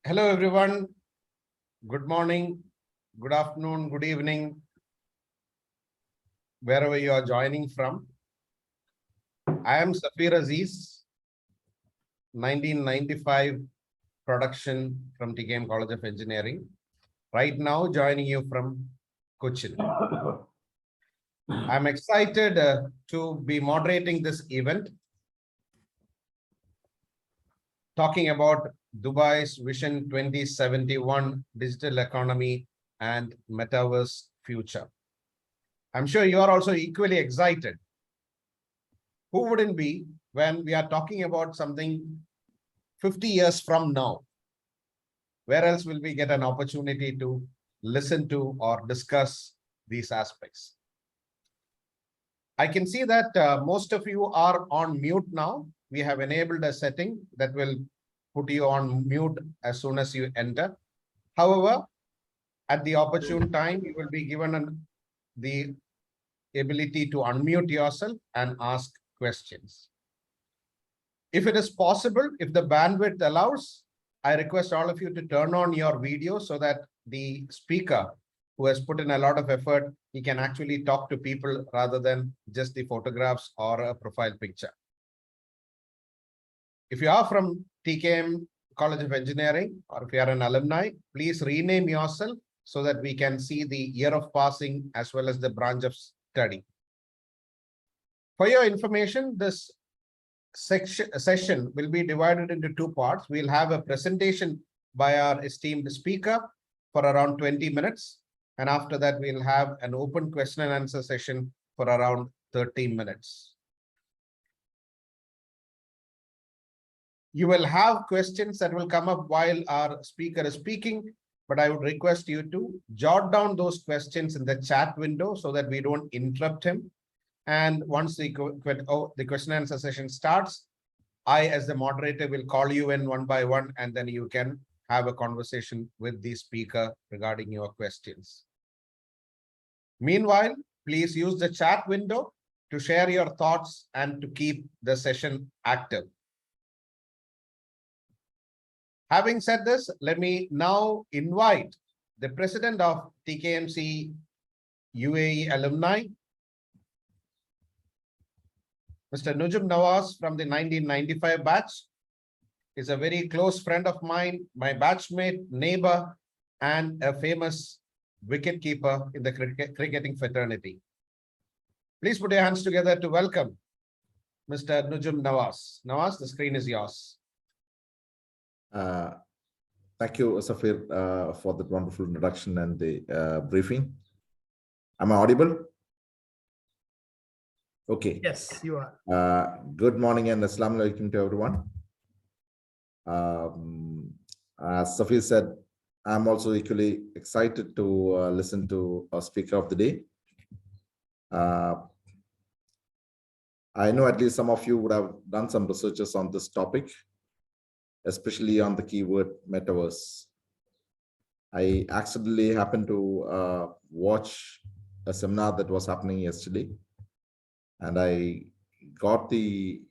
Hello, everyone. Good morning, good afternoon, good evening, wherever you are joining from. I am Safir Aziz, 1995 production from TKM College of Engineering. Right now, joining you from Cochin. I'm excited to be moderating this event, talking about Dubai's Vision 2071 digital economy and metaverse future. I'm sure you are also equally excited. Who wouldn't be when we are talking about something 50 years from now? Where else will we get an opportunity to listen to or discuss these aspects? I can see that most of you are on mute now. We have enabled a setting that will put you on mute as soon as you enter. However, at the opportune time, you will be given the ability to unmute yourself and ask questions. If it is possible, if the bandwidth allows, I request all of you to turn on your video so that the speaker who has put in a lot of effort, he can actually talk to people rather than just the photographs or a profile picture. If you are from TKM College of Engineering, or if you are an alumni, please rename yourself so that we can see the year of passing as well as the branch of study. For your information, this session will be divided into two parts. We'll have a presentation by our esteemed speaker for around 20 minutes. And after that, we'll have an open question and answer session for around 30 minutes. You will have questions that will come up while our speaker is speaking, but I would request you to jot down those questions in the chat window so that we don't interrupt him. And once the question and answer session starts, I, as the moderator, will call you in one by one, and then you can have a conversation with the speaker regarding your questions. Meanwhile, please use the chat window to share your thoughts and to keep the session active. Having said this, let me now invite the president of TKMCE UAE Alumni, Mr. Nujum Nawaz from the 1995 batch. Is a very close friend of mine, my batchmate, neighbor, and a famous wicketkeeper in the cricketing fraternity. Please put your hands together to welcome Mr. Nujum Nawaz. Nawaz, the screen is yours. Thank you, Safir, for that wonderful introduction and the briefing. Am I audible? Okay. Yes, you are. Good morning and Assalamu alaikum to everyone. As Safir said, I'm also equally excited to listen to our speaker of the day. I know at least some of you would have done some researches on this topic, especially on the keyword metaverse. I accidentally happened to watch a seminar that was happening yesterday, and I got the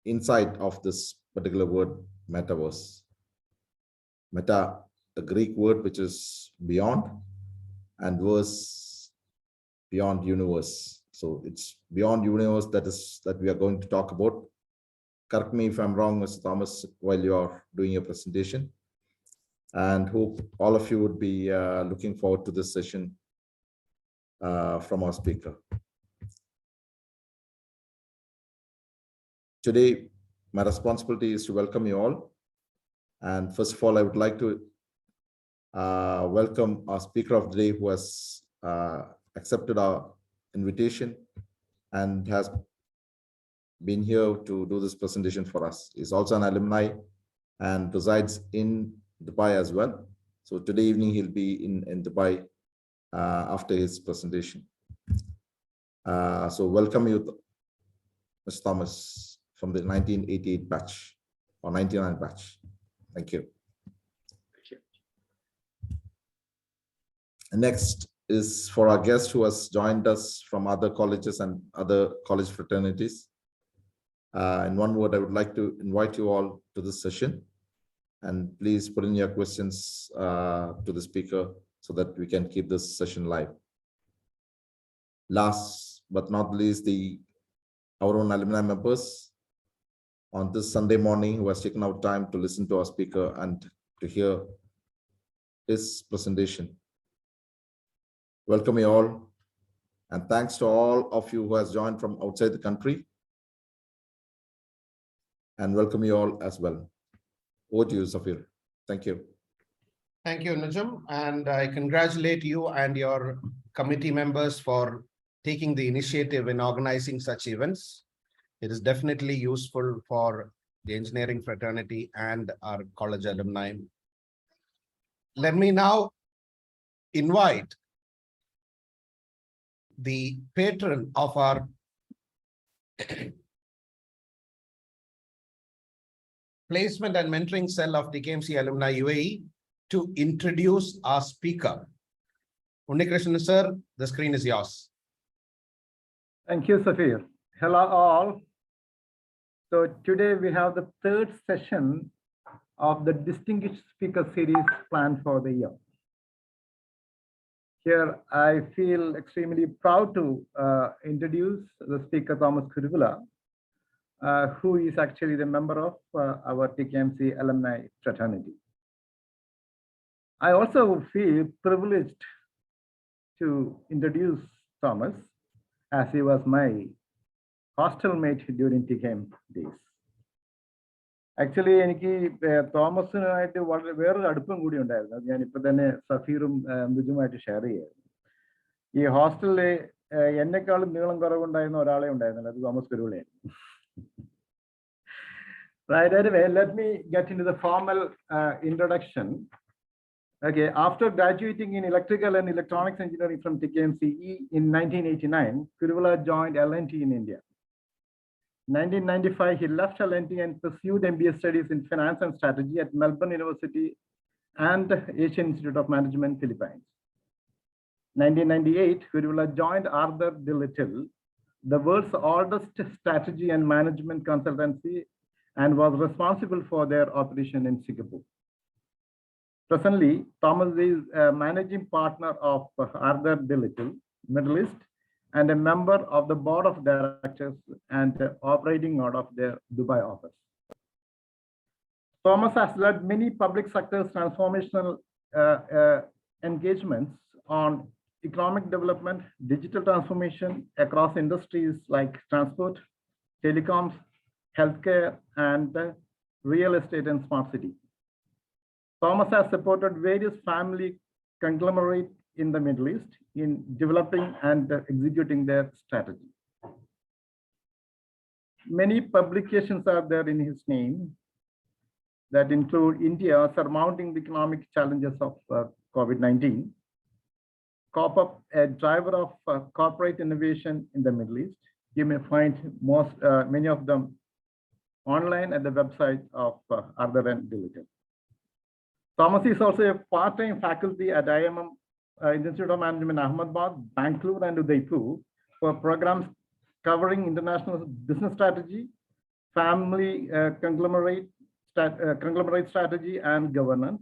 insight of this particular word, metaverse. Meta, a Greek word which is beyond, and verse, beyond universe. So it's beyond universe that we are going to talk about. Correct me if I'm wrong, Mr. Thomas, while you are doing your presentation. And hope all of you would be looking forward to this session from our speaker. Today, my responsibility is to welcome you all. And first of all, I would like to welcome our speaker of the day who has accepted our invitation and has been here to do this presentation for us. He's also an alumni and resides in Dubai as well. So today evening, he'll be in Dubai after his presentation. So welcome you, Mr. Thomas, from the 1988 batch or 99 batch. Thank you. Thank you. Next is for our guest who has joined us from other colleges and other college fraternities. In one word, I would like to invite you all to this session. And please put in your questions to the speaker so that we can keep this session live. Last but not least, our own alumni members on this Sunday morning who has taken out time to listen to our speaker and to hear his presentation. Welcome you all, and thanks to all of you who has joined from outside the country, and welcome you all as well. Over to you, Safir. Thank you. Thank you, Nujum, and I congratulate you and your committee members for taking the initiative in organizing such events. It is definitely useful for the engineering fraternity and our college alumni. Let me now invite the patron of our placement and mentoring cell of TKMCE Alumni UAE to introduce our speaker. Unnikrishnan sir, the screen is yours. Thank you, Safir. Hello, all. So today we have the third session of the Distinguished Speaker Series planned for the year. Here, I feel extremely proud to introduce the speaker, Thomas Kuruvilla, who is actually the member of our TKMCE Alumni Fraternity. I also feel privileged to introduce Thomas, as he was my hostel mate during TKM days. Actually, എനിക്ക് തോമസിനായിട്ട് വളരെ വേറൊരു അടുപ്പം കൂടി ഉണ്ടായിരുന്നു. അത് ഞാനിപ്പോൾ തന്നെ സഫീറും ബിജുമായിട്ട് share ചെയ്യായിരുന്നു. ഈ ഹോസ്റ്റലിൽ എന്നെക്കാളും നീളം കുറവുണ്ടായിരുന്ന ഒരാളെ ഉണ്ടായിരുന്നില്ല, അത് Thomas കുരുവിളയായിരുന്നു. Right, anyway, let me get into the formal introduction. Okay, after graduating in electrical and electronics engineering from TKMCE in 1989, Kuruvilla joined L&T in India. In 1995, he left L&T and pursued MBA studies in finance and strategy at Melbourne University and Asian Institute of Management, Philippines. In 1998, Kuruvilla joined Arthur D. Little, the world's oldest strategy and management consultancy, and was responsible for their operation in Singapore. Presently, Thomas is a managing partner of Arthur D. Little, Middle East, and a member of the board of directors and operating out of their Dubai office. Thomas has led many public sector transformational engagements on economic development, digital transformation across industries like transport, telecoms, healthcare, and real estate and smart city. Thomas has supported various family conglomerates in the Middle East in developing and executing their strategy. Many publications are there in his name that include India surmounting the economic challenges of COVID-19, COP-UP, a driver of corporate innovation in the Middle East. You may find many of them online at the website of Arthur D. Little. Thomas is also a part-time faculty at IMM Institute of Management, Ahmedabad, Bangalore, and Udaipur for programs covering international business strategy, family conglomerate strategy and governance,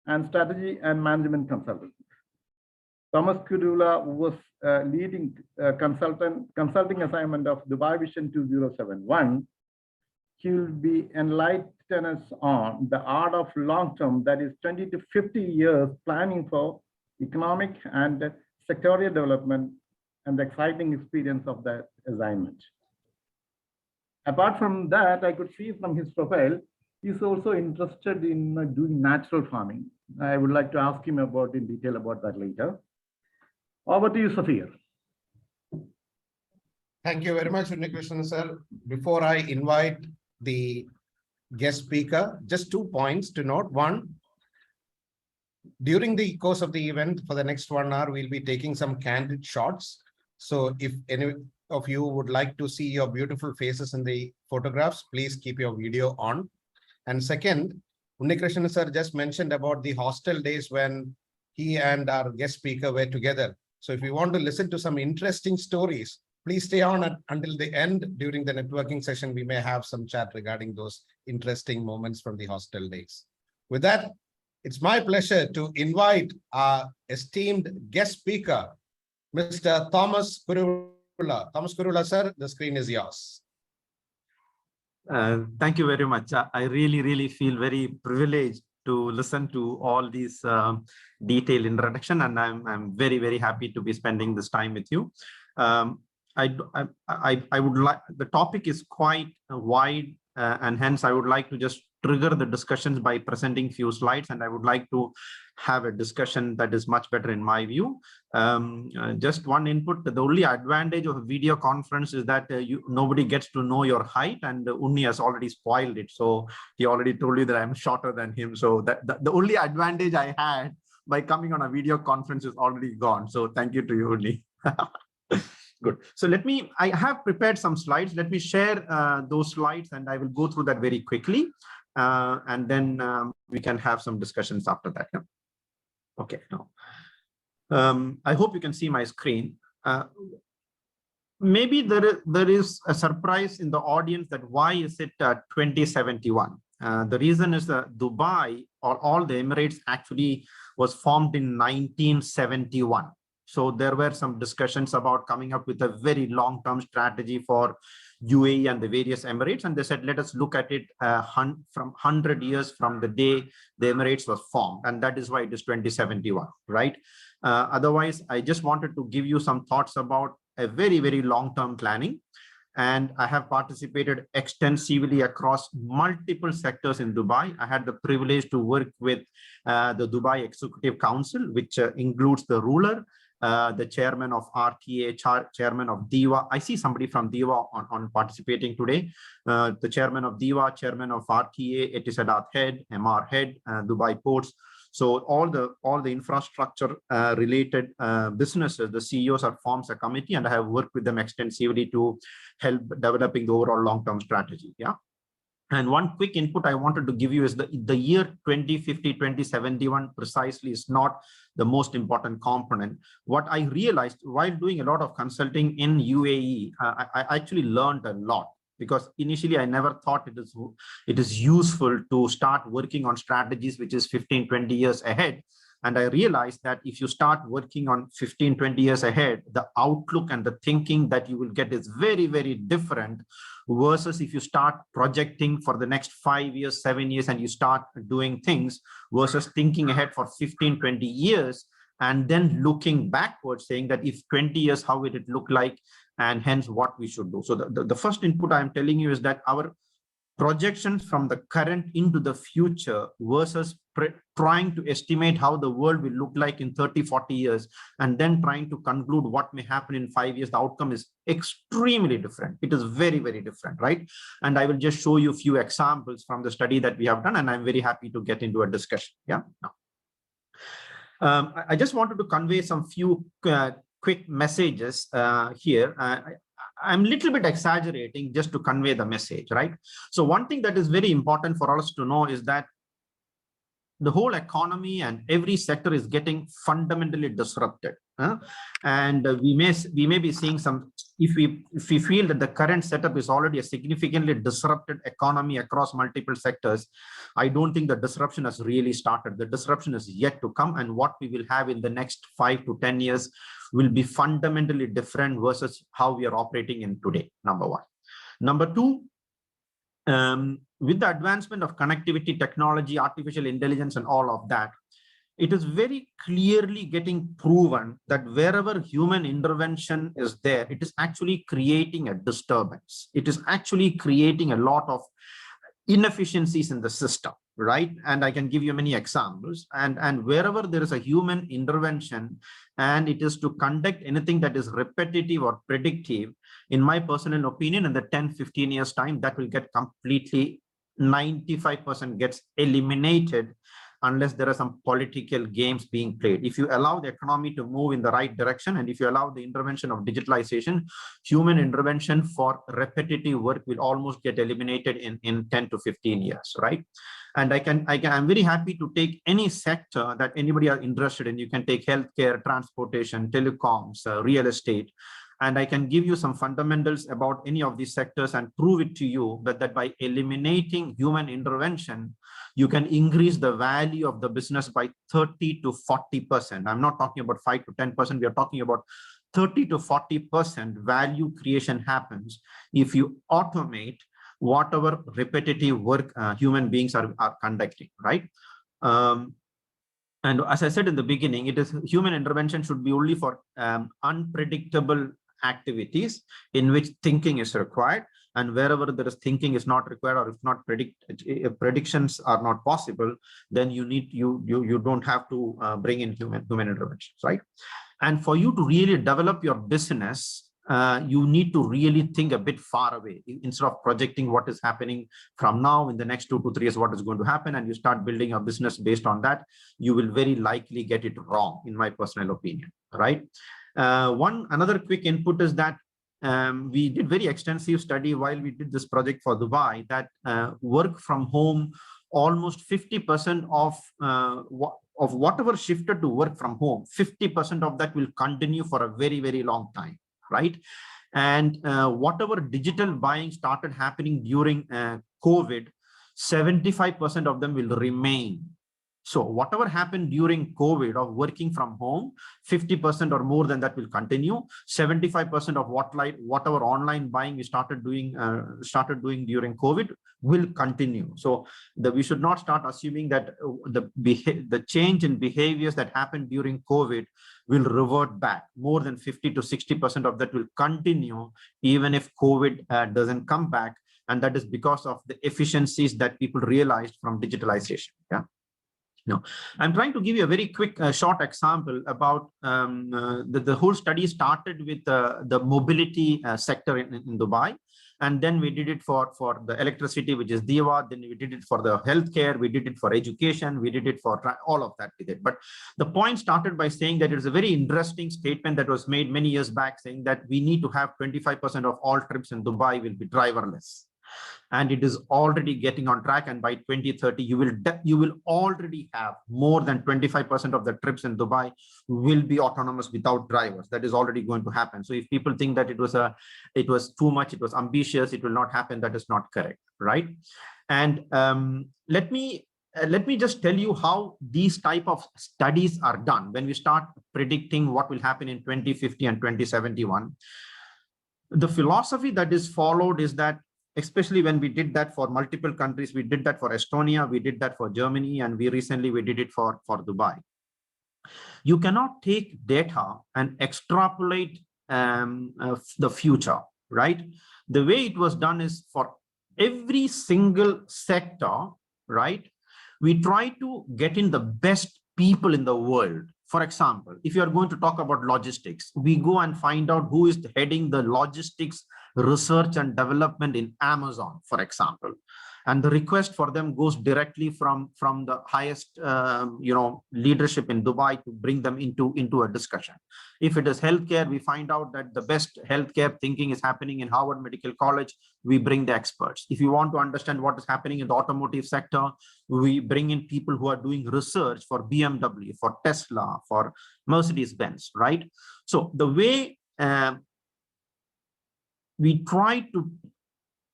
and strategy and management consulting. Thomas Kuruvilla was leading consulting assignment of Dubai Vision 2071. He will be enlightening us on the art of long-term, that is 20 to 50 years planning for economic and sectorial development and the exciting experience of that assignment. Apart from that, I could see from his profile, he's also interested in doing natural farming. I would like to ask him in detail about that later. Over to you, Safir. Thank you very much, Unnikrishnan sir. Before I invite the guest speaker, just 2 points to note. One, during the course of the event for the next 1 hour, we'll be taking some candid shots. So if any of you would like to see your beautiful faces in the photographs, please keep your video on. And second, Unnikrishnan sir just mentioned about the hostel days when he and our guest speaker were together. So if you want to listen to some interesting stories, Please stay on until the end. During the networking session, we may have some chat regarding those interesting moments from the hostel days. With that, it's my pleasure to invite our esteemed guest speaker, Mr. Thomas Kuruvilla. Thomas Kuruvilla, sir, the screen is yours. Thank you very much. I really feel very privileged to listen to all these detailed introduction, and I'm very happy to be spending this time with you. I would like, the topic is quite wide, and hence I would like to just trigger the discussions by presenting few slides, and I would like to have a discussion that is much better in my view. Just one input: the only advantage of a video conference is that nobody gets to know your height, and Unni has already spoiled it. So he already told you that I'm shorter than him. So the only advantage I had by coming on a video conference is already gone. So thank you to you, Unni. Good. So I have prepared some slides. Let me share those slides, and I will go through that very quickly. And then we can have some discussions after that. Yeah? Okay. Now, I hope you can see my screen. Maybe there is a surprise in the audience that why is it 2071? The reason is that Dubai, or all the Emirates, actually was formed in 1971. So there were some discussions about coming up with a very long-term strategy for UAE and the various Emirates. And they said, let us look at it from 100 years from the day the Emirates was formed. And that is why it is 2071, right? Otherwise, I just wanted to give you some thoughts about a very long-term planning. And I have participated extensively across multiple sectors in Dubai. I had the privilege to work with the Dubai Executive Council, which includes the ruler, the chairman of RTA, chairman of DIWA. I see somebody from DIWA on participating today. The chairman of DIWA, chairman of RTA, Etisadat head, MR head, Dubai ports. So all the infrastructure related businesses, the CEOs forms a committee, and I have worked with them extensively to help developing the overall long-term strategy. Yeah. And one quick input I wanted to give you is the year 2050, 2071 precisely is not the most important component. What I realized while doing a lot of consulting in UAE, I actually learned a lot, because initially I never thought it is useful to start working on strategies which is 15, 20 years ahead. And I realized that if you start working on 15, 20 years ahead, the outlook and the thinking that you will get is very different versus if you start projecting for the next 5 years, 7 years, and you start doing things versus thinking ahead for 15, 20 years, and then looking backwards saying that if 20 years, how will it look like, and hence what we should do. So the first input I'm telling you is that our projections from the current into the future versus trying to estimate how the world will look like in 30, 40 years, and then trying to conclude what may happen in 5 years, the outcome is extremely different. It is very different, right? And I will just show you a few examples from the study that we have done, and I'm very happy to get into a discussion. Yeah. Now, I just wanted to convey some few quick messages here. I'm a little bit exaggerating just to convey the message, right? So one thing that is very important for us to know is that the whole economy and every sector is getting fundamentally disrupted. And we may be seeing some, if we feel that the current setup is already a significantly disrupted economy across multiple sectors, I don't think the disruption has really started. The disruption is yet to come, and what we will have in the next 5 to 10 years will be fundamentally different versus how we are operating in today, number one. Number two, with the advancement of connectivity, technology, artificial intelligence, and all of that, it is very clearly getting proven that wherever human intervention is there, it is actually creating a disturbance. It is actually creating a lot of inefficiencies in the system, right? And I can give you many examples. And wherever there is a human intervention and it is to conduct anything that is repetitive or predictive, in my personal opinion, in the 10, 15 years time, that will get completely 95% gets eliminated unless there are some political games being played. If you allow the economy to move in the right direction, and if you allow the intervention of digitalization, human intervention for repetitive work will almost get eliminated in 10 to 15 years, right? And I'm very happy to take any sector that anybody are interested in. You can take healthcare, transportation, telecoms, real estate. And I can give you some fundamentals about any of these sectors and prove it to you that by eliminating human intervention, you can increase the value of the business by 30 to 40%. I'm not talking about 5 to 10%. We are talking about 30 to 40% value creation happens if you automate whatever repetitive work human beings are conducting, right? And as I said in the beginning, it is human intervention should be only for unpredictable activities in which thinking is required, and wherever there is thinking is not required, or if not predictions are not possible, then you don't have to bring in human interventions, right? And for you to really develop your business, you need to really think a bit far away instead of projecting what is happening from now in the next 2 to 3 years, what is going to happen, and you start building a business based on that. You will very likely get it wrong, in my personal opinion, right? Another quick input is that we did very extensive study while we did this project for Dubai, that work from home, almost 50% of whatever shifted to work from home, 50% of that will continue for a very, very long time, right? And whatever digital buying started happening during COVID, 75% of them will remain. So whatever happened during COVID of working from home, 50% or more than that will continue. 75% of whatever online buying we started doing during COVID will continue. So we should not start assuming that the change in behaviors that happened during COVID will revert back. More than 50 to 60% of that will continue even if COVID doesn't come back, and that is because of the efficiencies that people realized from digitalization. Yeah. No, I'm trying to give you a very quick, short example about the whole study started with the mobility sector in Dubai. And then we did it for the electricity, which is Diwa. Then we did it for the healthcare. We did it for education. We did it for all of that. But the point started by saying that it is a very interesting statement that was made many years back, saying that we need to have 25% of all trips in Dubai will be driverless. And it is already getting on track, and by 2030 you will already have more than 25% of the trips in Dubai will be autonomous without drivers. That is already going to happen. So if people think that it was too much, it was ambitious, it will not happen, that is not correct, right? And let me just tell you how these type of studies are done when we start predicting what will happen in 2050 and 2071. The philosophy that is followed is that, especially when we did that for multiple countries, we did that for Estonia, we did that for Germany, and we did it for Dubai. You cannot take data and extrapolate the future, right? The way it was done is for every single sector, right? We try to get in the best people in the world. For example, if you are going to talk about logistics, we go and find out who is heading the logistics research and development in Amazon, for example. And the request for them goes directly from the highest leadership in Dubai to bring them into a discussion. If it is healthcare, we find out that the best healthcare thinking is happening in Harvard Medical College. We bring the experts. If you want to understand what is happening in the automotive sector, we bring in people who are doing research for BMW, for Tesla, for Mercedes-Benz, right? So the way we try to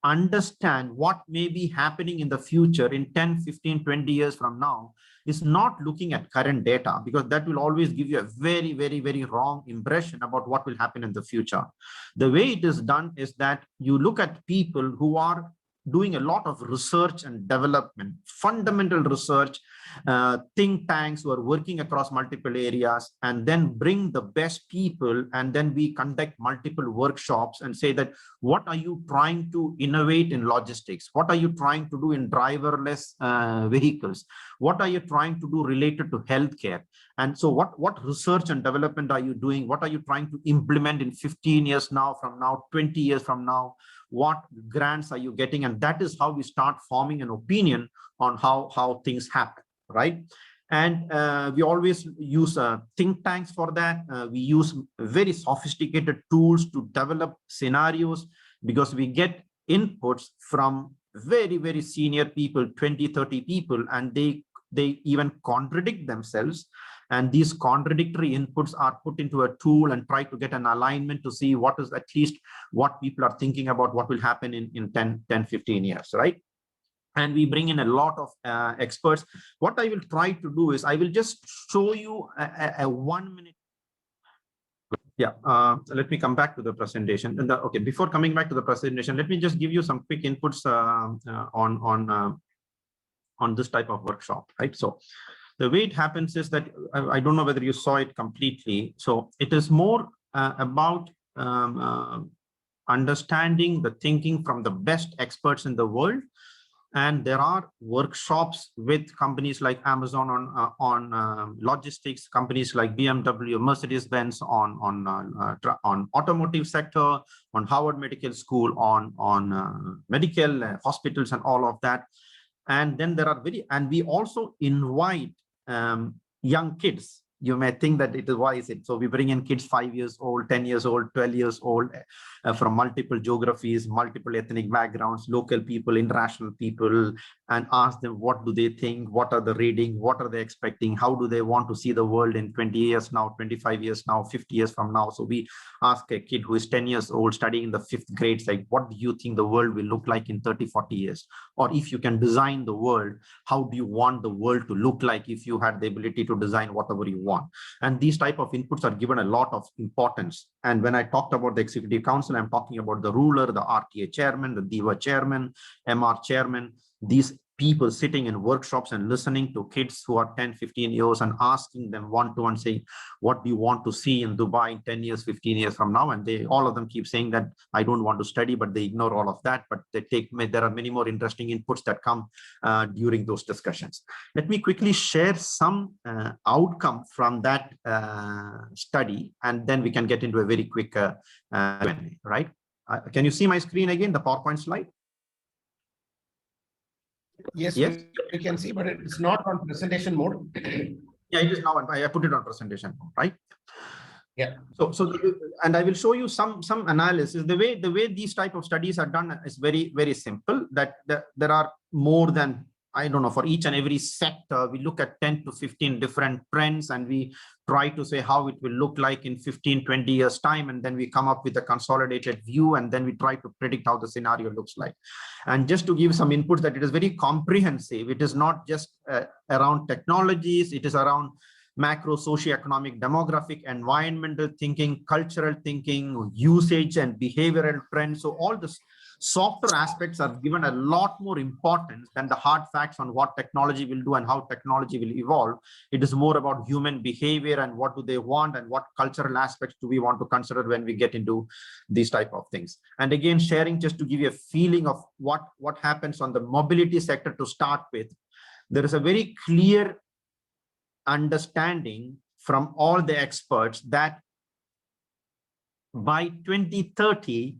understand what may be happening in the future in 10, 15, 20 years from now is not looking at current data, because that will always give you a very, very, very wrong impression about what will happen in the future. The way it is done is that you look at people who are doing a lot of research and development, fundamental research, think tanks who are working across multiple areas, and then bring the best people, and then we conduct multiple workshops and say that, what are you trying to innovate in logistics? What are you trying to do in driverless vehicles? What are you trying to do related to healthcare? And so what research and development are you doing? What are you trying to implement in 15 years from now, 20 years from now? What grants are you getting? And that is how we start forming an opinion on how things happen, right? And we always use think tanks for that. We use very sophisticated tools to develop scenarios, because we get inputs from very, very senior people, 20, 30 people, and they even contradict themselves. And these contradictory inputs are put into a tool and try to get an alignment to see what is at least what people are thinking about what will happen in 10, 15 years, right? And we bring in a lot of experts. What I will try to do is I will just show you a 1 minute. Yeah, let me come back to the presentation. Okay, before coming back to the presentation, let me just give you some quick inputs on this type of workshop, right? So the way it happens is that I don't know whether you saw it completely. So it is more about understanding the thinking from the best experts in the world. And there are workshops with companies like Amazon on logistics, companies like BMW, Mercedes-Benz on automotive sector, on Harvard Medical School, on medical hospitals and all of that. And then there are and we also invite young kids. You may think that it is, why is it? So we bring in kids 5 years old, 10 years old, 12 years old, from multiple geographies, multiple ethnic backgrounds, local people, international people, and ask them what do they think, what are the reading, what are they expecting, how do they want to see the world in 20 years now, 25 years now, 50 years from now. So we ask a kid who is 10 years old studying in the 5th grade, like, what do you think the world will look like in 30, 40 years? Or if you can design the world, how do you want the world to look like if you had the ability to design whatever you want? And these type of inputs are given a lot of importance. And when I talked about the Executive Council, I'm talking about the ruler, the RTA chairman, the DIVA chairman, MR chairman, these people sitting in workshops and listening to kids who are 10, 15 years and asking them one-to-one, saying, what do you want to see in Dubai in 10 years, 15 years from now? And all of them keep saying that I don't want to study, but they ignore all of that. But there are many more interesting inputs that come during those discussions. Let me quickly share some outcome from that study, and then we can get into a very quick Q&A, right? Can you see my screen again, the PowerPoint slide? Yes, yes, we can see, but it's not on presentation mode. Yeah, it is now. I put it on presentation mode, right? Yeah. And I will show you some analysis. The way these type of studies are done is very, very simple. That there are more than, I don't know, for each and every sector, we look at 10 to 15 different trends, and we try to say how it will look like in 15, 20 years time. And then we come up with a consolidated view, and then we try to predict how the scenario looks like. And just to give some inputs, that it is very comprehensive. It is not just around technologies. It is around macro, socioeconomic, demographic, environmental thinking, cultural thinking, usage and behavioral trends. So all this softer aspects are given a lot more importance than the hard facts on what technology will do and how technology will evolve. It is more about human behavior and what do they want and what cultural aspects do we want to consider when we get into these type of things. And again, sharing just to give you a feeling of what happens on the mobility sector to start with. There is a very clear understanding from all the experts that by 2030,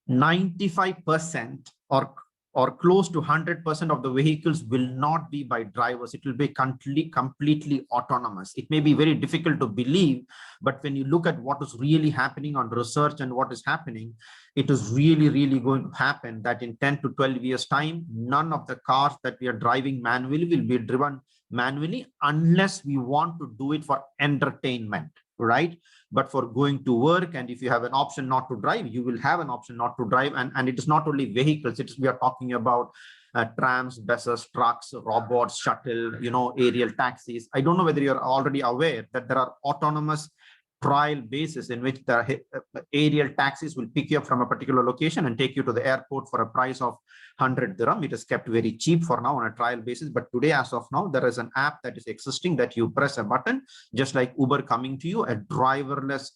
95% or close to 100% of the vehicles will not be by drivers. It will be completely autonomous. It may be very difficult to believe, but when you look at what is really happening on research and what is happening, it is really, really going to happen that in 10 to 12 years time, none of the cars that we are driving manually will be driven manually unless we want to do it for entertainment, right? But for going to work, and if you have an option not to drive, you will have an option not to drive. And it is not only vehicles, we are talking about trams, buses, trucks, robots, shuttle, aerial taxis. I don't know whether you're already aware that there are autonomous trial basis in which the aerial taxis will pick you up from a particular location and take you to the airport for a price of 100 dirham. It is kept very cheap for now on a trial basis. But today, as of now, there is an app that is existing that you press a button, just like Uber coming to you, a driverless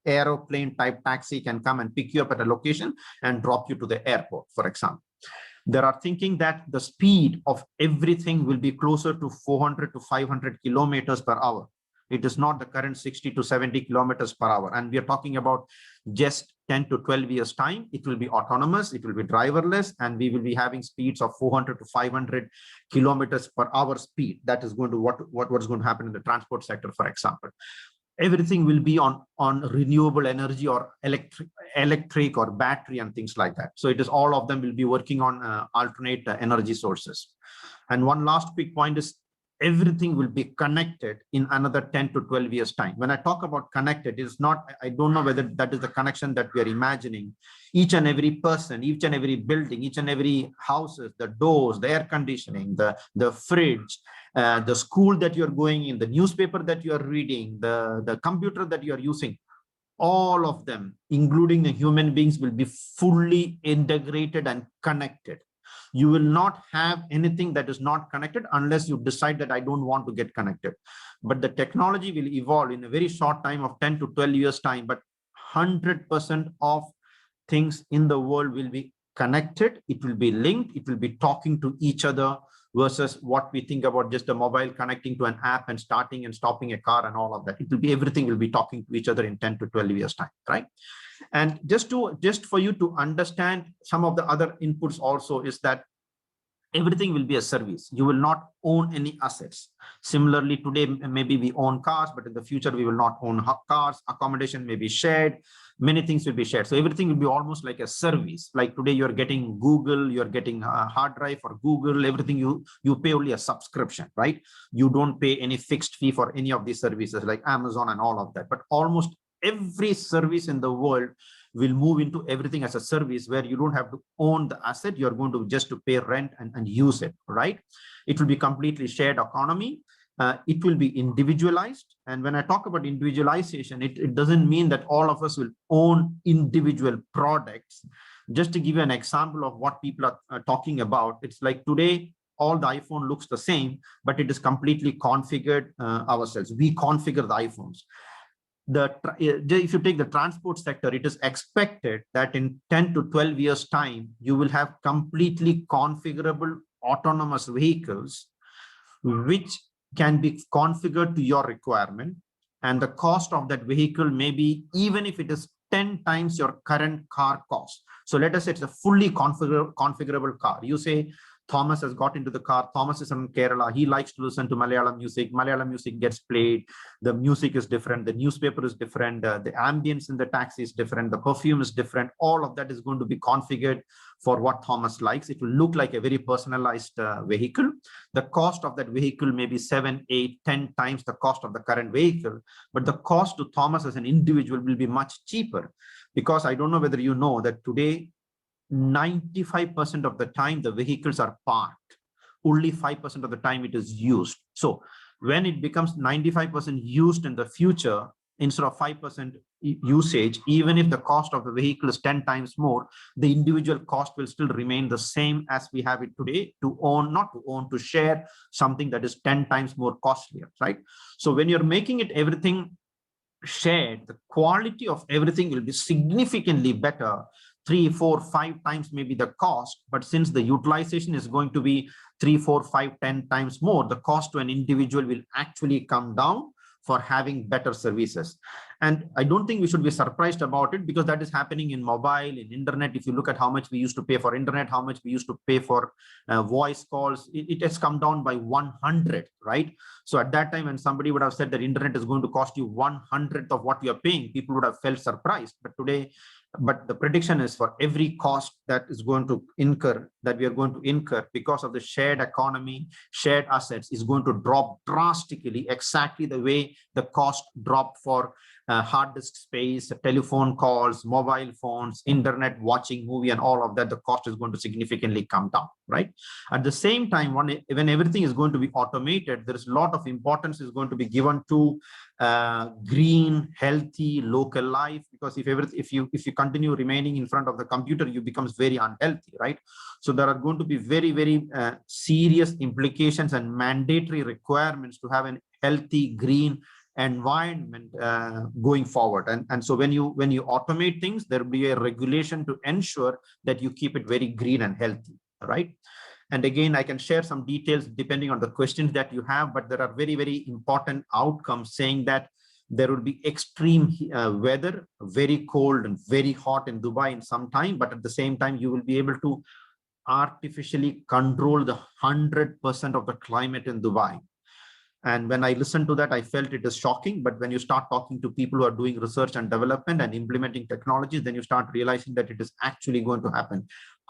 aeroplane type taxi can come and pick you up at a location and drop you to the airport, for example. There are thinking that the speed of everything will be closer to 400 to 500 kilometers per hour. It is not the current 60 to 70 kilometers per hour. And we are talking about just 10 to 12 years time. It will be autonomous, it will be driverless, and we will be having speeds of 400 to 500 kilometers per hour speed. That is going to what is going to happen in the transport sector, for example. Everything will be on renewable energy or electric or battery and things like that. So it is all of them will be working on alternate energy sources. And one last quick point is everything will be connected in another 10 to 12 years time. When I talk about connected, it's not, I don't know whether that is the connection that we are imagining. Each and every person, each and every building, each and every houses, the doors, the air conditioning, the fridge, the school that you're going in, the newspaper that you are reading, the computer that you are using, all of them, including the human beings, will be fully integrated and connected. You will not have anything that is not connected unless you decide that I don't want to get connected. But the technology will evolve in a very short time of 10 to 12 years time, but 100% of things in the world will be connected. It will be linked. It will be talking to each other versus what we think about just a mobile connecting to an app and starting and stopping a car and all of that. It will be, everything will be talking to each other in 10 to 12 years time, right? And just for you to understand some of the other inputs also is that everything will be a service. You will not own any assets. Similarly, today, maybe we own cars, but in the future, we will not own cars. Accommodation may be shared. Many things will be shared. So everything will be almost like a service. Like today, you're getting Google, you're getting a hard drive for Google, everything you pay only a subscription, right? You don't pay any fixed fee for any of these services like Amazon and all of that. But almost every service in the world will move into everything as a service where you don't have to own the asset. You're going to just to pay rent and use it, right? It will be completely shared economy. It will be individualized. And when I talk about individualization, it doesn't mean that all of us will own individual products. Just to give you an example of what people are talking about, it's like today, all the iPhone looks the same, but it is completely configured ourselves. We configure the iPhones. If you take the transport sector, it is expected that in 10 to 12 years time, you will have completely configurable autonomous vehicles, which can be configured to your requirement. And the cost of that vehicle may be, even if it is 10 times your current car cost. So let us say it's a fully configurable car. You say, Thomas has got into the car. Thomas is from Kerala. He likes to listen to Malayalam music. Malayalam music gets played. The music is different. The newspaper is different. The ambience in the taxi is different. The perfume is different. All of that is going to be configured for what Thomas likes. It will look like a very personalized vehicle. The cost of that vehicle may be 7, 8, 10 times the cost of the current vehicle. But the cost to Thomas as an individual will be much cheaper, because I don't know whether you know that today, 95% of the time the vehicles are parked. Only 5% of the time it is used. So when it becomes 95% used in the future, instead of 5% usage, even if the cost of the vehicle is 10 times more, the individual cost will still remain the same as we have it today, to own, not to own, to share something that is 10 times more costlier, right? So when you're making it everything shared, the quality of everything will be significantly better. 3, 4, 5 times maybe the cost, but since the utilization is going to be 3, 4, 5, 10 times more, the cost to an individual will actually come down for having better services. And I don't think we should be surprised about it, because that is happening in mobile, in internet. If you look at how much we used to pay for internet, how much we used to pay for voice calls, it has come down by 100, right? So at that time, when somebody would have said that internet is going to cost you 1/100th of what you are paying, people would have felt surprised. But today, the prediction is for every cost that is going to incur, that we are going to incur because of the shared economy, shared assets, is going to drop drastically, exactly the way the cost dropped for hard disk space, telephone calls, mobile phones, internet, watching movie, and all of that. The cost is going to significantly come down, right? At the same time, when everything is going to be automated, there is a lot of importance is going to be given to green, healthy, local life, because if you continue remaining in front of the computer, you becomes very unhealthy, right? So there are going to be very, very serious implications and mandatory requirements to have a healthy, green environment going forward. And so when you automate things, there will be a regulation to ensure that you keep it very green and healthy, right? And again, I can share some details depending on the questions that you have, but there are very, very important outcomes saying that there will be extreme weather, very cold and very hot in Dubai in some time, but at the same time, you will be able to artificially control the 100% of the climate in Dubai. And when I listened to that, I felt it is shocking. But when you start talking to people who are doing research and development and implementing technologies, then you start realizing that it is actually going to happen.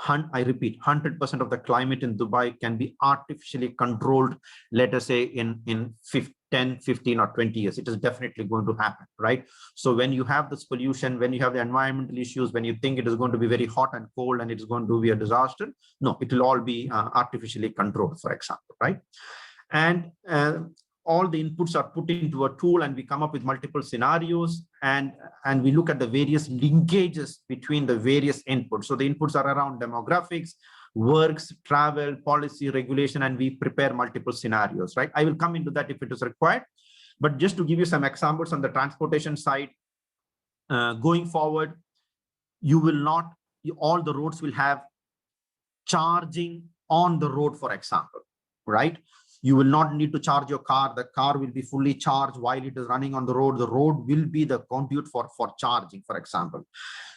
I repeat, 100% of the climate in Dubai can be artificially controlled, let us say in 10, 15 or 20 years. It is definitely going to happen, right? So when you have this pollution, when you have the environmental issues, when you think it is going to be very hot and cold and it is going to be a disaster, no, it will all be artificially controlled, for example, right? And all the inputs are put into a tool and we come up with multiple scenarios and we look at the various linkages between the various inputs. So the inputs are around demographics, works, travel, policy, regulation, and we prepare multiple scenarios, right? I will come into that if it is required. But just to give you some examples on the transportation side, going forward, you will not, all the roads will have charging on the road, for example, right? You will not need to charge your car. The car will be fully charged while it is running on the road. The road will be the conduit for charging, for example.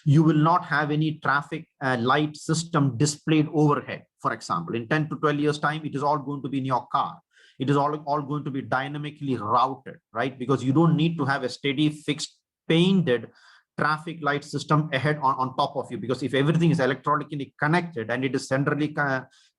You will not have any traffic light system displayed overhead, for example. In 10 to 12 years time, it is all going to be in your car. It is all going to be dynamically routed, right? Because you don't need to have a steady, fixed, painted traffic light system ahead on top of you, because if everything is electronically connected and it is centrally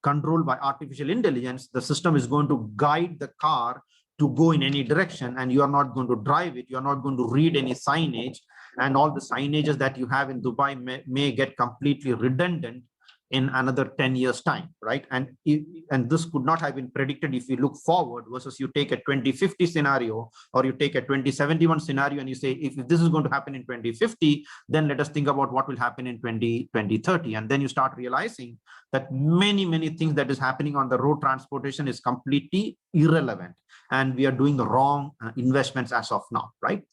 controlled by artificial intelligence, the system is going to guide the car to go in any direction, and you are not going to drive it. You are not going to read any signage, and all the signages that you have in Dubai may get completely redundant in another 10 years time, right? And this could not have been predicted if you look forward, versus you take a 2050 scenario or you take a 2071 scenario and you say, if this is going to happen in 2050, then let us think about what will happen in 2030. And then you start realizing that many things that is happening on the road transportation is completely irrelevant, and we are doing the wrong investments as of now, right?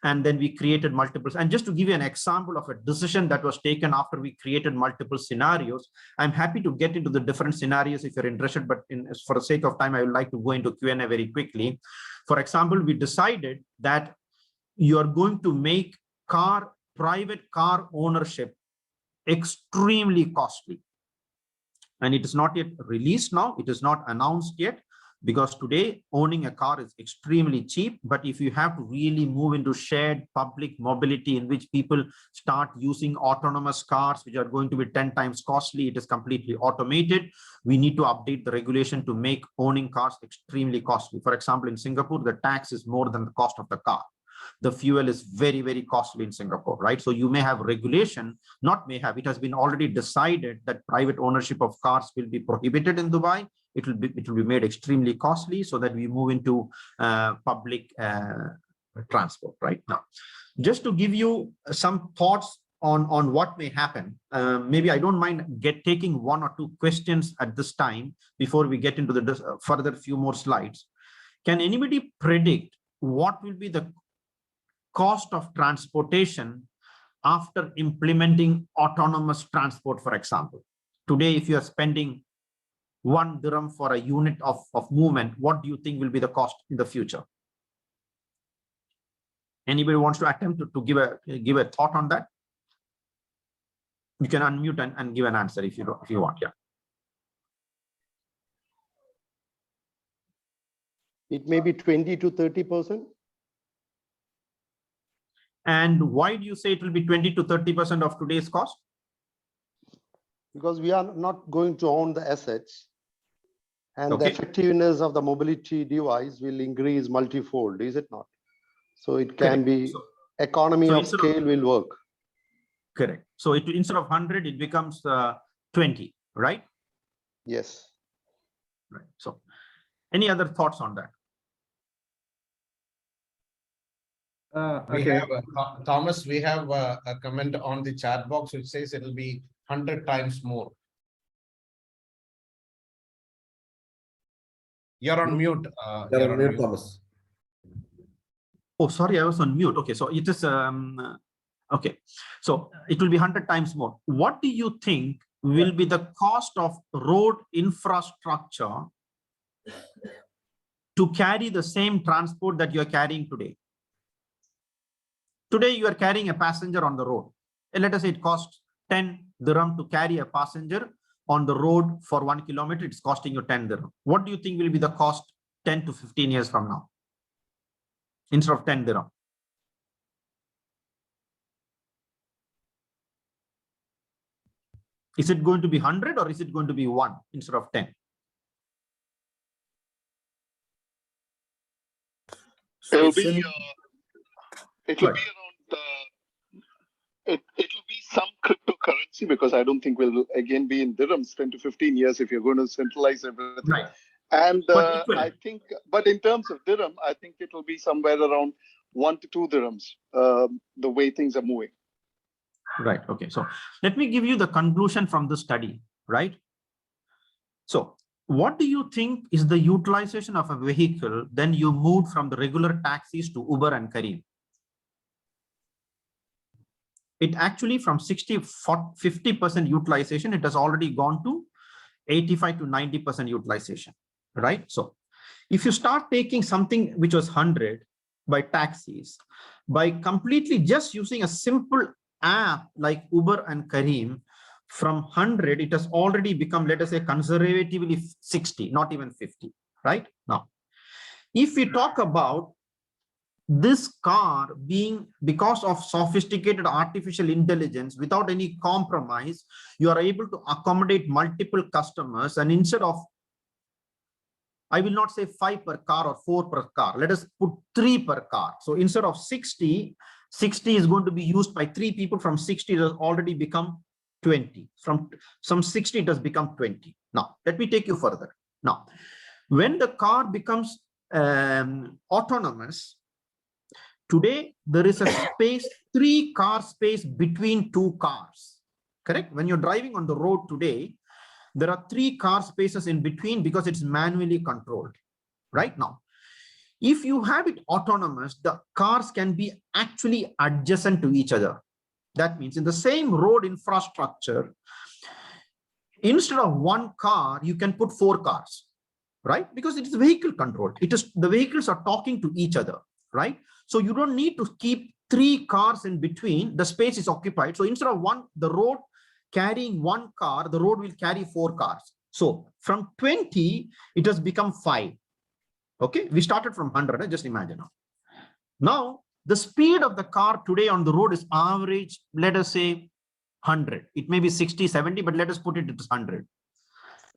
And then we created multiple. And just to give you an example of a decision that was taken after we created multiple scenarios, I'm happy to get into the different scenarios if you're interested, but for the sake of time, I would like to go into Q&A very quickly. For example, we decided that you are going to make private car ownership extremely costly. And it is not yet released now. It is not announced yet, because today owning a car is extremely cheap. But if you have to really move into shared public mobility in which people start using autonomous cars, which are going to be 10 times costly, it is completely automated. We need to update the regulation to make owning cars extremely costly. For example, in Singapore, the tax is more than the cost of the car. The fuel is very costly in Singapore, right? So you may have regulation, it has been already decided that private ownership of cars will be prohibited in Dubai. It will be made extremely costly, so that we move into public transport right now. Just to give you some thoughts on what may happen, maybe I don't mind taking one or two questions at this time before we get into the further few more slides. Can anybody predict what will be the cost of transportation after implementing autonomous transport, for example? Today, if you are spending 1 dirham for a unit of movement, what do you think will be the cost in the future? Anybody wants to attempt to give a thought on that? You can unmute and give an answer if you want. Yeah. It may be 20 to 30%. And why do you say it will be 20 to 30% of today's cost? Because we are not going to own the assets, and Okay. the effectiveness of the mobility device will increase multifold, is it not? So it can be economy of scale will work. Correct. So instead of 100, it becomes 20, right? Yes. Right. So any other thoughts on that? We Okay. have Thomas, we have a comment on the chat box which says it will be 100 times more. You're on mute. You're on mute, Thomas. Oh, sorry, I was on mute. Okay, so it is okay. So it will be 100 times more. What do you think will be the cost of road infrastructure to carry the same transport that you are carrying today? Today, you are carrying a passenger on the road. And let us say it costs 10 dirham to carry a passenger on the road for 1 kilometer. It's costing you 10 dirham. What do you think will be the cost 10 to 15 years from now instead of 10 dirham? Is it going to be 100 or is it going to be 1 instead of 10? It'll be around it'll be some cryptocurrency, because I don't think we'll again be in dirhams 10 to 15 years if you're going to centralize everything. Right. And I think, but in terms of dirham, I think it will be somewhere around 1 to 2 dirhams, the way things are moving. Right. Okay. So let me give you the conclusion from the study, right? So what do you think is the utilization of a vehicle? Then you moved from the regular taxis to Uber and Careem. It actually from 50% utilization, it has already gone to 85 to 90% utilization, right? So if you start taking something which was 100 by taxis, by completely just using a simple app like Uber and Careem, from 100, it has already become, let us say, conservatively 60, not even 50, right? Now, if we talk about this car being, because of sophisticated artificial intelligence, without any compromise, you are able to accommodate multiple customers, and instead of, I will not say 5 per car or 4 per car, let us put 3 per car. So instead of 60 is going to be used by 3 people. From 60 it has already become 20. From some 60 it has become 20. Now let me take you further. Now when the car becomes autonomous, today there is a space, 3 car space between 2 cars, correct? When you're driving on the road today, there are 3 car spaces in between because it's manually controlled. Right now, if you have it autonomous, the cars can be actually adjacent to each other. That means in the same road infrastructure, instead of 1 car, you can put 4 cars, right? Because it is vehicle controlled. It is, the vehicles are talking to each other, right? So you don't need to keep 3 cars in between. The space is occupied. So instead of the road carrying 1 car, the road will carry 4 cars. So from 20, it has become 5. Okay, we started from 100, just imagine. Now, the speed of the car today on the road is average, let us say 100. It may be 60, 70, but let us put it as 100.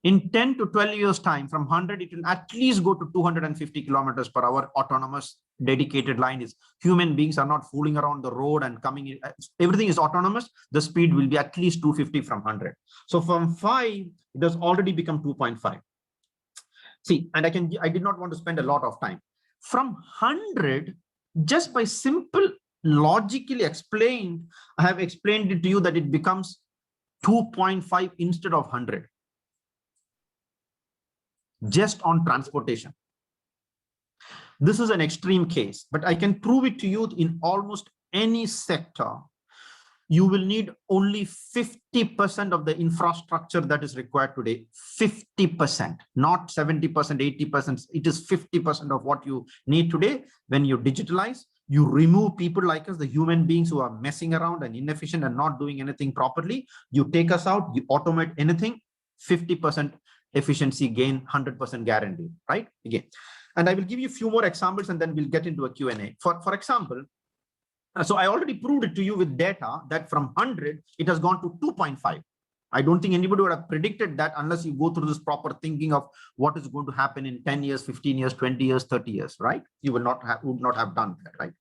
In 10 to 12 years time, from 100, it will at least go to 250 kilometers per hour. Autonomous dedicated line is, human beings are not fooling around the road and coming in. Everything is autonomous. The speed will be at least 250 from 100. So from 5, it has already become 2.5. See, and I did not want to spend a lot of time. From 100, just by simple logically explained, I have explained it to you that it becomes 2.5 instead of 100. Just on transportation. This is an extreme case, but I can prove it to you in almost any sector. You will need only 50% of the infrastructure that is required today. 50%, not 70%, 80%. It is 50% of what you need today. When you digitalize, you remove people like us, the human beings who are messing around and inefficient and not doing anything properly. You take us out, you automate anything, 50% efficiency gain, 100% guaranteed, right? Again, and I will give you a few more examples and then we'll get into a Q&A. For example, so I already proved it to you with data that from 100, it has gone to 2.5. I don't think anybody would have predicted that unless you go through this proper thinking of what is going to happen in 10 years, 15 years, 20 years, 30 years, right? You would not have done that, right?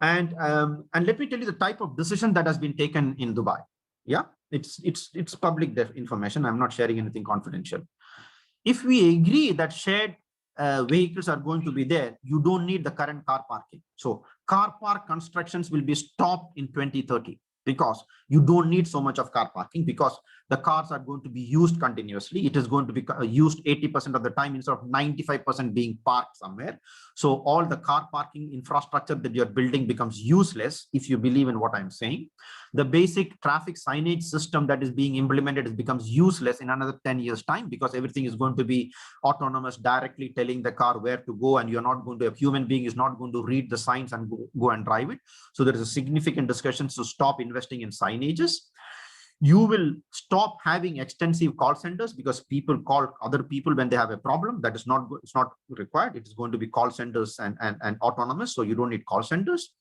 And let me tell you the type of decision that has been taken in Dubai. Yeah, it's public information. I'm not sharing anything confidential. If we agree that shared vehicles are going to be there, you don't need the current car parking. So car park constructions will be stopped in 2030 because you don't need so much of car parking, because the cars are going to be used continuously. It is going to be used 80% of the time instead of 95% being parked somewhere. So all the car parking infrastructure that you're building becomes useless if you believe in what I'm saying. The basic traffic signage system that is being implemented becomes useless in another 10 years time, because everything is going to be autonomous, directly telling the car where to go, and you're not going to, a human being is not going to read the signs and go and drive it. So there is a significant discussion to stop investing in signages. You will stop having extensive call centers because people call other people when they have a problem. That is not good. It's not required. It is going to be call centers and autonomous. So you don't need call centers.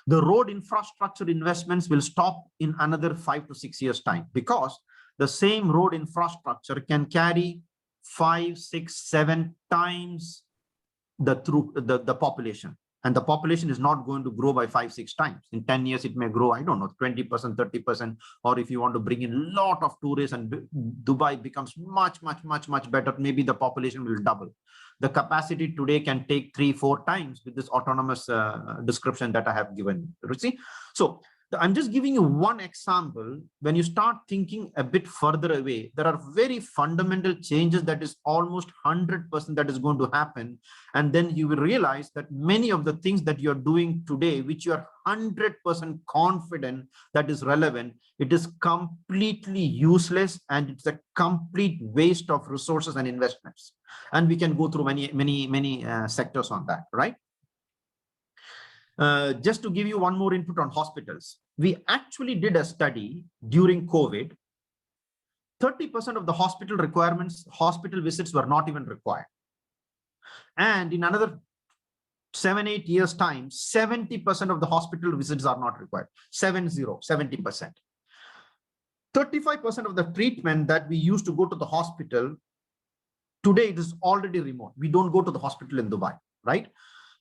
The road infrastructure investments will stop in another 5 to 6 years time, because the same road infrastructure can carry 5, 6, 7 times the population. And the population is not going to grow by 5, 6 times. In 10 years, it may grow, I don't know, 20%, 30%. Or if you want to bring in a lot of tourists and Dubai becomes much, much, much, much better, maybe the population will double. The capacity today can take 3, 4 times with this autonomous description that I have given. You see? So I'm just giving you one example. When you start thinking a bit further away, there are very fundamental changes that is almost 100% that is going to happen. And then you will realize that many of the things that you're doing today, which you are 100% confident that is relevant, it is completely useless and it's a complete waste of resources and investments. And we can go through many sectors on that, right? Just to give you one more input on hospitals, we actually did a study during COVID. 30% of the hospital requirements, hospital visits were not even required. And in another 7, 8 years time, 70% of the hospital visits are not required. 70%. 35% of the treatment that we used to go to the hospital, today it is already remote. We don't go to the hospital in Dubai, right?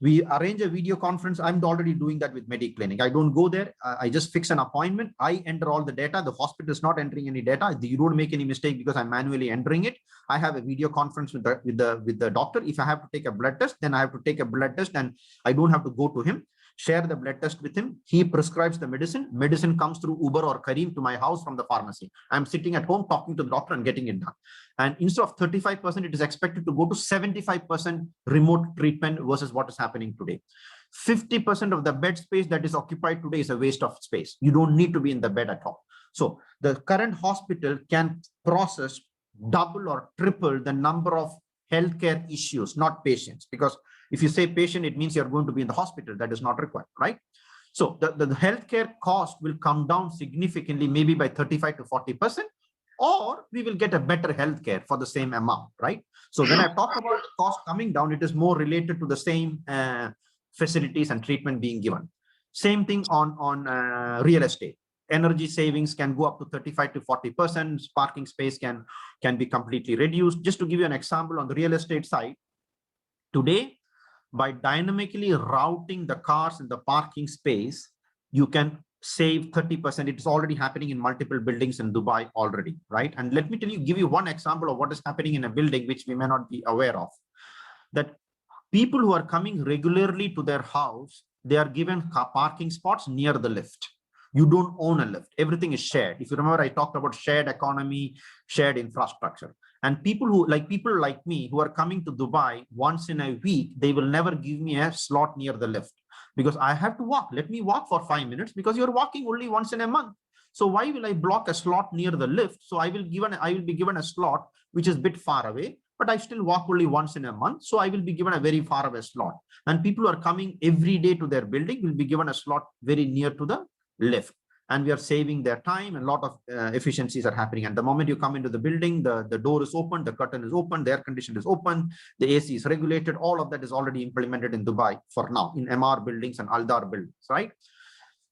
We arrange a video conference. I'm already doing that with MediClinic. I don't go there. I just fix an appointment. I enter all the data. The hospital is not entering any data. You don't make any mistake because I'm manually entering it. I have a video conference with the doctor. If I have to take a blood test, then I have to take a blood test and I don't have to go to him. Share the blood test with him. He prescribes the medicine. Medicine comes through Uber or Kareem to my house from the pharmacy. I'm sitting at home talking to the doctor and getting it done. And instead of 35%, it is expected to go to 75% remote treatment versus what is happening today. 50% of the bed space that is occupied today is a waste of space. You don't need to be in the bed at all. So the current hospital can process double or triple the number of healthcare issues, not patients, because if you say patient, it means you're going to be in the hospital. That is not required, right? So the healthcare cost will come down significantly, maybe by 35 to 40%, or we will get a better healthcare for the same amount, right? So when I talk about cost coming down, it is more related to the same facilities and treatment being given. Same thing on real estate. Energy savings can go up to 35 to 40%. Parking space can be completely reduced. Just to give you an example on the real estate side, today, by dynamically routing the cars in the parking space, you can save 30%. It is already happening in multiple buildings in Dubai already, right? And let me give you one example of what is happening in a building which we may not be aware of. That people who are coming regularly to their house, they are given parking spots near the lift. You don't own a lift. Everything is shared. If you remember, I talked about shared economy, shared infrastructure. And people like me who are coming to Dubai once in a week, they will never give me a slot near the lift because I have to walk. Let me walk for 5 minutes because you're walking only once in a month. So why will I block a slot near the lift? So I will be given a slot which is a bit far away, but I still walk only once in a month. So I will be given a very far away slot. And people who are coming every day to their building will be given a slot very near to the lift. And we are saving their time, and a lot of efficiencies are happening. And the moment you come into the building, the door is open, the curtain is open, the air conditioner is open, the AC is regulated. All of that is already implemented in Dubai for now in MR buildings and Aldar buildings, right?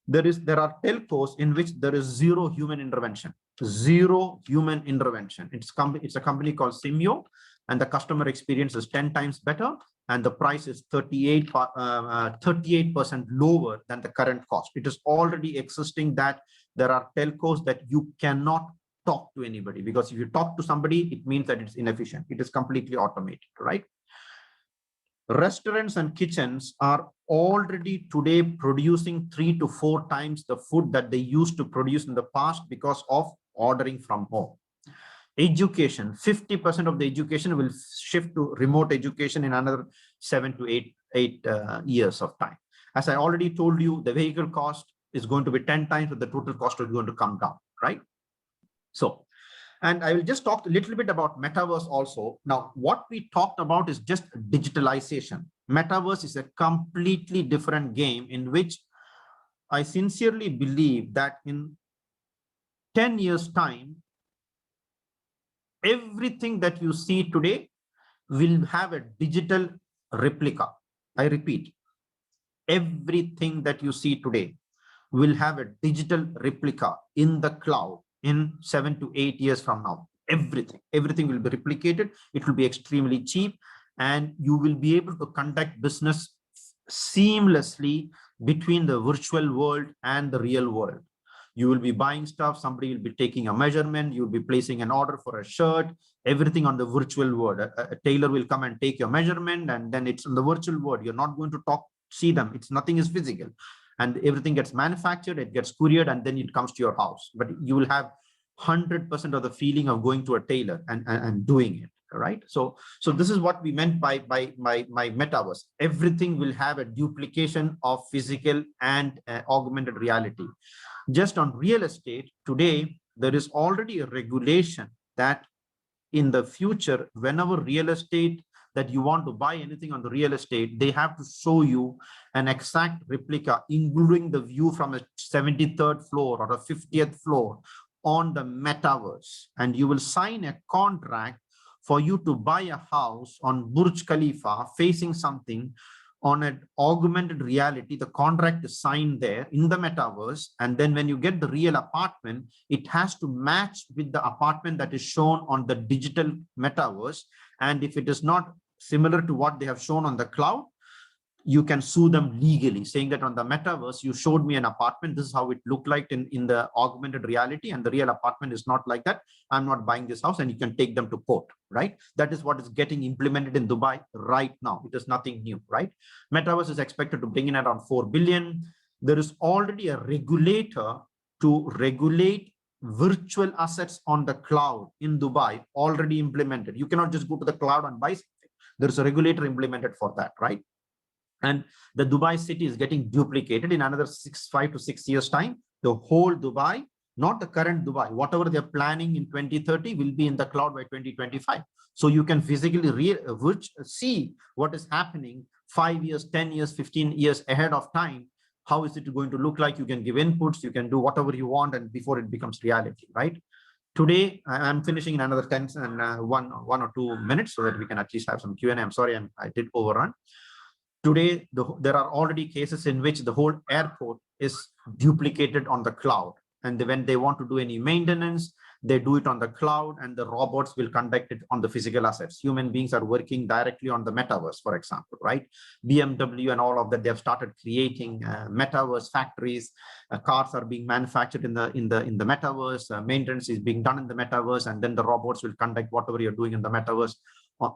There are telcos in which there is zero human intervention. Zero human intervention. It's a company called Simyo, and the customer experience is 10 times better. And the price is 38% lower than the current cost. It is already existing that there are telcos that you cannot talk to anybody, because if you talk to somebody, it means that it's inefficient. It is completely automated, right? Restaurants and kitchens are already today producing 3 to 4 times the food that they used to produce in the past because of ordering from home. Education, 50% of the education will shift to remote education in another 7 to 8 years of time. As I already told you, the vehicle cost is going to be 10 times, but the total cost is going to come down, right? So, and I will just talk a little bit about Metaverse also. Now, what we talked about is just digitalization. Metaverse is a completely different game in which I sincerely believe that in 10 years time, everything that you see today will have a digital replica. I repeat, everything that you see today will have a digital replica in the cloud in 7 to 8 years from now. Everything will be replicated. It will be extremely cheap, and you will be able to conduct business seamlessly between the virtual world and the real world. You will be buying stuff, somebody will be taking a measurement, you'll be placing an order for a shirt, everything on the virtual world. A tailor will come and take your measurement, and then it's on the virtual world. You're not going to see them. Nothing is physical. And everything gets manufactured, it gets couriered, and then it comes to your house. But you will have 100% of the feeling of going to a tailor and doing it. Right. So this is what we meant by metaverse. Everything will have a duplication of physical and augmented reality. Just on real estate today, there is already a regulation that in the future, whenever real estate that you want to buy anything on the real estate, they have to show you an exact replica, including the view from a 73rd floor or a 50th floor on the metaverse. And you will sign a contract for you to buy a house on Burj Khalifa facing something on an augmented reality. The contract is signed there in the metaverse. And then when you get the real apartment, it has to match with the apartment that is shown on the digital metaverse. And if it is not similar to what they have shown on the cloud, you can sue them legally, saying that on the metaverse, you showed me an apartment. This is how it looked like in the augmented reality, and the real apartment is not like that. I'm not buying this house, and you can take them to court, right? That is what is getting implemented in Dubai right now. It is nothing new, right? Metaverse is expected to bring in around 4 billion. There is already a regulator to regulate virtual assets on the cloud in Dubai already implemented. You cannot just go to the cloud and buy something. There's a regulator implemented for that, right? And the Dubai city is getting duplicated in another 5 to 6 years time. The whole Dubai, not the current Dubai, whatever they're planning in 2030 will be in the cloud by 2025. So you can physically see what is happening 5 years, 10 years, 15 years ahead of time. How is it going to look like? You can give inputs, you can do whatever you want, and before it becomes reality, right? Today, I'm finishing in another 10 and one or 2 minutes so that we can at least have some Q&A. I'm sorry, I did overrun. Today, there are already cases in which the whole airport is duplicated on the cloud. And when they want to do any maintenance, they do it on the cloud, and the robots will conduct it on the physical assets. Human beings are working directly on the metaverse, for example, right? BMW and all of that, they have started creating metaverse factories. Cars are being manufactured in the metaverse. Maintenance is being done in the metaverse, and then the robots will conduct whatever you're doing in the metaverse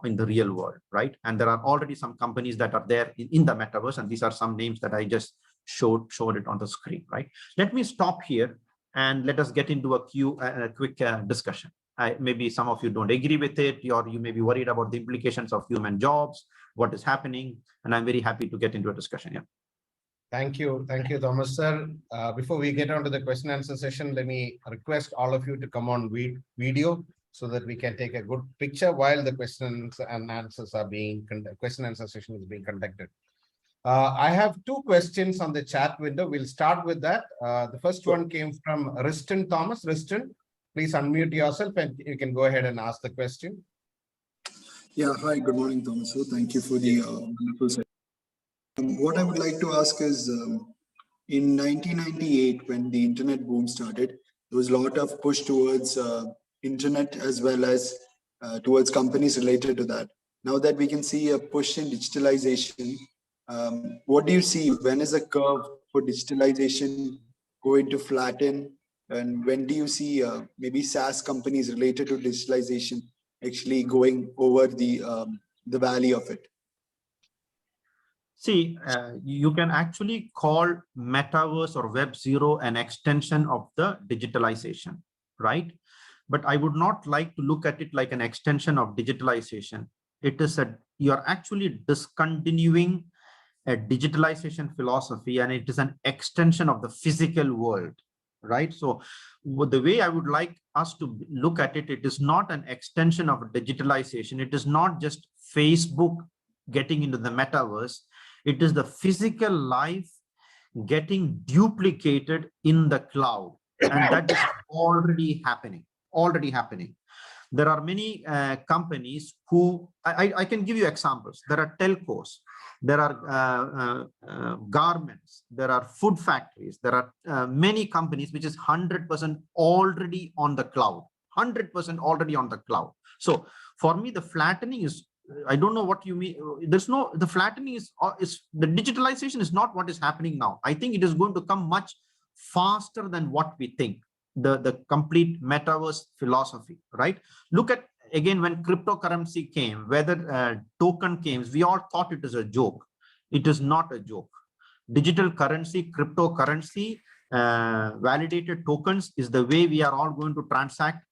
in the real world, right? And there are already some companies that are there in the metaverse, and these are some names that I just showed it on the screen, right? Let me stop here and let us get into a quick discussion. Maybe some of you don't agree with it, or you may be worried about the implications of human jobs, what is happening, and I'm very happy to get into a discussion. Yeah. Thank you, Thomas sir. Before we get on to the question and answer session, let me request all of you to come on video so that we can take a good picture while the questions and answers are being question and answer session is being conducted. I have 2 questions on the chat window. We'll start with that. The first one came from Riston Thomas. Riston, please unmute yourself and you can go ahead and ask the question. Yeah, hi, good morning, Thomas. So thank you for the wonderful session. What I would like to ask is, in 1998, when the internet boom started, there was a lot of push towards internet as well as towards companies related to that. Now that we can see a push in digitalization, what do you see? When is the curve for digitalization going to flatten? And when do you see maybe SaaS companies related to digitalization actually going over the valley of it? See, you can actually call Metaverse or Web 0 an extension of the digitalization, right? But I would not like to look at it like an extension of digitalization. It is you're actually discontinuing a digitalization philosophy, and it is an extension of the physical world, right? So the way I would like us to look at it, it is not an extension of digitalization. It is not just Facebook getting into the metaverse. It is the physical life getting duplicated in the cloud. And that is already happening. There are many companies who, I can give you examples. There are telcos, there are garments, there are food factories, there are many companies which is 100% already on the cloud, 100% already on the cloud. So for me, the flattening is, I don't know what you mean. The flattening is the digitalization is not what is happening now. I think it is going to come much faster than what we think. The complete metaverse philosophy, right? Look at, again, when cryptocurrency came, whether token came, we all thought it is a joke. It is not a joke. Digital currency, cryptocurrency, validated tokens is the way we are all going to transact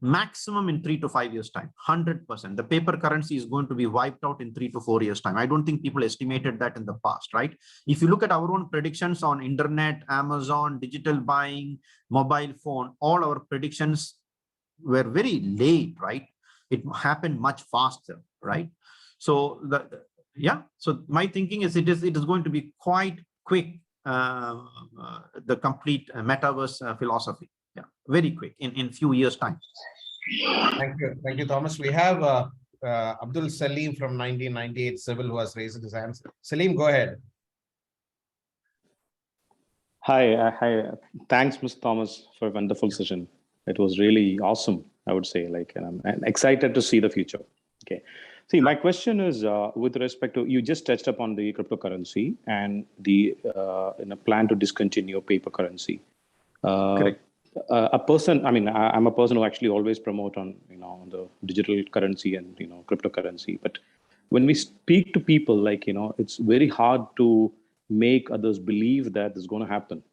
maximum in 3 to 5 years time. 100%. The paper currency is going to be wiped out in 3 to 4 years time. I don't think people estimated that in the past, right? If you look at our own predictions on internet, Amazon, digital buying, mobile phone, all our predictions were very late, right? It happened much faster, right? So so my thinking is it is going to be quite quick, the complete metaverse philosophy. Yeah, very quick in few years time. Thank you, Thomas. We have Abdul Salim from 1998 Civil who has raised his hands. Salim, go ahead. Hi. Thanks, Mr. Thomas, for a wonderful session. It was really awesome, I would say. And I'm excited to see the future. Okay. See, my question is with respect to, you just touched upon the cryptocurrency and the plan to discontinue paper currency. Correct. A person, I'm a person who actually always promote on, the digital currency and, cryptocurrency. But when we speak to people, it's very hard to make others believe that this is going to happen.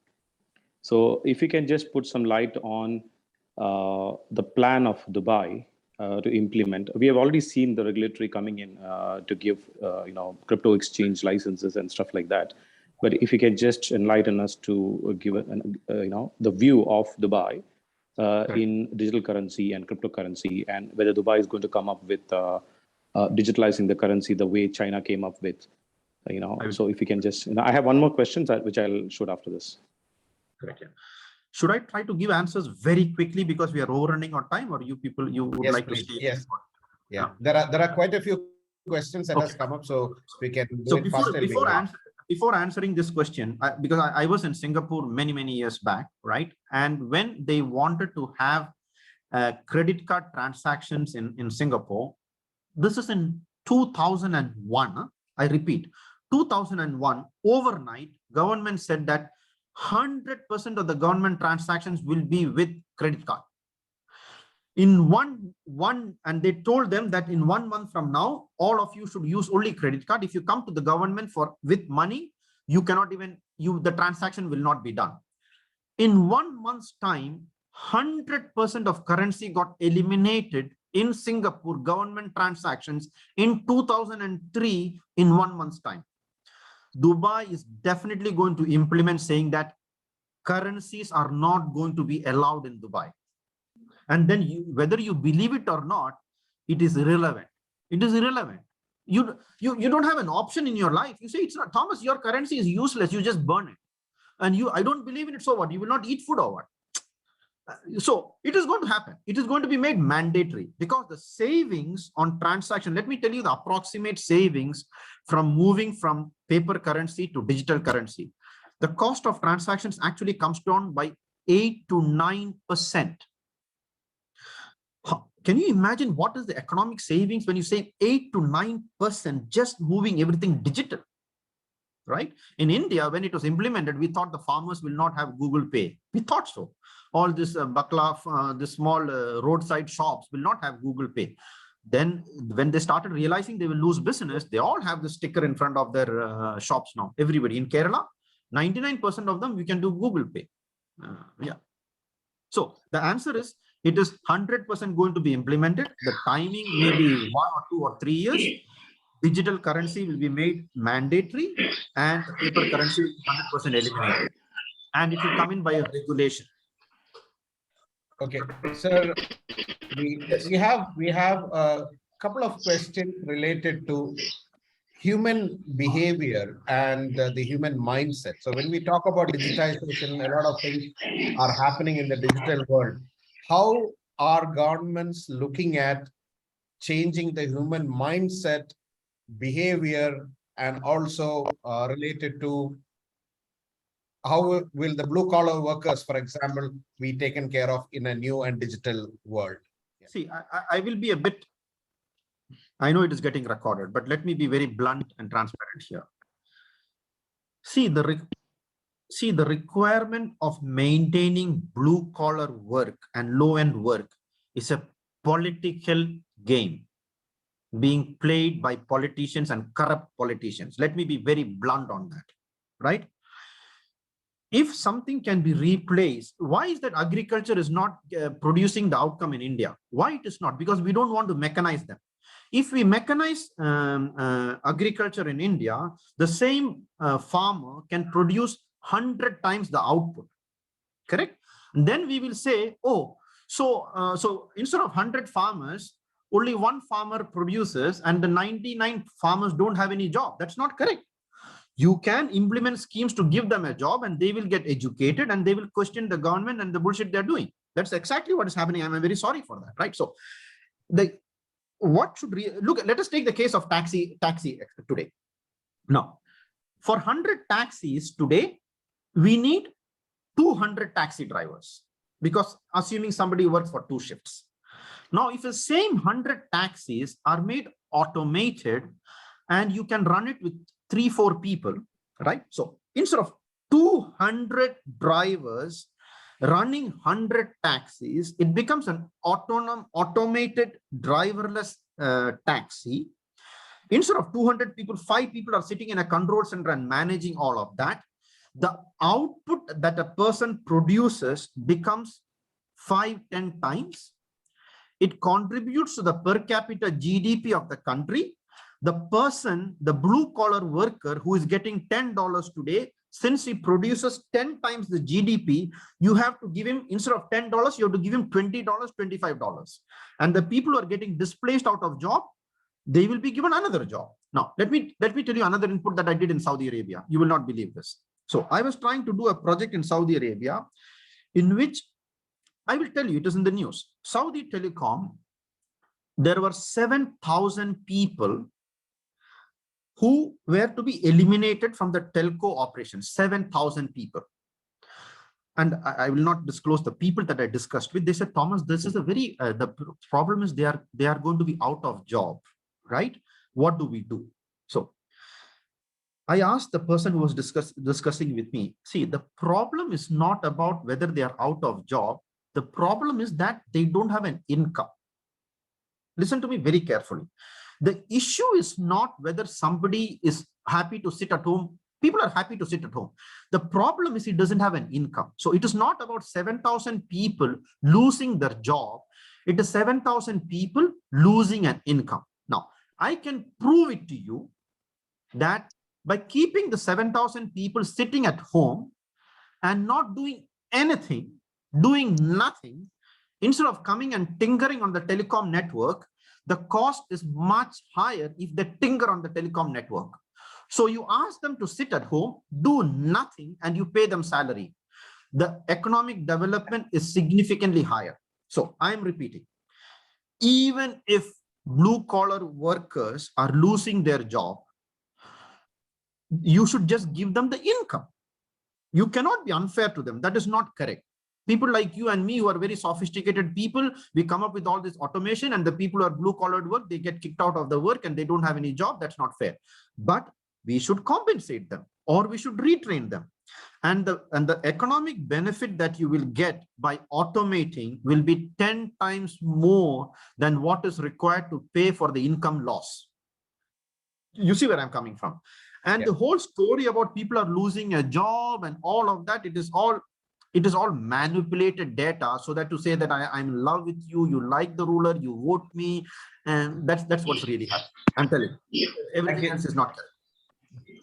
So if you can just put some light on the plan of Dubai to implement. We have already seen the regulatory coming in to give, crypto exchange licenses and stuff like that. But if you can just enlighten us to give the view of Dubai in digital currency and cryptocurrency, and whether Dubai is going to come up with digitalizing the currency the way China came up with, So if you can just, I have one more question which I'll shoot after this. Correct. Yeah. Should I try to give answers very quickly because we are overrunning our time, or you would like please. to stay? Yes. Yeah. There are quite a few questions that has come up, so we can do it faster. Before answering this question, because I was in Singapore many years back, right? And when they wanted to have credit card transactions in Singapore, this is in 2001. I repeat, 2001, overnight, government said that 100% of the government transactions will be with credit card. And they told them that in 1 month from now, all of you should use only credit card. If you come to the government with money, you cannot even, the transaction will not be done. In 1 month's time, 100% of currency got eliminated in Singapore government transactions in 2003 in 1 month's time. Dubai is definitely going to implement, saying that currencies are not going to be allowed in Dubai. And then whether you believe it or not, it is irrelevant. It is irrelevant. You don't have an option in your life. You say, it's not, Thomas, your currency is useless. You just burn it. And I don't believe in it. So what? You will not eat food or what? So it is going to happen. It is going to be made mandatory because the savings on transaction, let me tell you the approximate savings from moving from paper currency to digital currency. The cost of transactions actually comes down by 8 to 9%. Can you imagine what is the economic savings when you say 8 to 9% just moving everything digital, right? In India, when it was implemented, we thought the farmers will not have Google Pay. We thought so. All this baklava, the small roadside shops will not have Google Pay. Then when they started realizing they will lose business, they all have the sticker in front of their shops now. Everybody in Kerala, 99% of them, we can do Google Pay. Yeah. So the answer is, it is 100% going to be implemented. The timing may be 1 or 2 or 3 years. Digital currency will be made mandatory and paper currency will be 100% eliminated. And it will come in by a regulation. Okay, sir, we have a couple of questions related to human behavior and the human mindset. So when we talk about digitization, a lot of things are happening in the digital world. How are governments looking at changing the human mindset, behavior, and also related to how will the blue collar workers, for example, be taken care of in a new and digital world? See, I will be a bit, I know it is getting recorded, but let me be very blunt and transparent here. See, the requirement of maintaining blue collar work and low end work is a political game being played by politicians and corrupt politicians. Let me be very blunt on that, right? If something can be replaced, why is that agriculture is not producing the outcome in India? Why it is not? Because we don't want to mechanize them. If we mechanize agriculture in India, the same farmer can produce 100 times the output, correct? And then we will say, oh, so instead of 100 farmers, only one farmer produces and the 99 farmers don't have any job. That's not correct. You can implement schemes to give them a job and they will get educated and they will question the government and the bullshit they're doing. That's exactly what is happening. I'm very sorry for that, right? So what should look, let us take the case of taxi today. Now, for 100 taxis today, we need 200 taxi drivers, because assuming somebody works for 2 shifts. Now, if the same 100 taxis are made automated and you can run it with 3-4 people, right? So instead of 200 drivers running 100 taxis, it becomes an automated driverless taxi. Instead of 200 people, 5 people are sitting in a control center and managing all of that. The output that a person produces becomes 5-10 times. It contributes to the per capita GDP of the country. The person, the blue collar worker who is getting $10 today, since he produces 10 times the GDP, you have to give him, instead of $10, you have to give him $20, $25. And the people who are getting displaced out of job, they will be given another job. Now, let me tell you another input that I did in Saudi Arabia. You will not believe this. So I was trying to do a project in Saudi Arabia in which I will tell you, it is in the news. Saudi Telecom, there were 7,000 people who were to be eliminated from the telco operations, 7,000 people. And I will not disclose the people that I discussed with. They said, Thomas, this is a very, the problem is they are going to be out of job, right? What do we do? So I asked the person who was discussing with me, see, the problem is not about whether they are out of job. The problem is that they don't have an income. Listen to me very carefully. The issue is not whether somebody is happy to sit at home. People are happy to sit at home. The problem is he doesn't have an income. So it is not about 7,000 people losing their job. It is 7,000 people losing an income. Now, I can prove it to you that by keeping the 7,000 people sitting at home and not doing anything, doing nothing, instead of coming and tinkering on the telecom network, the cost is much higher if they tinker on the telecom network. So you ask them to sit at home, do nothing, and you pay them salary. The economic development is significantly higher. So I'm repeating, even if blue collar workers are losing their job, you should just give them the income. You cannot be unfair to them. That is not correct. People like you and me who are very sophisticated people, we come up with all this automation, and the people who are blue collared work, they get kicked out of the work and they don't have any job. That's not fair. But we should compensate them, or we should retrain them. And the economic benefit that you will get by automating will be 10 times more than what is required to pay for the income loss. You see where I'm coming from. And the whole story about people are losing a job and all of that, it is all manipulated data, so that to say that I'm in love with you, you like the ruler, you vote me, and that's what's really happening. I'm telling you, everything else is not correct.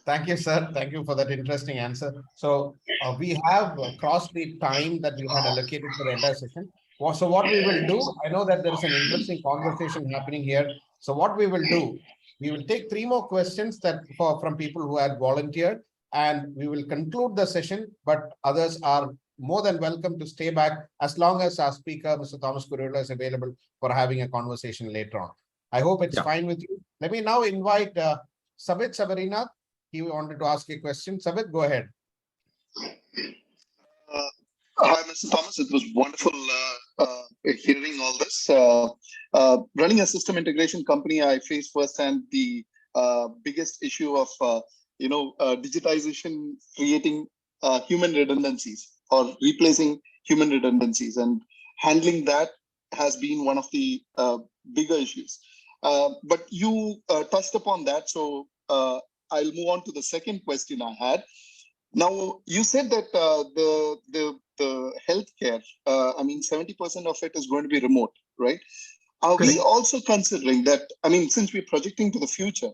Thank you, sir. Thank you for that interesting answer. So we have crossed the time that we had allocated for the entire session. So what we will do, I know that there is an interesting conversation happening here So what we will do, we will take 3 more questions from people who had volunteered, and we will conclude the session, but others are more than welcome to stay back as long as our speaker, Mr. Thomas Kuruvilla, is available for having a conversation later on. I hope it's fine with you. Let me now invite Sabit Sabarinath. He wanted to ask a question. Sabit, go ahead. Hi, Mr. Thomas. It was wonderful hearing all this. Running a system integration company, I faced firsthand the biggest issue of digitization creating human redundancies or replacing human redundancies, and handling that has been one of the bigger issues. But you touched upon that, so I'll move on to the second question I had. Now, you said that the healthcare, 70% of it is going to be remote, right? Are we also considering that, since we're projecting to the future,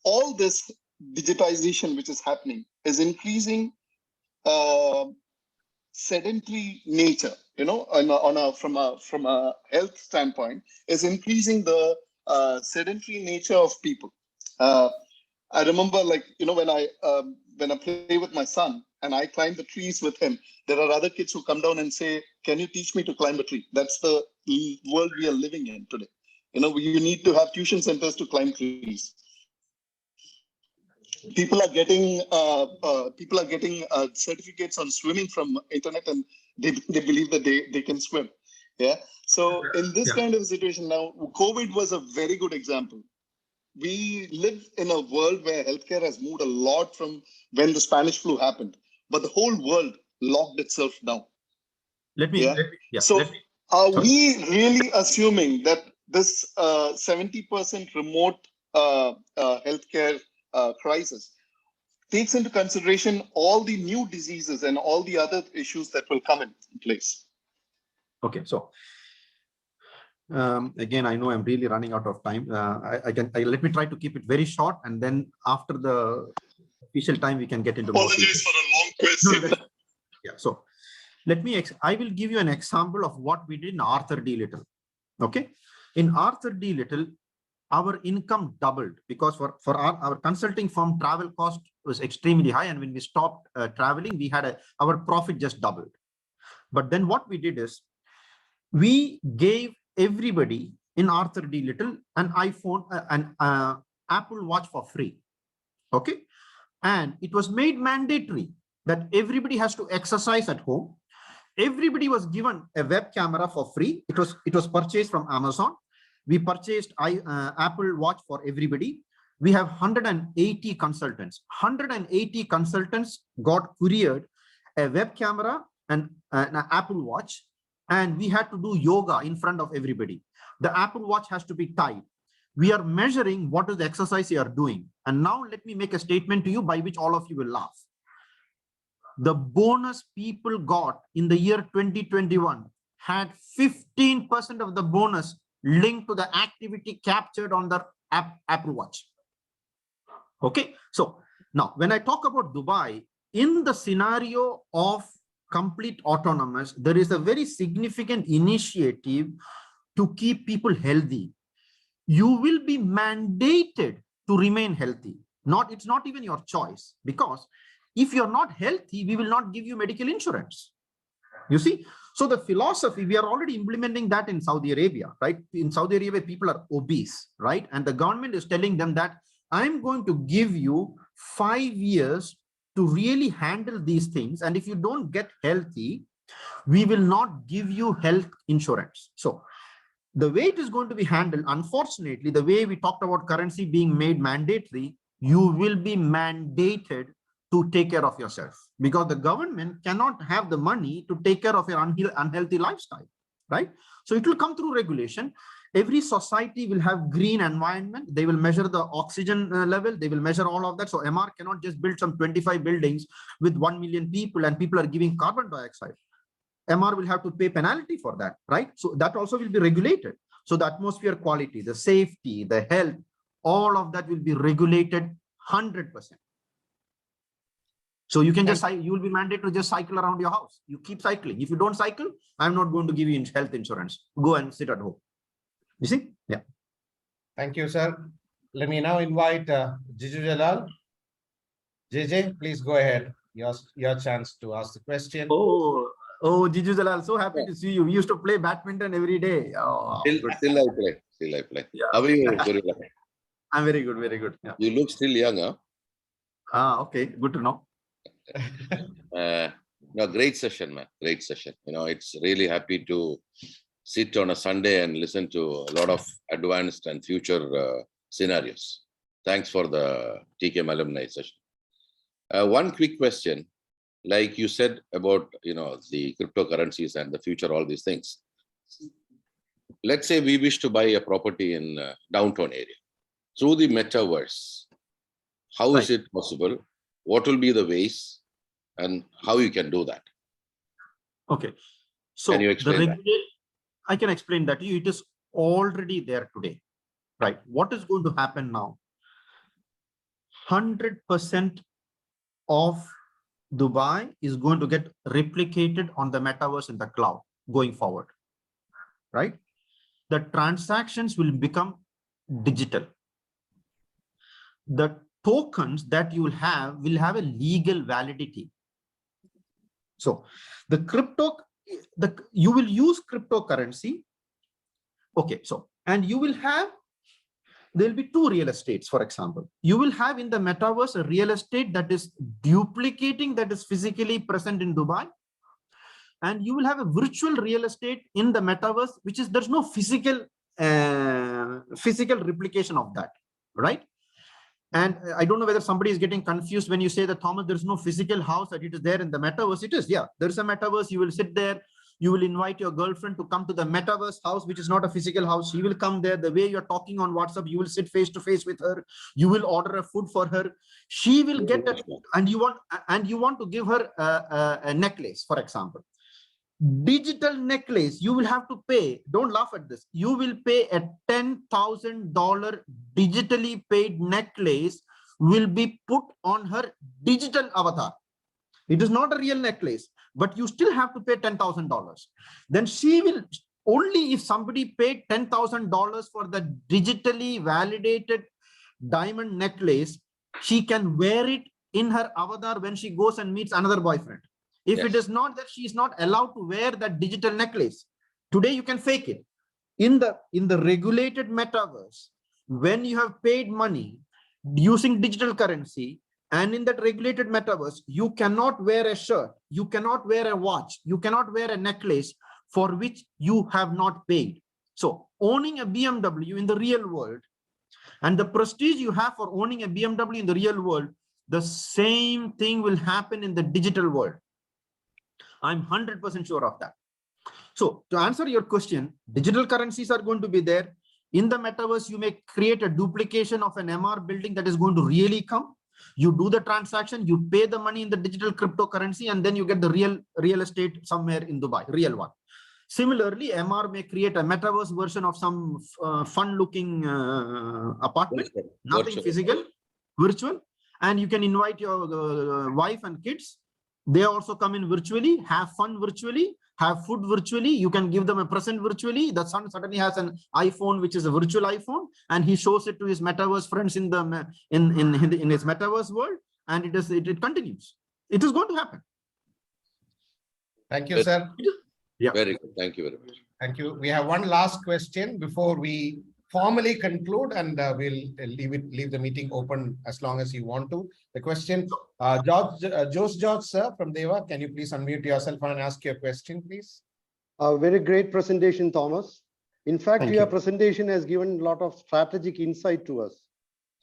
all this digitization which is happening is increasing sedentary nature, from a health standpoint, is increasing the sedentary nature of people. I remember, when I play with my son and I climb the trees with him, there are other kids who come down and say, "Can you teach me to climb a tree?" That's the world we are living in today. You need to have tuition centers to climb trees. People are getting certificates on swimming from internet, and they believe that they can swim. Yeah. So in this kind of situation now, COVID was a very good example. We live in a world where healthcare has moved a lot from when the Spanish flu happened, but the whole world locked itself down. Are we really assuming that this 70% remote healthcare crisis takes into consideration all the new diseases and all the other issues that will come in place? Okay, so again, I know I'm really running out of time. Let me try to keep it very short, and then after the official time, we can get into more detail. Apologies for a long question. So I will give you an example of what we did in Arthur D. Little. Okay, in Arthur D. Little, our income doubled because for our consulting firm, travel cost was extremely high, and when we stopped traveling, we had our profit just doubled. But then what we did is we gave everybody in Arthur D. Little an iPhone, an Apple Watch for free. Okay, and it was made mandatory that everybody has to exercise at home. Everybody was given a web camera for free. It was purchased from Amazon. We purchased Apple Watch for everybody. We have 180 consultants. 180 consultants got couriered a web camera and an Apple Watch, and we had to do yoga in front of everybody. The Apple Watch has to be tied. We are measuring what is the exercise you are doing. And now let me make a statement to you by which all of you will laugh. The bonus people got in the year 2021 had 15% of the bonus linked to the activity captured on the Apple Watch. Okay, so now when I talk about Dubai, in the scenario of complete autonomous, there is a very significant initiative to keep people healthy. You will be mandated to remain healthy. It's not even your choice, because if you're not healthy, we will not give you medical insurance. You see, so the philosophy, we are already implementing that in Saudi Arabia, right? In Saudi Arabia, people are obese, right? And the government is telling them that I'm going to give you 5 years to really handle these things. And if you don't get healthy, we will not give you health insurance. So the way it is going to be handled, unfortunately, the way we talked about currency being made mandatory, you will be mandated to take care of yourself, because the government cannot have the money to take care of your unhealthy lifestyle, right? So it will come through regulation. Every society will have green environment. They will measure the oxygen level. They will measure all of that. So MR cannot just build some 25 buildings with 1 million people and people are giving carbon dioxide. MR will have to pay penalty for that, right? So that also will be regulated. So the atmosphere quality, the safety, the health, all of that will be regulated 100%. So you can you will be mandated to just cycle around your house. You keep cycling. If you don't cycle, I'm not going to give you health insurance. Go and sit at home. You see? Yeah. Thank you, sir. Let me now invite Jiju Jalal. JJ, please go ahead. Your chance to ask the question. Oh, Jiju Jalal, so happy to see you. We used to play badminton every day. Oh, Still I play. Still I play. Yeah. How are you, Kuruvilla? I'm very good, very good. Yeah. You look still young, huh? Okay, good to know. No, great session, man. Great session. It's really happy to sit on a Sunday and listen to a lot of advanced and future scenarios. Thanks for the TKM alumni session. One quick question, like you said about the cryptocurrencies and the future, all these things. Let's say we wish to buy a property in downtown area through the metaverse. How is it possible? What will be the ways and how you can do that? Okay. So Can you explain that? I can explain that to you. It is already there today, right? What is going to happen now? 100% of Dubai is going to get replicated on the metaverse in the cloud going forward, right? The transactions will become digital. The tokens that you will have a legal validity. So you will use cryptocurrency. Okay, so, and you will have, there'll be two real estates, for example. You will have in the metaverse a real estate that is duplicating, that is physically present in Dubai. And you will have a virtual real estate in the metaverse, which is, there's no physical replication of that, right? And I don't know whether somebody is getting confused when you say that, Thomas, there's no physical house, that it is there in the metaverse. It is, yeah, there's a metaverse. You will sit there. You will invite your girlfriend to come to the metaverse house, which is not a physical house. She will come there. The way you're talking on WhatsApp, you will sit face to face with her. You will order a food for her. She will get that, and you want to give her a necklace, for example. Digital necklace, you will have to pay. Don't laugh at this. You will pay a $10,000 digitally paid necklace will be put on her digital avatar. It is not a real necklace, but you still have to pay $10,000. Then she will, only if somebody paid $10,000 for the digitally validated diamond necklace, she can wear it in her avatar when she goes and meets another boyfriend. If it is not that, she is not allowed to wear that digital necklace. Today you can fake it. In the regulated metaverse, when you have paid money using digital currency, and in that regulated metaverse, you cannot wear a shirt, you cannot wear a watch, you cannot wear a necklace for which you have not paid. So owning a BMW in the real world and the prestige you have for owning a BMW in the real world, the same thing will happen in the digital world. I'm 100% sure of that. So to answer your question, digital currencies are going to be there. In the metaverse, you may create a duplication of an MR building that is going to really come. You do the transaction, you pay the money in the digital cryptocurrency, and then you get the real estate somewhere in Dubai, real one. Similarly, MR may create a metaverse version of some fun-looking apartment, nothing physical, virtual, and you can invite your wife and kids. They also come in virtually, have fun virtually, have food virtually. You can give them a present virtually. The son suddenly has an iPhone, which is a virtual iPhone, and he shows it to his metaverse friends in his metaverse world, and it continues. It is going to happen. Thank you, sir. Yeah. Very good. Thank you very much. Thank you. We have one last question before we formally conclude, and we'll leave the meeting open as long as you want to. The question, George, sir, from Deva, can you please unmute yourself and ask your question, please? A very great presentation, Thomas. In fact, your presentation has given a lot of strategic insight to us.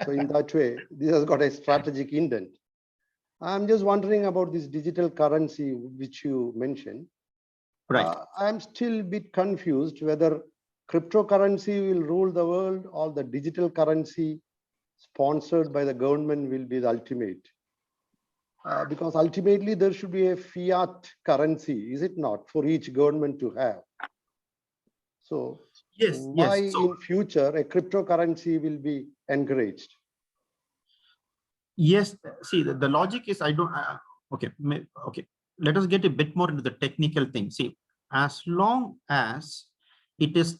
So in that way, this has got a strategic indent. I'm just wondering about this digital currency, which you mentioned. Right. I'm still a bit confused whether cryptocurrency will rule the world or the digital currency sponsored by the government will be the ultimate. Because ultimately there should be a fiat currency, is it not, for each government to have? So why in future a cryptocurrency will be encouraged? Yes, see, the logic is, okay, let us get a bit more into the technical thing. See, as long as it is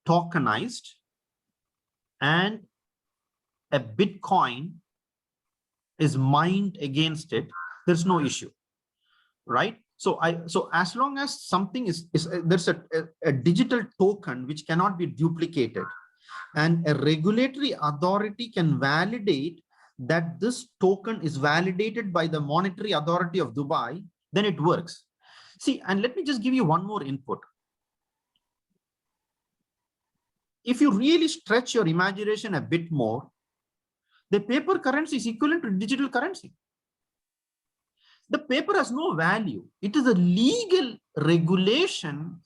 tokenized, and a Bitcoin is mined against it, there's no issue, right? So as long as something is there's a digital token which cannot be duplicated, and a regulatory authority can validate that this token is validated by the monetary authority of Dubai, then it works. See, and let me just give you one more input. If you really stretch your imagination a bit more, the paper currency is equivalent to digital currency. The paper has no value. It is a legal regulation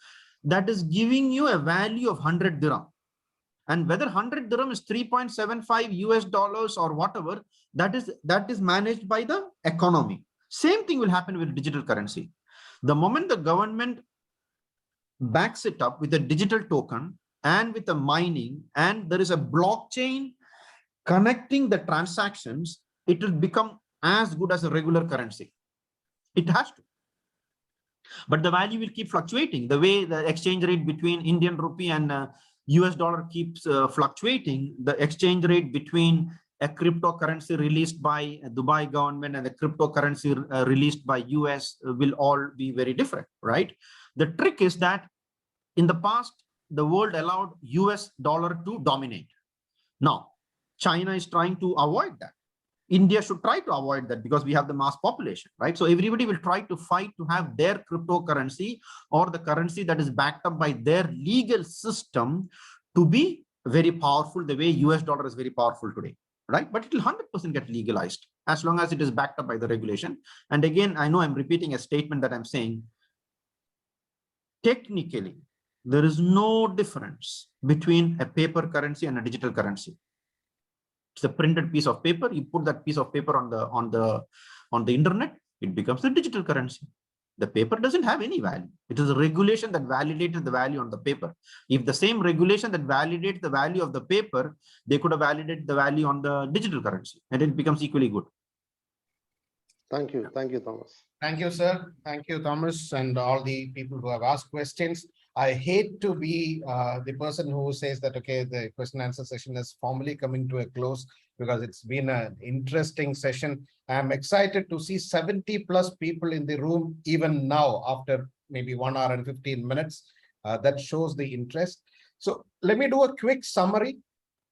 that is giving you a value of 100 dirham. And whether 100 dirham is 3.75 US dollars or whatever, that is managed by the economy. Same thing will happen with digital currency. The moment the government backs it up with a digital token and with a mining, and there is a blockchain connecting the transactions, it will become as good as a regular currency. It has to. But the value will keep fluctuating. The way the exchange rate between Indian rupee and US dollar keeps fluctuating, the exchange rate between a cryptocurrency released by Dubai government and the cryptocurrency released by US will all be very different, right? The trick is that in the past, the world allowed US dollar to dominate. Now, China is trying to avoid that. India should try to avoid that because we have the mass population, right? So everybody will try to fight to have their cryptocurrency or the currency that is backed up by their legal system to be very powerful the way US dollar is very powerful today, right? But it will 100% get legalized as long as it is backed up by the regulation. And again, I know I'm repeating a statement that I'm saying. Technically, there is no difference between a paper currency and a digital currency. It's a printed piece of paper. You put that piece of paper on the internet, it becomes the digital currency. The paper doesn't have any value. It is a regulation that validated the value on the paper. If the same regulation that validates the value of the paper, they could have validated the value on the digital currency, and it becomes equally good. Thank you, Thomas. Thank you, sir. Thank you, Thomas, and all the people who have asked questions. I hate to be the person who says that, okay, the question and answer session is formally coming to a close because it's been an interesting session. I'm excited to see 70 plus people in the room even now after maybe 1 hour and 15 minutes. That shows the interest. So let me do a quick summary,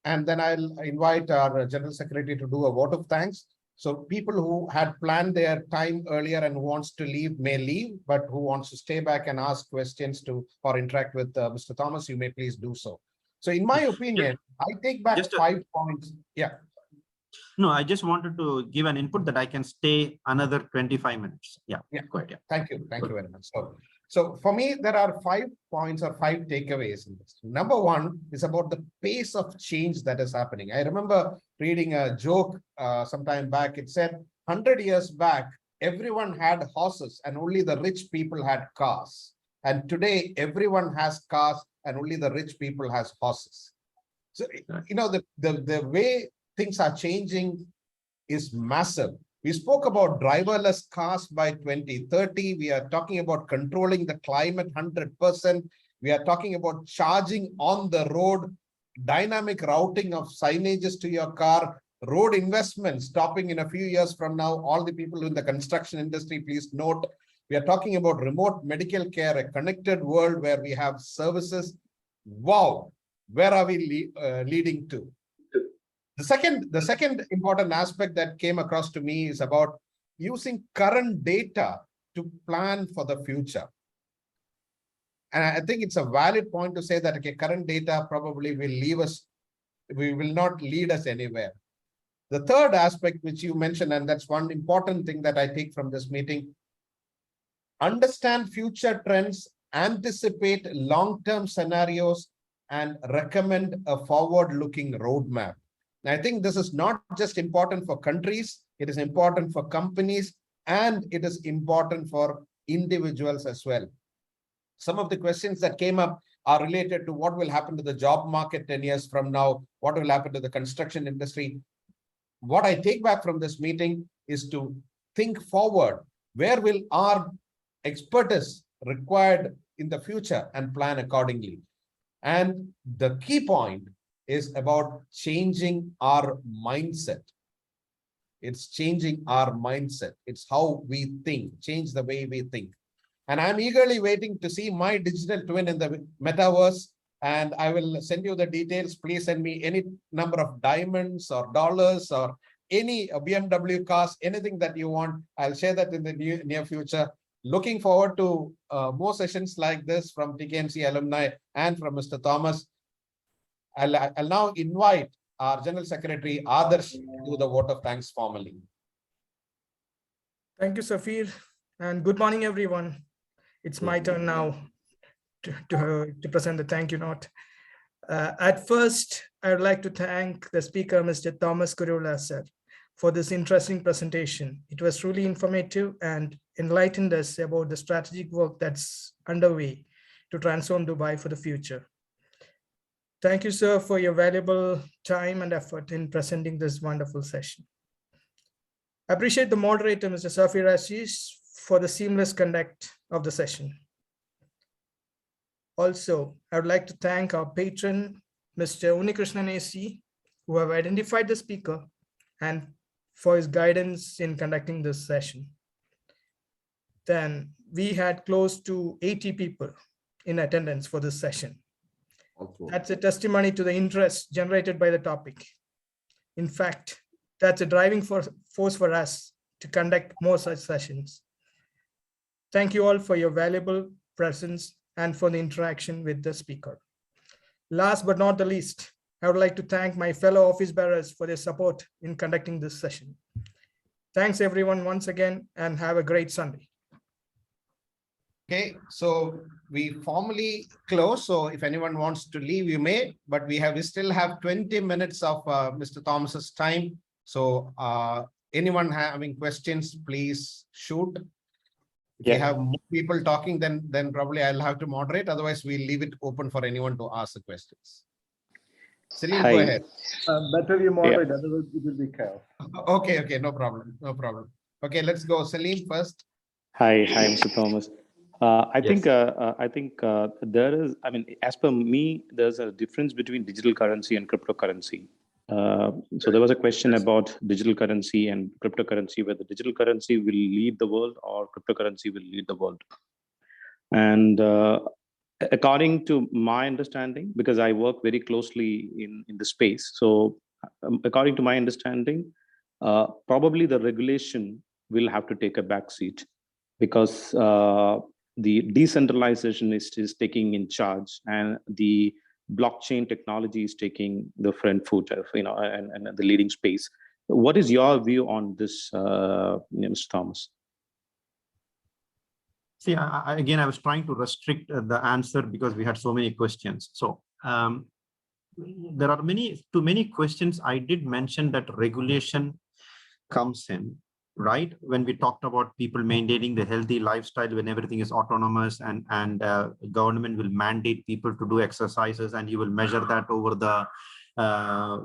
and then I'll invite our General Secretary to do a vote of thanks. So people who had planned their time earlier and who wants to leave may leave, but who wants to stay back and ask questions to or interact with Mr. Thomas, you may please do so. So in my opinion, I take back 5 points. Yeah. No, I just wanted to give an input that I can stay another 25 minutes. Yeah, go ahead. Yeah. Thank you. Thank you very much. So for me, there are 5 points or 5 takeaways in this. Number 1 is about the pace of change that is happening. I remember reading a joke some time back. It said 100 years back, everyone had horses and only the rich people had cars. And today, everyone has cars and only the rich people has horses. So, you know, the way things are changing is massive. We spoke about driverless cars by 2030. We are talking about controlling the climate 100%. We are talking about charging on the road, dynamic routing of signages to your car, road investments stopping in a few years from now. All the people in the construction industry, please note, we are talking about remote medical care, a connected world where we have services. Wow, where are we leading to? The second important aspect that came across to me is about using current data to plan for the future. And I think it's a valid point to say that, okay, current data probably will leave us, we will not lead us anywhere. The third aspect which you mentioned, and that's one important thing that I take from this meeting, understand future trends, anticipate long-term scenarios, and recommend a forward-looking roadmap. I think this is not just important for countries, it is important for companies, and it is important for individuals as well. Some of the questions that came up are related to what will happen to the job market 10 years from now, what will happen to the construction industry. What I take back from this meeting is to think forward. Where will our expertise required in the future and plan accordingly? And the key point is about changing our mindset. It's changing our mindset. It's how we think, change the way we think. And I'm eagerly waiting to see my digital twin in the metaverse. And I will send you the details. Please send me any number of diamonds or dollars or any BMW cars, anything that you want. I'll share that in the near future. Looking forward to more sessions like this from TKMCE alumni and from Mr. Thomas. I'll now invite our General Secretary, Adarsh, to do the vote of thanks formally. Thank you, Safir, and good morning, everyone. It's my turn now to present the thank you note. At first, I would like to thank the speaker, Mr. Thomas Kuruvilla, sir, for this interesting presentation. It was truly informative and enlightened us about the strategic work that's underway to transform Dubai for the future. Thank you, sir, for your valuable time and effort in presenting this wonderful session. I appreciate the moderator, Mr. Safir Ashish, for the seamless conduct of the session. Also, I would like to thank our patron, Mr. Unikrishnan AC, who have identified the speaker and for his guidance in conducting this session. Then we had close to 80 people in attendance for this session. That's a testimony to the interest generated by the topic. In fact, that's a driving force for us to conduct more such sessions. Thank you all for your valuable presence and for the interaction with the speaker. Last but not the least, I would like to thank my fellow office bearers for their support in conducting this session. Thanks everyone once again, and have a great Sunday. Okay, so we formally close. So if anyone wants to leave, you may, but we still have 20 minutes of Mr. Thomas's time. So anyone having questions, please shoot. If you have more people talking, then probably I'll have to moderate. Otherwise, we'll leave it open for anyone to ask the questions. Celine, go ahead. Better you moderate, otherwise it will be chaos. Okay, no problem. Okay, let's go. Celine first. Hi, Mr. Thomas. I think there is, as per me, there's a difference between digital currency and cryptocurrency. So there was a question about digital currency and cryptocurrency, whether digital currency will lead the world or cryptocurrency will lead the world. And according to my understanding, because I work very closely in the space, so according to my understanding, probably the regulation will have to take a back seat, because the decentralization is taking in charge, and the blockchain technology is taking the front foot of, and the leading space. What is your view on this, Mr. Thomas? See, again, I was trying to restrict the answer because we had so many questions. So there are too many questions. I did mention that regulation comes in, right? When we talked about people maintaining the healthy lifestyle, when everything is autonomous and government will mandate people to do exercises, and you will measure that over the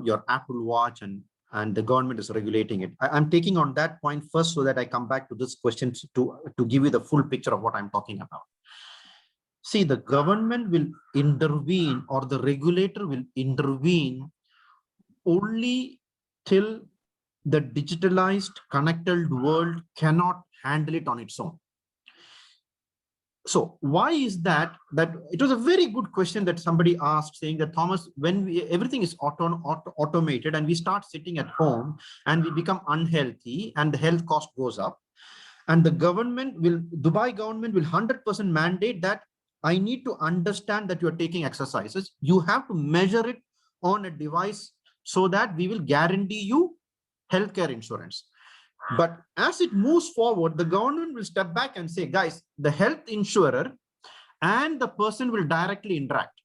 your Apple Watch, and the government is regulating it. I'm taking on that point first so that I come back to this question to give you the full picture of what I'm talking about. See, the government will intervene, or the regulator will intervene only till the digitalized, connected world cannot handle it on its own. So why is that? That it was a very good question that somebody asked, saying that, Thomas, when everything is automated and we start sitting at home and we become unhealthy and the health cost goes up, and the government will, Dubai government will 100% mandate that I need to understand that you're taking exercises. You have to measure it on a device so that we will guarantee you healthcare insurance. But as it moves forward, the government will step back and say, guys, the health insurer and the person will directly interact.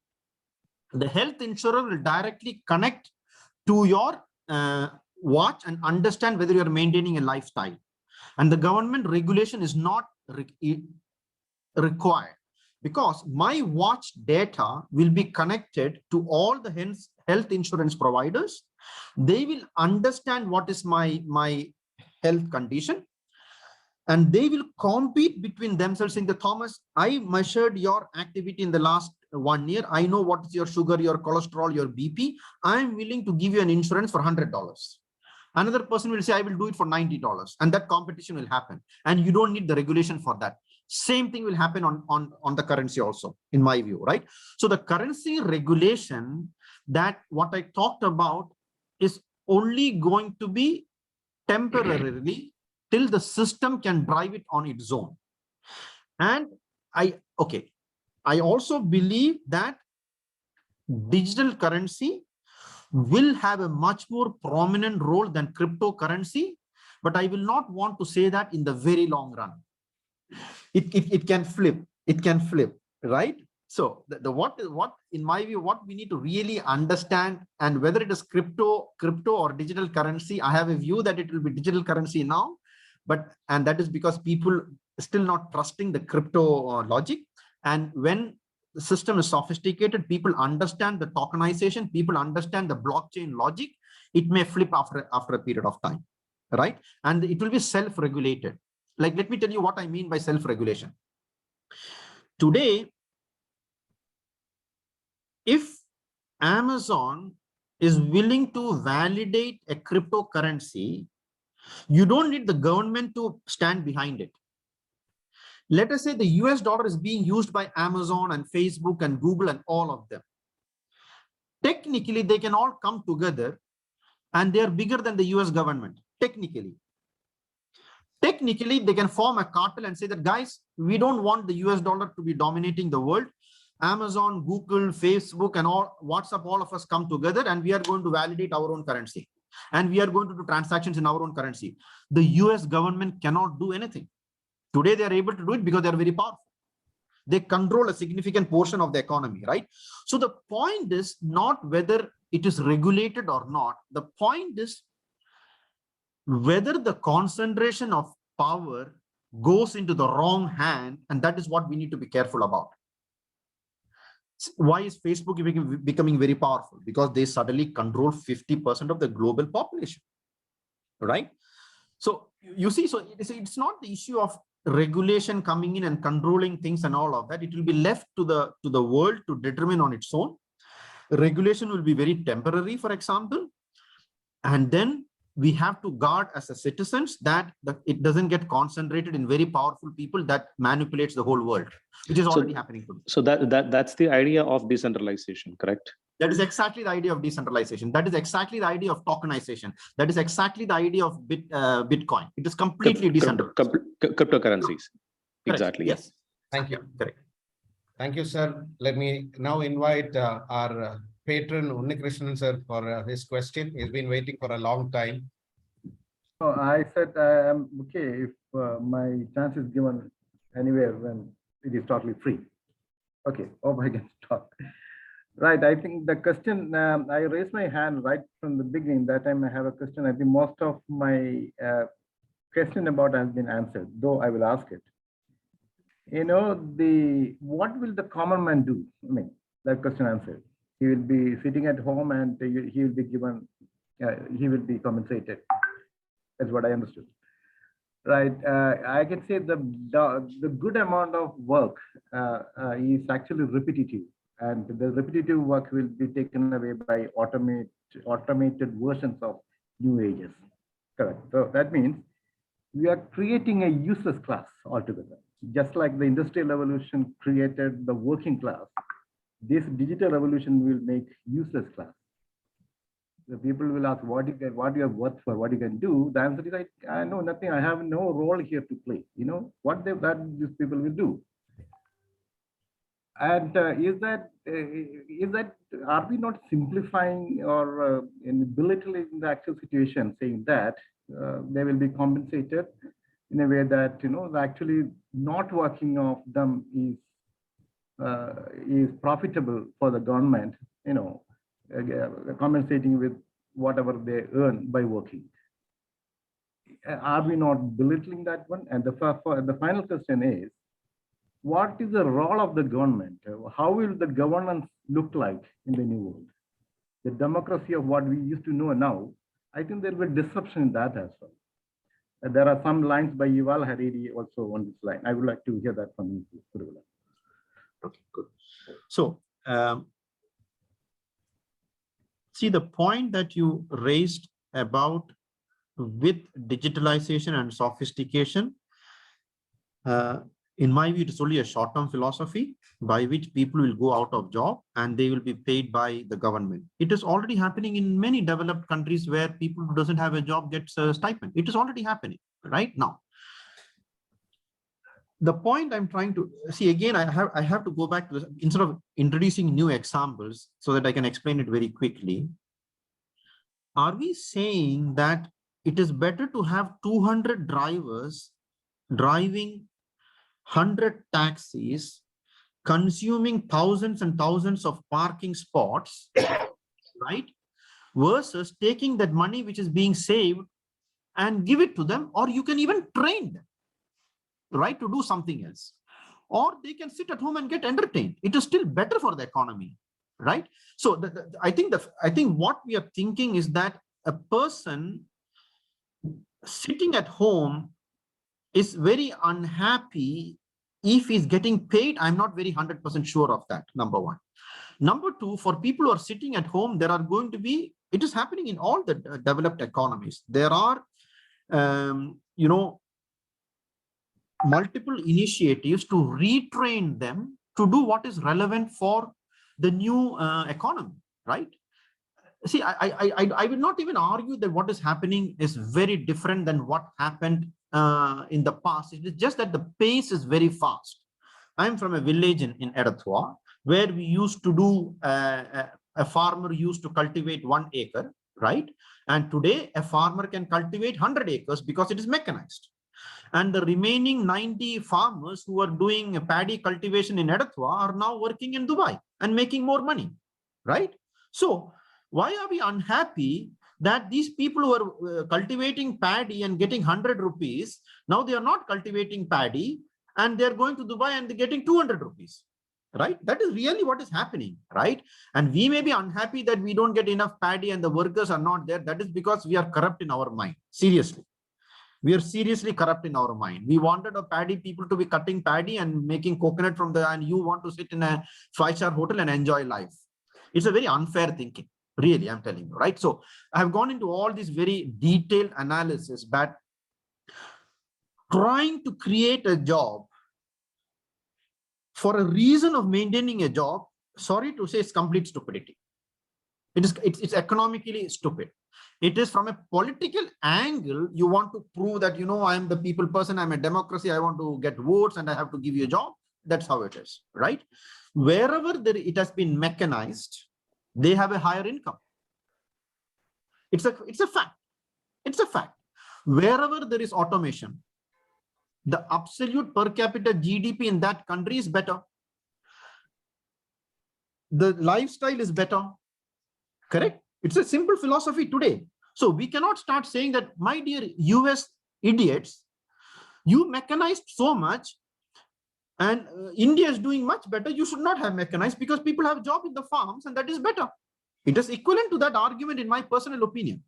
The health insurer will directly connect to your watch and understand whether you're maintaining a lifestyle. And the government regulation is not required, because my watch data will be connected to all the health insurance providers. They will understand what is my health condition, and they will compete between themselves saying that, Thomas, I measured your activity in the last 1 year. I know what is your sugar, your cholesterol, your BP. I'm willing to give you an insurance for $100. Another person will say, I will do it for $90. And that competition will happen. And you don't need the regulation for that. Same thing will happen on the currency also, in my view, right? So the currency regulation, that what I talked about, is only going to be temporarily till the system can drive it on its own. And I also believe that digital currency will have a much more prominent role than cryptocurrency, but I will not want to say that in the very long run. It can flip, right? So what in my view, what we need to really understand, and whether it is crypto or digital currency, I have a view that it will be digital currency now, and that is because people still not trusting the crypto logic. And when the system is sophisticated, people understand the tokenization, people understand the blockchain logic, it may flip after a period of time, right? And it will be self-regulated. Like, let me tell you what I mean by self-regulation. Today, if Amazon is willing to validate a cryptocurrency, you don't need the government to stand behind it. Let us say the US dollar is being used by Amazon and Facebook and Google and all of them. Technically, they can all come together and they are bigger than the US government. Technically, they can form a cartel and say that, guys, we don't want the US dollar to be dominating the world. Amazon, Google, Facebook, and all WhatsApp, all of us come together and we are going to validate our own currency. And we are going to do transactions in our own currency. The US government cannot do anything. Today, they are able to do it because they are very powerful. They control a significant portion of the economy, right? So the point is not whether it is regulated or not. The point is whether the concentration of power goes into the wrong hand, and that is what we need to be careful about. Why is Facebook becoming very powerful? Because they suddenly control 50% of the global population, right? So you see, so it's not the issue of regulation coming in and controlling things and all of that. It will be left to the world to determine on its own. Regulation will be very temporary, for example, and then we have to guard as a citizens that it doesn't get concentrated in very powerful people that manipulates the whole world, which is already happening today. So that's the idea of decentralization, correct? That is exactly the idea of decentralization. That is exactly the idea of tokenization. That is exactly the idea of Bitcoin. It is completely decentralized. Cryptocurrencies. Correct. Exactly. Yes. Thank you. Correct. Thank you, sir. Let me now invite our patron Unnikrishnan sir for his question. He's been waiting for a long time. Oh, I said I am okay if my chance is given anywhere when it is totally free. Okay, hope I can talk. Right, I think the question, I raised my hand right from the beginning. That time I have a question. I think most of my question about has been answered, though I will ask it. You know, what will the common man do? I mean, that question answered. He will be sitting at home and he will be given, he will be compensated. That's what I understood. Right, I can say the good amount of work is actually repetitive, and the repetitive work will be taken away by automated versions of new ages. Correct. So that means we are creating a useless class altogether. Just like the industrial revolution created the working class, this digital revolution will make useless class. The people will ask what you are worth for, what you can do. The answer is I know nothing. I have no role here to play. You know what these people will do. And is that are we not simplifying or belittling the actual situation, saying that they will be compensated in a way that actually not working of them is profitable for the government. Compensating with whatever they earn by working. Are we not belittling that one? And the final question is, what is the role of the government? How will the governance look like in the new world? The democracy of what we used to know now, I think there will be disruption in that as well. There are some lines by Yuval Hariri also on this line. I would like to hear that from you, Kuruvilla. Okay, good. So, see the point that you raised about with digitalization and sophistication, in my view, it is only a short-term philosophy by which people will go out of job and they will be paid by the government. It is already happening in many developed countries where people who doesn't have a job gets a stipend. It is already happening right now. The point I'm trying to see again, I have to go back to this, instead of introducing new examples so that I can explain it very quickly. Are we saying that it is better to have 200 drivers driving 100 taxis, consuming thousands and thousands of parking spots, right? Versus taking that money which is being saved and give it to them, or you can even train them, right, to do something else, or they can sit at home and get entertained. It is still better for the economy, right? So I think what we are thinking is that a person sitting at home is very unhappy if he's getting paid. I'm not very 100% sure of that, number one. Number two, for people who are sitting at home, there are going to be, it is happening in all the developed economies. There are, multiple initiatives to retrain them to do what is relevant for the new economy, right? See, I will not even argue that what is happening is very different than what happened in the past. It is just that the pace is very fast. I'm from a village in Edathwa, where we used to do, a farmer used to cultivate 1 acre, right? And today a farmer can cultivate 100 acres because it is mechanized. And the remaining 90 farmers who are doing paddy cultivation in Edathwa are now working in Dubai and making more money, right? So why are we unhappy that these people who are cultivating paddy and getting 100 rupees, now they are not cultivating paddy and they're going to Dubai and they're getting 200 rupees, right? That is really what is happening, right? And we may be unhappy that we don't get enough paddy and the workers are not there. That is because we are corrupt in our mind, seriously. We are seriously corrupt in our mind. We wanted a paddy people to be cutting paddy and making coconut from the, and you want to sit in a 5-star hotel and enjoy life. It's a very unfair thinking, really, I'm telling you, right? So I have gone into all this very detailed analysis, but trying to create a job for a reason of maintaining a job, sorry to say, it's complete stupidity. It's economically stupid. It is from a political angle. You want to prove that, I'm the people person, I'm a democracy, I want to get votes and I have to give you a job. That's how it is, right? Wherever it has been mechanized, they have a higher income. It's a fact. It's a fact. Wherever there is automation, the absolute per capita GDP in that country is better. The lifestyle is better. Correct? It's a simple philosophy today. So we cannot start saying that, my dear US idiots, you mechanized so much and India is doing much better. You should not have mechanized because people have a job in the farms and that is better. It is equivalent to that argument, in my personal opinion.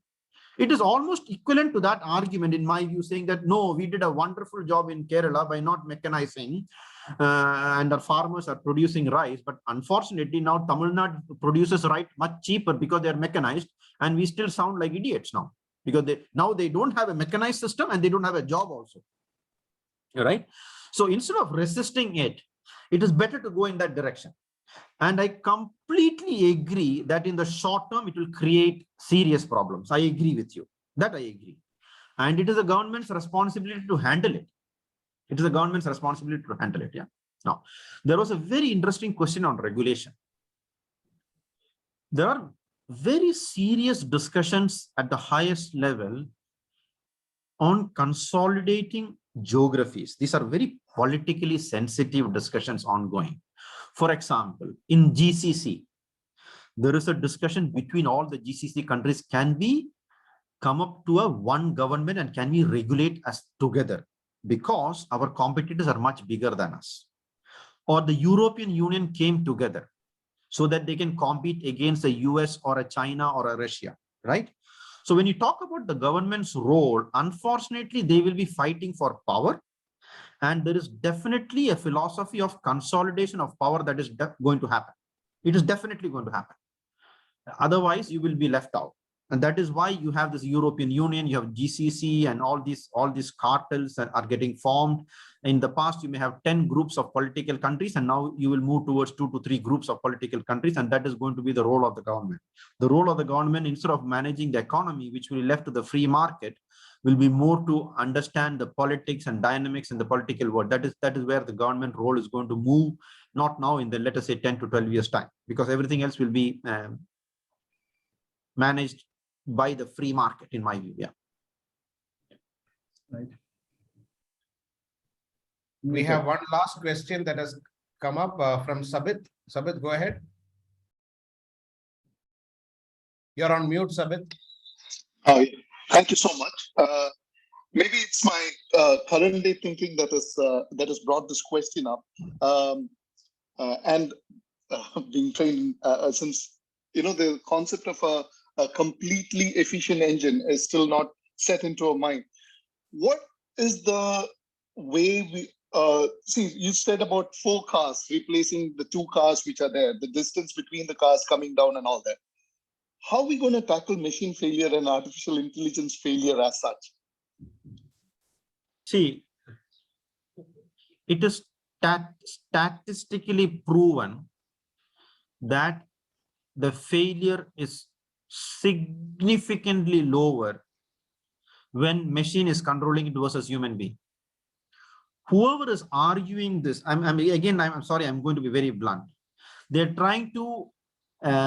It is almost equivalent to that argument, in my view, saying that, no, we did a wonderful job in Kerala by not mechanizing and our farmers are producing rice. But unfortunately, now Tamil Nadu produces rice much cheaper because they are mechanized, and we still sound like idiots now because they don't have a mechanized system and they don't have a job also. Right? So instead of resisting it, it is better to go in that direction. And I completely agree that in the short term, it will create serious problems. I agree with you. That I agree. And it is the government's responsibility to handle it. It is the government's responsibility to handle it. Yeah. Now, there was a very interesting question on regulation. There are very serious discussions at the highest level on consolidating geographies. These are very politically sensitive discussions ongoing. For example, in GCC, there is a discussion between all the GCC countries. Can we come up to a one government and can we regulate us together? Because our competitors are much bigger than us. Or the European Union came together so that they can compete against the US or a China or a Russia, right? So when you talk about the government's role, unfortunately, they will be fighting for power. And there is definitely a philosophy of consolidation of power that is going to happen. It is definitely going to happen. Otherwise, you will be left out. And that is why you have this European Union, you have GCC, and all these cartels that are getting formed. In the past, you may have 10 groups of political countries, and now you will move towards 2 to 3 groups of political countries, and that is going to be the role of the government. The role of the government, instead of managing the economy, which will be left to the free market, will be more to understand the politics and dynamics in the political world. That is where the government role is going to move, not now in the, let us say, 10 to 12 years time, because everything else will be managed by the free market, in my view. Yeah. Right. We have one last question that has come up from Sabit. Sabit, go ahead. You're on mute, Sabit. Thank you so much. Maybe it's my current day thinking that has brought this question up, and being trained since the concept of a completely efficient engine is still not set into our mind. What is the way we see? You said about 4 cars replacing the 2 cars which are there, the distance between the cars coming down and all that. How are we going to tackle machine failure and artificial intelligence failure as such? See, it is statistically proven that the failure is significantly lower when machine is controlling it versus human being. Whoever is arguing this, I'm sorry, I'm going to be very blunt. They're trying to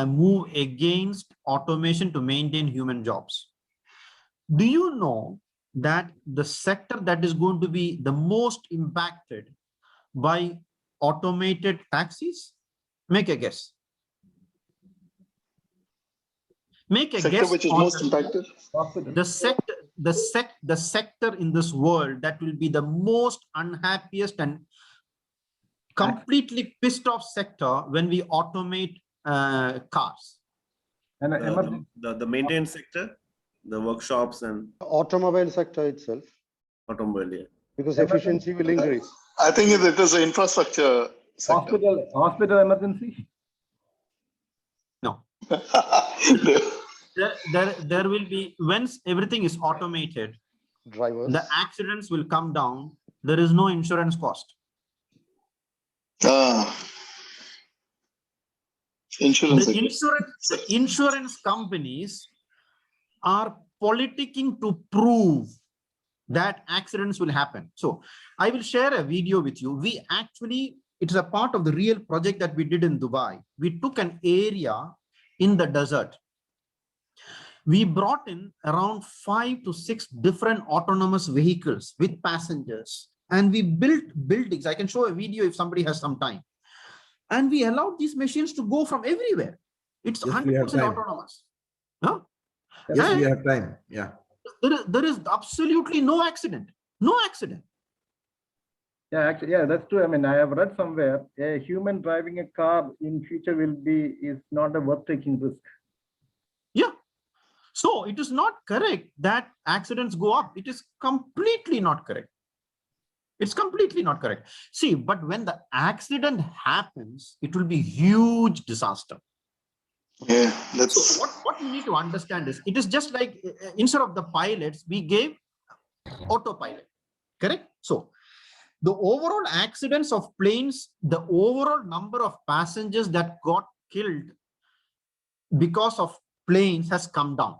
move against automation to maintain human jobs. Do you know that the sector that is going to be the most impacted by automated taxis? Make a guess. Make a sector guess. Which is most impacted? The sector in this world that will be the most unhappiest and completely pissed off sector when we automate cars. And the maintenance sector, the workshops and Automobile sector itself, automobile, yeah. because efficiency will increase. I think it is an infrastructure sector. Hospital emergency. No. There will be, once everything is automated, Drivers. the accidents will come down. There is no insurance cost. The insurance companies are politicking to prove that accidents will happen. So I will share a video with you. We actually, it's a part of the real project that we did in Dubai. We took an area in the desert. We brought in around 5 to 6 different autonomous vehicles with passengers, and we built buildings. I can show a video if somebody has some time. And we allowed these machines to go from everywhere. It's 100% autonomous. Huh? Yes, we have time. Yeah. There is absolutely no accident. No accident. Yeah, actually, yeah, that's true. I mean, I have read somewhere a human driving a car in future is not a worth taking risk. Yeah. So it is not correct that accidents go up. It is completely not correct. It's completely not correct. See, but when the accident happens, it will be huge disaster. Yeah, so what we need to understand is, it is just like instead of the pilots, we gave autopilot, correct? So the overall accidents of planes, the overall number of passengers that got killed because of planes has come down.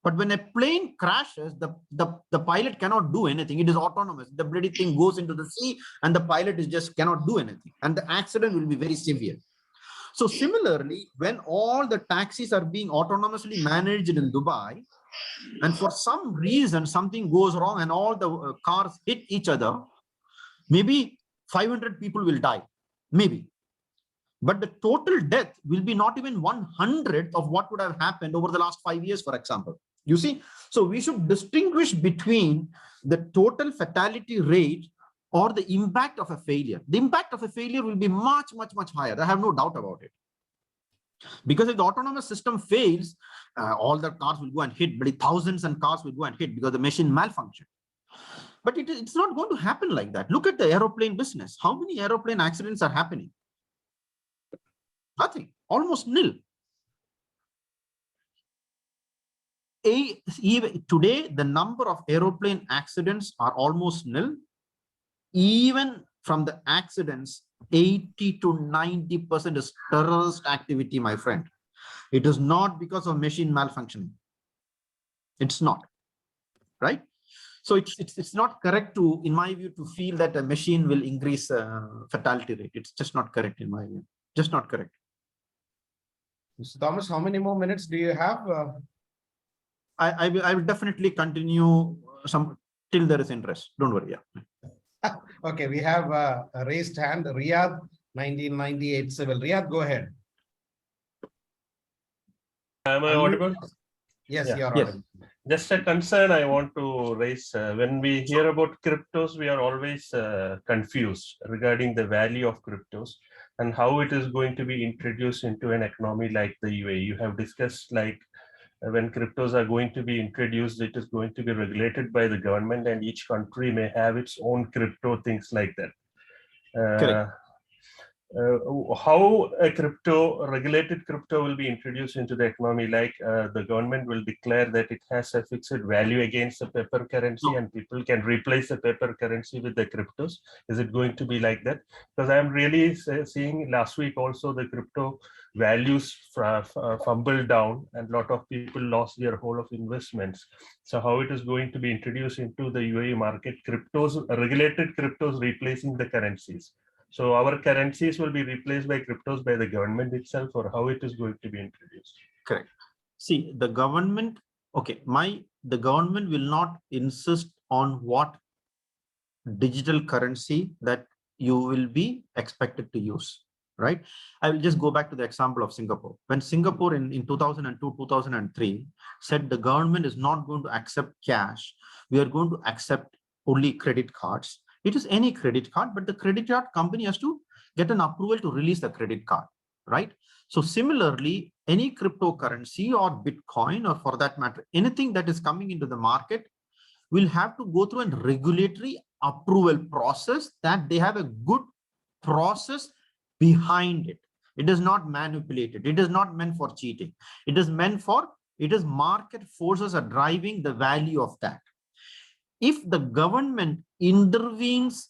But when a plane crashes, the pilot cannot do anything. It is autonomous. The bloody thing goes into the sea and the pilot is just cannot do anything. And the accident will be very severe. So similarly, when all the taxis are being autonomously managed in Dubai, and for some reason something goes wrong and all the cars hit each other, maybe 500 people will die, maybe. But the total death will be not even 1/100th of what would have happened over the last 5 years, for example. You see, so we should distinguish between the total fatality rate or the impact of a failure. The impact of a failure will be much, much, much higher. I have no doubt about it. Because if the autonomous system fails, all the cars will go and hit, but thousands and cars will go and hit because the machine malfunctioned. But it's not going to happen like that. Look at the aeroplane business. How many aeroplane accidents are happening? Nothing, almost nil. Even today, the number of aeroplane accidents are almost nil. Even from the accidents, 80 to 90% is terrorist activity, my friend. It is not because of machine malfunctioning. It's not, right? So it's not correct to, in my view, to feel that a machine will increase fatality rate. It's just not correct in my view. Just not correct. Mr. Thomas, how many more minutes do you have? I will definitely continue some till there is interest. Don't worry. Yeah. Okay, we have a raised hand. Riyadh, 1998 civil. Riyadh, go ahead. Am I audible? Yes, Yeah. you are Yes. audible. Just a concern I want to raise. When we hear about cryptos, we are always confused regarding the value of cryptos and how it is going to be introduced into an economy like the UAE. You have discussed like when cryptos are going to be introduced, it is going to be regulated by the government and each country may have its own crypto, things like that. Correct. How a regulated crypto will be introduced into the economy, like the government will declare that it has a fixed value against the paper currency and people can replace the paper currency with the cryptos. Is it going to be like that? Because I'm really seeing last week also the crypto values fumbled down and a lot of people lost their whole of investments. So how it is going to be introduced into the UAE market, cryptos, regulated cryptos replacing the currencies. So our currencies will be replaced by cryptos by the government itself, or how it is going to be introduced? Correct. See, the government, okay, the government will not insist on what digital currency that you will be expected to use, right? I will just go back to the example of Singapore. When Singapore in 2002, 2003 said the government is not going to accept cash, we are going to accept only credit cards. It is any credit card, but the credit card company has to get an approval to release the credit card, right? So similarly, any cryptocurrency or Bitcoin, or for that matter, anything that is coming into the market will have to go through a regulatory approval process, that they have a good process behind it. It is not manipulated. It is not meant for cheating. It is meant for, it is market forces are driving the value of that. If the government intervenes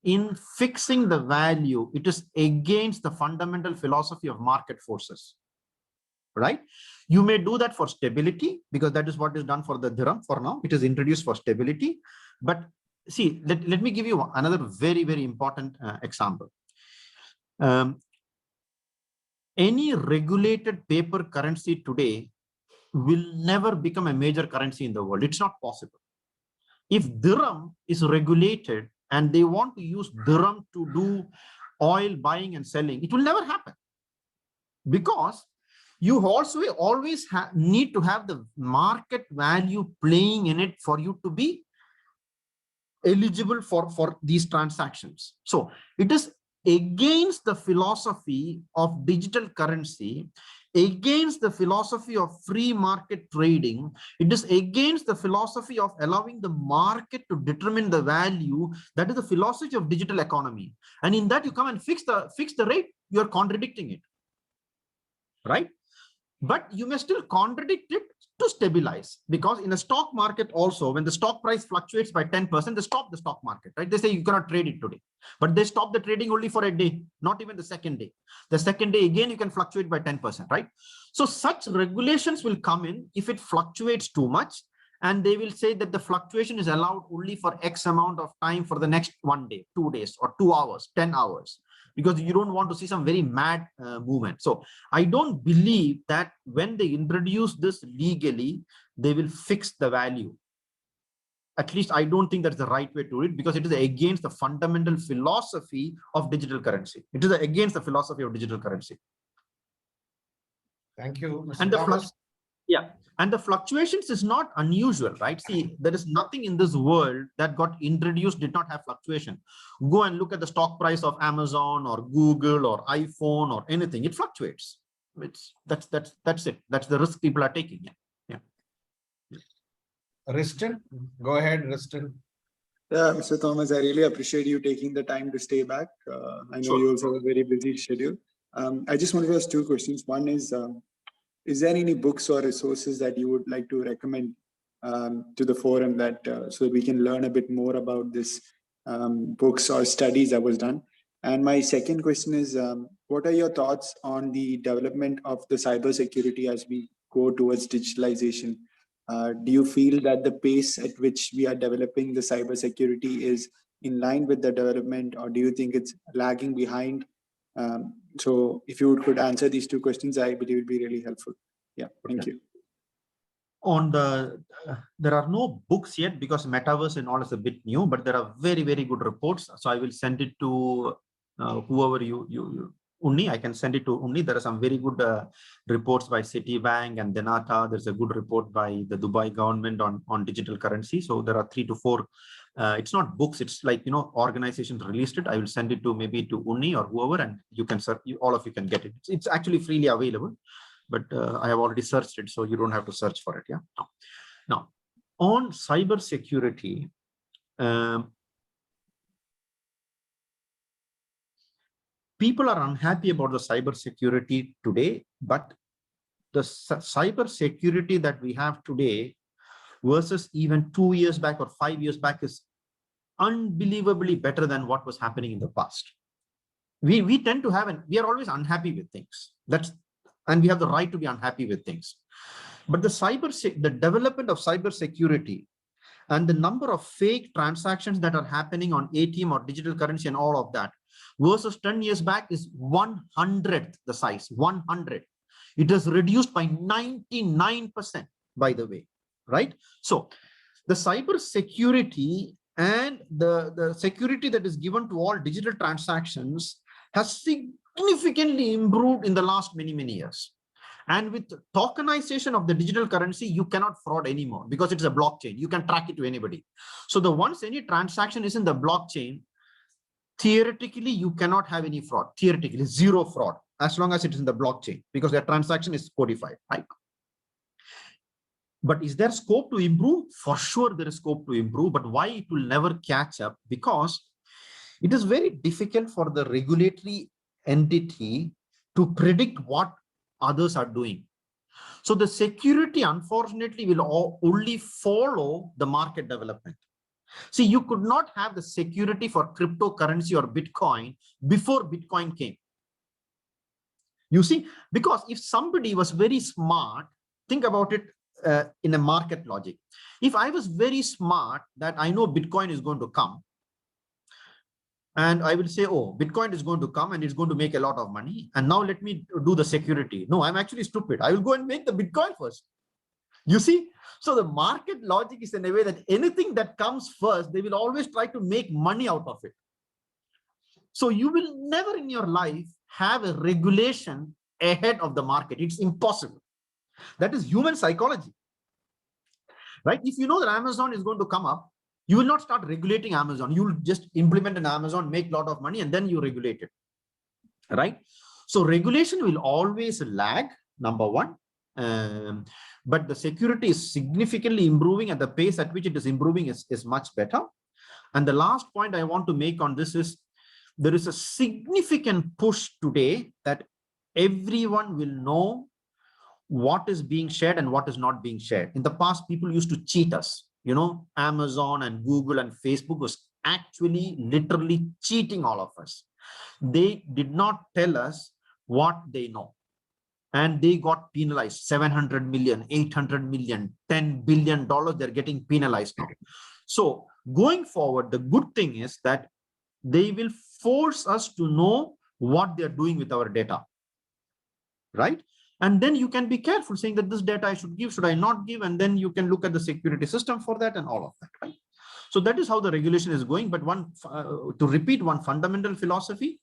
in fixing the value, it is against the fundamental philosophy of market forces, right? You may do that for stability, because that is what is done for the dirham for now. It is introduced for stability. But see, let me give you another very, very important example. Any regulated paper currency today will never become a major currency in the world. It's not possible. If dirham is regulated and they want to use dirham to do oil buying and selling, it will never happen, because you also always need to have the market value playing in it for you to be eligible for these transactions. So it is against the philosophy of digital currency, against the philosophy of free market trading. It is against the philosophy of allowing the market to determine the value. That is the philosophy of digital economy. And in that you come and fix the rate, you are contradicting it, right? But you may still contradict it to stabilize, because in a stock market also, when the stock price fluctuates by 10%, they stop the stock market, right? They say you cannot trade it today, but they stop the trading only for a day, not even the second day. The second day again, you can fluctuate by 10%, right? So such regulations will come in if it fluctuates too much, and they will say that the fluctuation is allowed only for X amount of time for the next 1 day, 2 days, or 2 hours, 10 hours. Because you don't want to see some very mad movement. So I don't believe that when they introduce this legally, they will fix the value. At least I don't think that's the right way to do it, because it is against the fundamental philosophy of digital currency. It is against the philosophy of digital currency. Thank you, Mr. And Thomas. and the fluctuations is not unusual, right? See, there is nothing in this world that got introduced did not have fluctuation. Go and look at the stock price of Amazon or Google or iPhone or anything. It fluctuates. That's it. That's the risk people are taking. Yeah. Riston, go ahead, Riston. Yeah, Mr. Thomas, I really appreciate you taking the time to stay back. I know you also have a very busy schedule. I just wanted to ask two questions. One is there any books or resources that you would like to recommend to the forum that so we can learn a bit more about this books or studies that was done? And my second question is, what are your thoughts on the development of the cybersecurity as we go towards digitalization? Do you feel that the pace at which we are developing the cybersecurity is in line with the development, or do you think it's lagging behind? So if you could answer these two questions, I believe it would be really helpful. Yeah, thank you. On the, there are no books yet because Metaverse and all is a bit new, but there are very, very good reports. So I will send it to whoever Unni, I can send it to Unni. There are some very good reports by Citibank and Denata. There's a good report by the Dubai government on digital currency. So there are 3 to 4. It's not books. It's like, organizations released it. I will send it to maybe to Unni or whoever, and you can search. All of you can get it. It's actually freely available, but I have already searched it, so you don't have to search for it. Yeah. Now, on cyber security. People are unhappy about the cyber security today, but the cyber security that we have today versus even 2 years back or 5 years back is unbelievably better than what was happening in the past. We tend to have, we are always unhappy with things. And we have the right to be unhappy with things. But the development of cyber security and the number of fake transactions that are happening on ATM or digital currency and all of that versus 10 years back is 100th the size, 100. It has reduced by 99%, by the way, right? So the cyber security and the security that is given to all digital transactions has significantly improved in the last many, many years. And with tokenization of the digital currency, you cannot fraud anymore because it's a blockchain. You can track it to anybody. So once any transaction is in the blockchain, theoretically, you cannot have any fraud. Theoretically, zero fraud, as long as it is in the blockchain, because the transaction is codified, right? But is there scope to improve? For sure, there is scope to improve, but why it will never catch up? Because it is very difficult for the regulatory entity to predict what others are doing. So the security, unfortunately, will only follow the market development. See, you could not have the security for cryptocurrency or Bitcoin before Bitcoin came. You see, because if somebody was very smart, think about it in a market logic. If I was very smart that I know Bitcoin is going to come, and I will say, oh, Bitcoin is going to come and it's going to make a lot of money, and now let me do the security. No, I'm actually stupid. I will go and make the Bitcoin first. You see? So the market logic is in a way that anything that comes first, they will always try to make money out of it. So you will never in your life have a regulation ahead of the market. It's impossible. That is human psychology, right? If you know that Amazon is going to come up, you will not start regulating Amazon. You will just implement an Amazon, make a lot of money, and then you regulate it, right? So regulation will always lag, number one. But the security is significantly improving, at the pace at which it is improving is much better. And the last point I want to make on this is there is a significant push today that everyone will know what is being shared and what is not being shared. In the past, people used to cheat us. Amazon and Google and Facebook was actually literally cheating all of us. They did not tell us what they know. And they got penalized. 700 million, 800 million, $10 billion, they're getting penalized now. So going forward, the good thing is that they will force us to know what they're doing with our data, right? And then you can be careful saying that this data I should give, should I not give? And then you can look at the security system for that and all of that, right? So that is how the regulation is going. But to repeat one fundamental philosophy,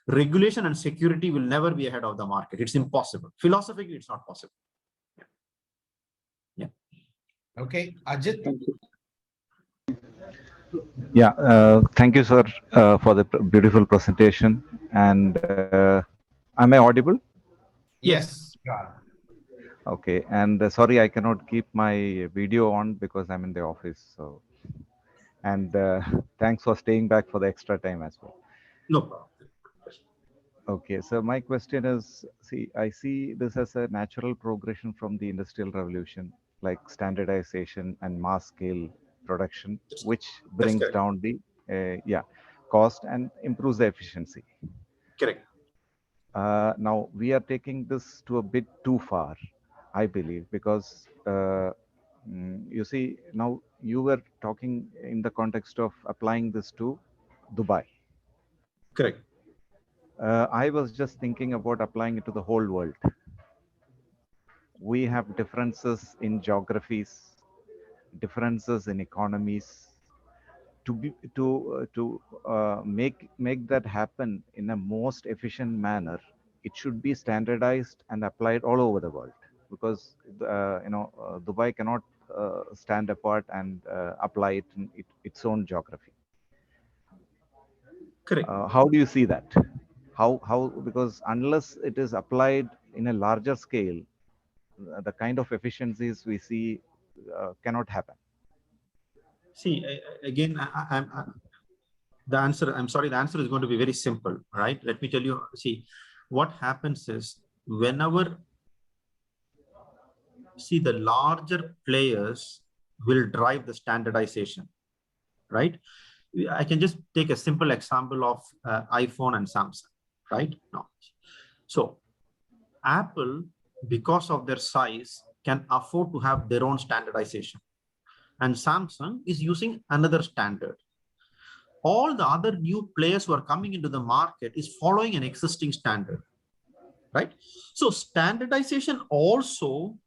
regulation and security will never be ahead of the market. It's impossible. Philosophically, it's not possible. Yeah. Okay, Ajit. Thank you. Yeah, thank you, sir, for the beautiful presentation. And am I audible? Yes. Yeah. Okay, and sorry, I cannot keep my video on because I'm in the office. So, and thanks for staying back for the extra time as well. No problem. Okay, so my question is, see, I see this as a natural progression from the Industrial Revolution, like standardization and mass scale production, which That's brings correct. down the cost and improves the efficiency. Correct. Now we are taking this to a bit too far, I believe, because you see, now you were talking in the context of applying this to Dubai. Correct. I was just thinking about applying it to the whole world. We have differences in geographies, differences in economies. To make that happen in a most efficient manner, it should be standardized and applied all over the world, because Dubai cannot stand apart and apply it in its own geography. Correct. How do you see that? How because unless it is applied in a larger scale, the kind of efficiencies we see cannot happen. See, again, the answer, I'm sorry, the answer is going to be very simple, right? Let me tell you, see, what happens is whenever, see, the larger players will drive the standardization, right? I can just take a simple example of iPhone and Samsung, right? No. So Apple, because of their size, can afford to have their own standardization. And Samsung is using another standard. All the other new players who are coming into the market is following an existing standard, right? So standardization also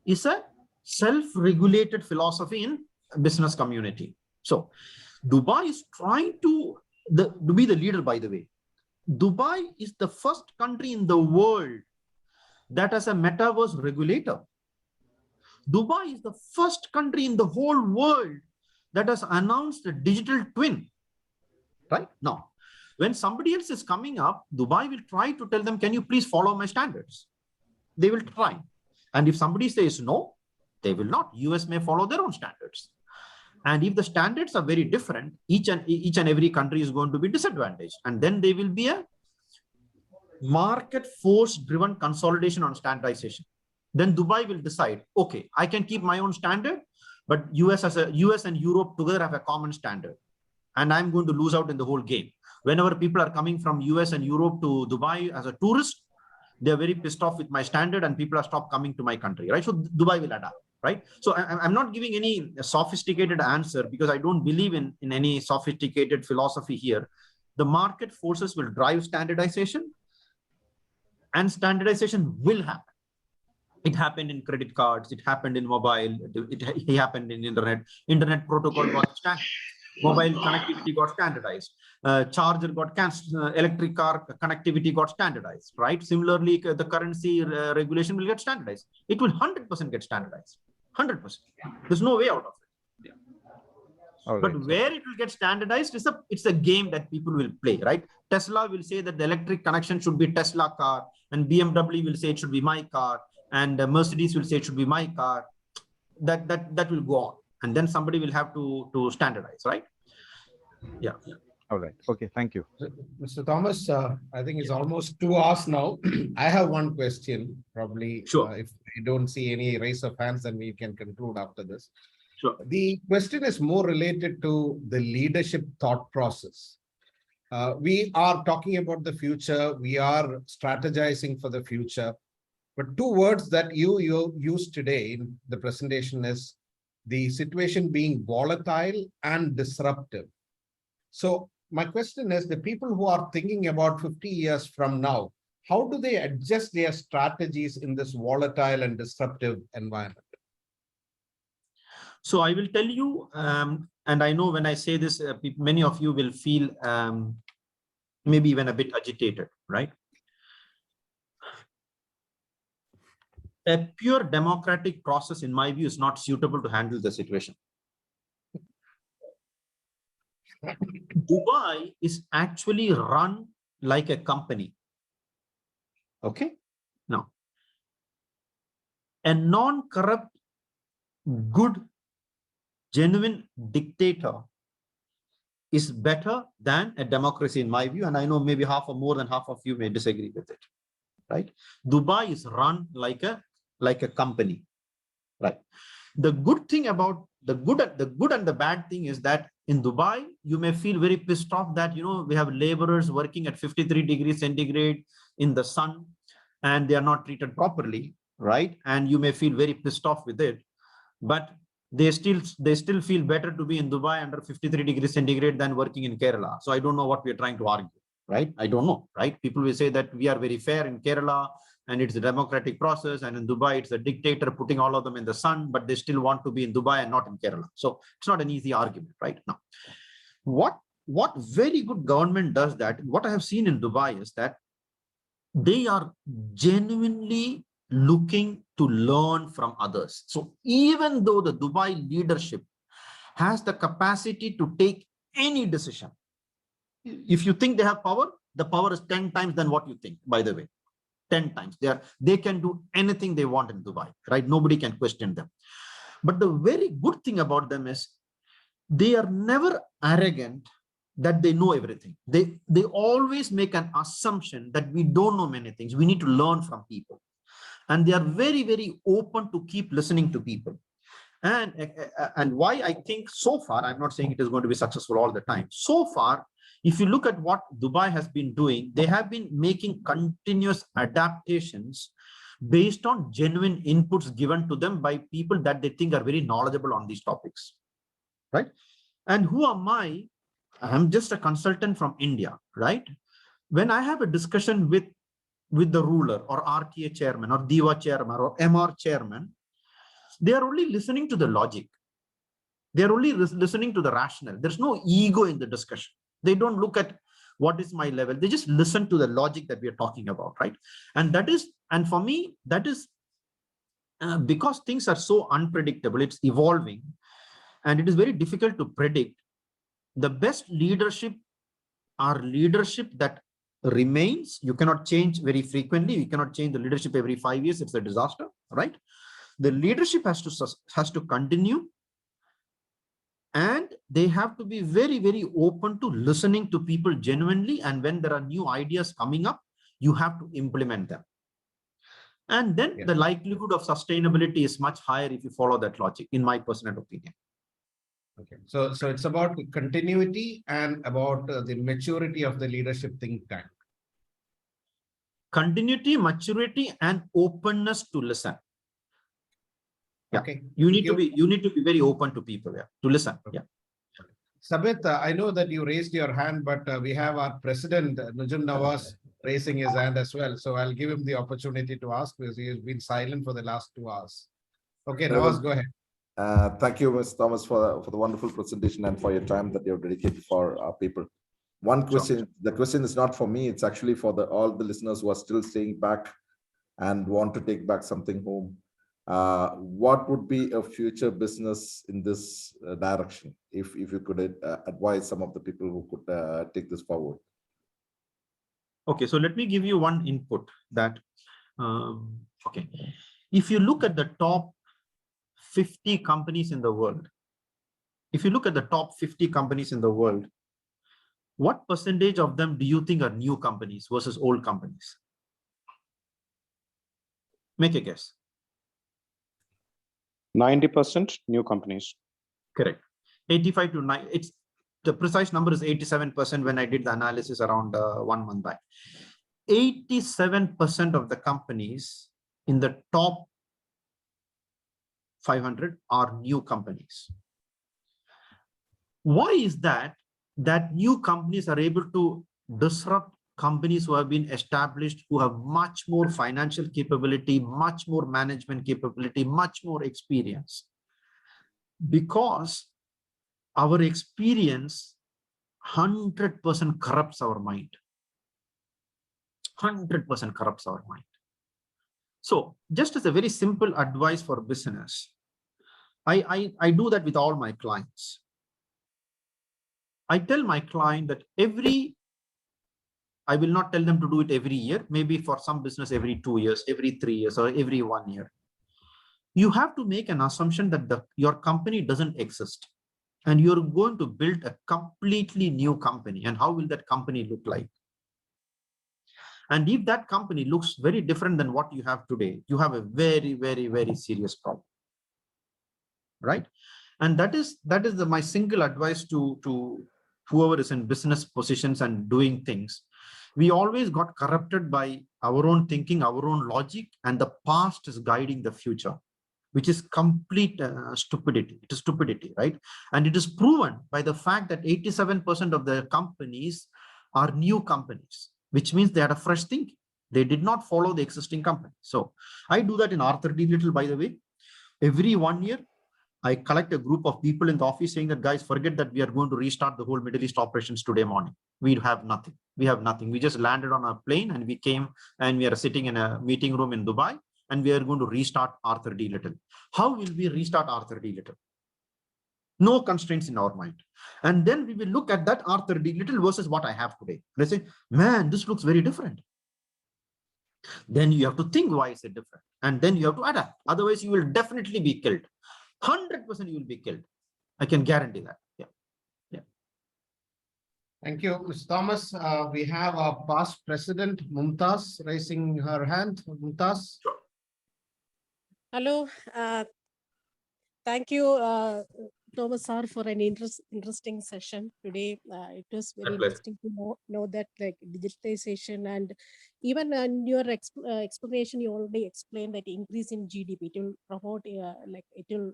is a self-regulated philosophy in business community. So Dubai is trying to be the leader, by the way. Dubai is the first country in the world that has a metaverse regulator. Dubai is the first country in the whole world that has announced a digital twin. Right now, when somebody else is coming up, Dubai will try to tell them, can you please follow my standards? They will try. And if somebody says no, they will not. US may follow their own standards. And if the standards are very different, each and every country is going to be disadvantaged. And then there will be a market force driven consolidation on standardization. Then Dubai will decide, okay, I can keep my own standard, but US and Europe together have a common standard. And I'm going to lose out in the whole game. Whenever people are coming from US and Europe to Dubai as a tourist, they're very pissed off with my standard and people are stopped coming to my country, right? So Dubai will adapt, right? So I'm not giving any sophisticated answer because I don't believe in any sophisticated philosophy here. The market forces will drive standardization and standardization will happen. It happened in credit cards, it happened in mobile, it happened in internet. Internet protocol got standardized. Mobile connectivity got standardized. Charger got electric car connectivity got standardized, right? Similarly, the currency regulation will get standardized. It will 100% get standardized, 100%. There's no way out of it. Yeah. But where it will get standardized it's a game that people will play, right? Tesla will say that the electric connection should be Tesla car, and BMW will say it should be my car, and Mercedes will say it should be my car. That will go on. And then somebody will have to standardize, right? Yeah. All right. Okay. Thank you. Mr. Thomas, I think it's almost 2 hours now. I have one question, probably. Sure. If you don't see any raise of hands, then we can conclude after this. Sure. The question is more related to the leadership thought process. We are talking about the future. We are strategizing for the future. But 2 words that you used today in the presentation is the situation being volatile and disruptive. So my question is, the people who are thinking about 50 years from now, how do they adjust their strategies in this volatile and disruptive environment? So I will tell you, and I know when I say this, many of you will feel maybe even a bit agitated, right? A pure democratic process, in my view, is not suitable to handle the situation. Dubai is actually run like a company. Okay. Now, a non-corrupt, good, genuine dictator is better than a democracy in my view. And I know maybe half or more than half of you may disagree with it, right? Dubai is run like a company, right? The good thing about the good and the bad thing is that in Dubai, you may feel very pissed off that, we have laborers working at 53 degrees centigrade in the sun and they are not treated properly, right? And you may feel very pissed off with it, but they still feel better to be in Dubai under 53 degrees centigrade than working in Kerala. So I don't know what we are trying to argue, right? I don't know, right? People will say that we are very fair in Kerala and it's a democratic process, and in Dubai it's a dictator putting all of them in the sun, but they still want to be in Dubai and not in Kerala. So it's not an easy argument, right? Now, what very good government does that, what I have seen in Dubai is that they are genuinely looking to learn from others. So even though the Dubai leadership has the capacity to take any decision, if you think they have power, the power is 10 times than what you think, by the way. 10 times. They can do anything they want in Dubai, right? Nobody can question them. But the very good thing about them is they are never arrogant that they know everything. They always make an assumption that we don't know many things. We need to learn from people. And they are very, very open to keep listening to people. And why I think so far, I'm not saying it is going to be successful all the time. So far, if you look at what Dubai has been doing, they have been making continuous adaptations based on genuine inputs given to them by people that they think are very knowledgeable on these topics, right? And who am I? I'm just a consultant from India, right? When I have a discussion with the ruler or RTA chairman or DIWA chairman or MR chairman, they are only listening to the logic. They're only listening to the rationale. There's no ego in the discussion. They don't look at what is my level. They just listen to the logic that we are talking about, right? And for me, that is because things are so unpredictable, it's evolving, and it is very difficult to predict. The best leadership are leadership that remains. You cannot change very frequently. You cannot change the leadership every 5 years. It's a disaster, right? The leadership has to continue. And they have to be very, very open to listening to people genuinely. And when there are new ideas coming up, you have to implement them. And then the likelihood of sustainability is much higher if you follow that logic, in my personal opinion. Okay, so it's about continuity and about the maturity of the leadership think tank. Continuity, maturity, and openness to listen. Yeah. Okay. You need to be very open to people, to listen. Okay. Yeah. Sabit, I know that you raised your hand, but we have our president, Nujum Nawaz, raising his hand as well. So I'll give him the opportunity to ask because he has been silent for the last 2 hours. Okay, Nawaz, go ahead. Thank you, Mr. Thomas, for the wonderful presentation and for your time that you've dedicated for our people. One question, sure. The question is not for me, it's actually for all the listeners who are still staying back and want to take back something home. What would be a future business in this direction, if you could advise some of the people who could take this forward? Okay, so let me give you one input that, okay, if you look at the top 50 companies in the world, what percentage of them do you think are new companies versus old companies? Make a guess. 90% new companies. Correct. 85 to 9. It's the precise number is 87% when I did the analysis around 1 month back. 87% of the companies in the top 500 are new companies. Why is that new companies are able to disrupt companies who have been established, who have much more financial capability, much more management capability, much more experience? Because our experience 100% corrupts our mind. 100% corrupts our mind. So just as a very simple advice for business, I do that with all my clients. I tell my client that I will not tell them to do it every year, maybe for some business every 2 years, every 3 years, or every 1 year. you have to make an assumption that your company doesn't exist and you're going to build a completely new company. And how will that company look like? And if that company looks very different than what you have today, you have a very, very, very serious problem, right? And that is my single advice to whoever is in business positions and doing things. We always got corrupted by our own thinking, our own logic, and the past is guiding the future, which is complete stupidity. It is stupidity, right? And it is proven by the fact that 87% of the companies are new companies, which means they had a fresh thinking. They did not follow the existing company. So I do that in Arthur D. Little, by the way. Every 1 year, I collect a group of people in the office saying that, guys, forget that we are going to restart the whole Middle East operations today morning. We have nothing. We have nothing. We just landed on a plane and we came and we are sitting in a meeting room in Dubai and we are going to restart Arthur D. Little. How will we restart Arthur D. Little? No constraints in our mind. And then we will look at that Arthur D. Little versus what I have today. Let's say, man, this looks very different. Then you have to think, why is it different? And then you have to adapt. Otherwise, you will definitely be killed. 100% you will be killed. I can guarantee that. Yeah. Thank you, Mr. Thomas. We have our past president, Mumtaz, raising her hand. Mumtaz. Hello. Thank you, Thomas sir, for an interesting session today. It was very interesting to know that like digitalization, and even in your explanation, you already explained that increase in GDP, it will promote like it will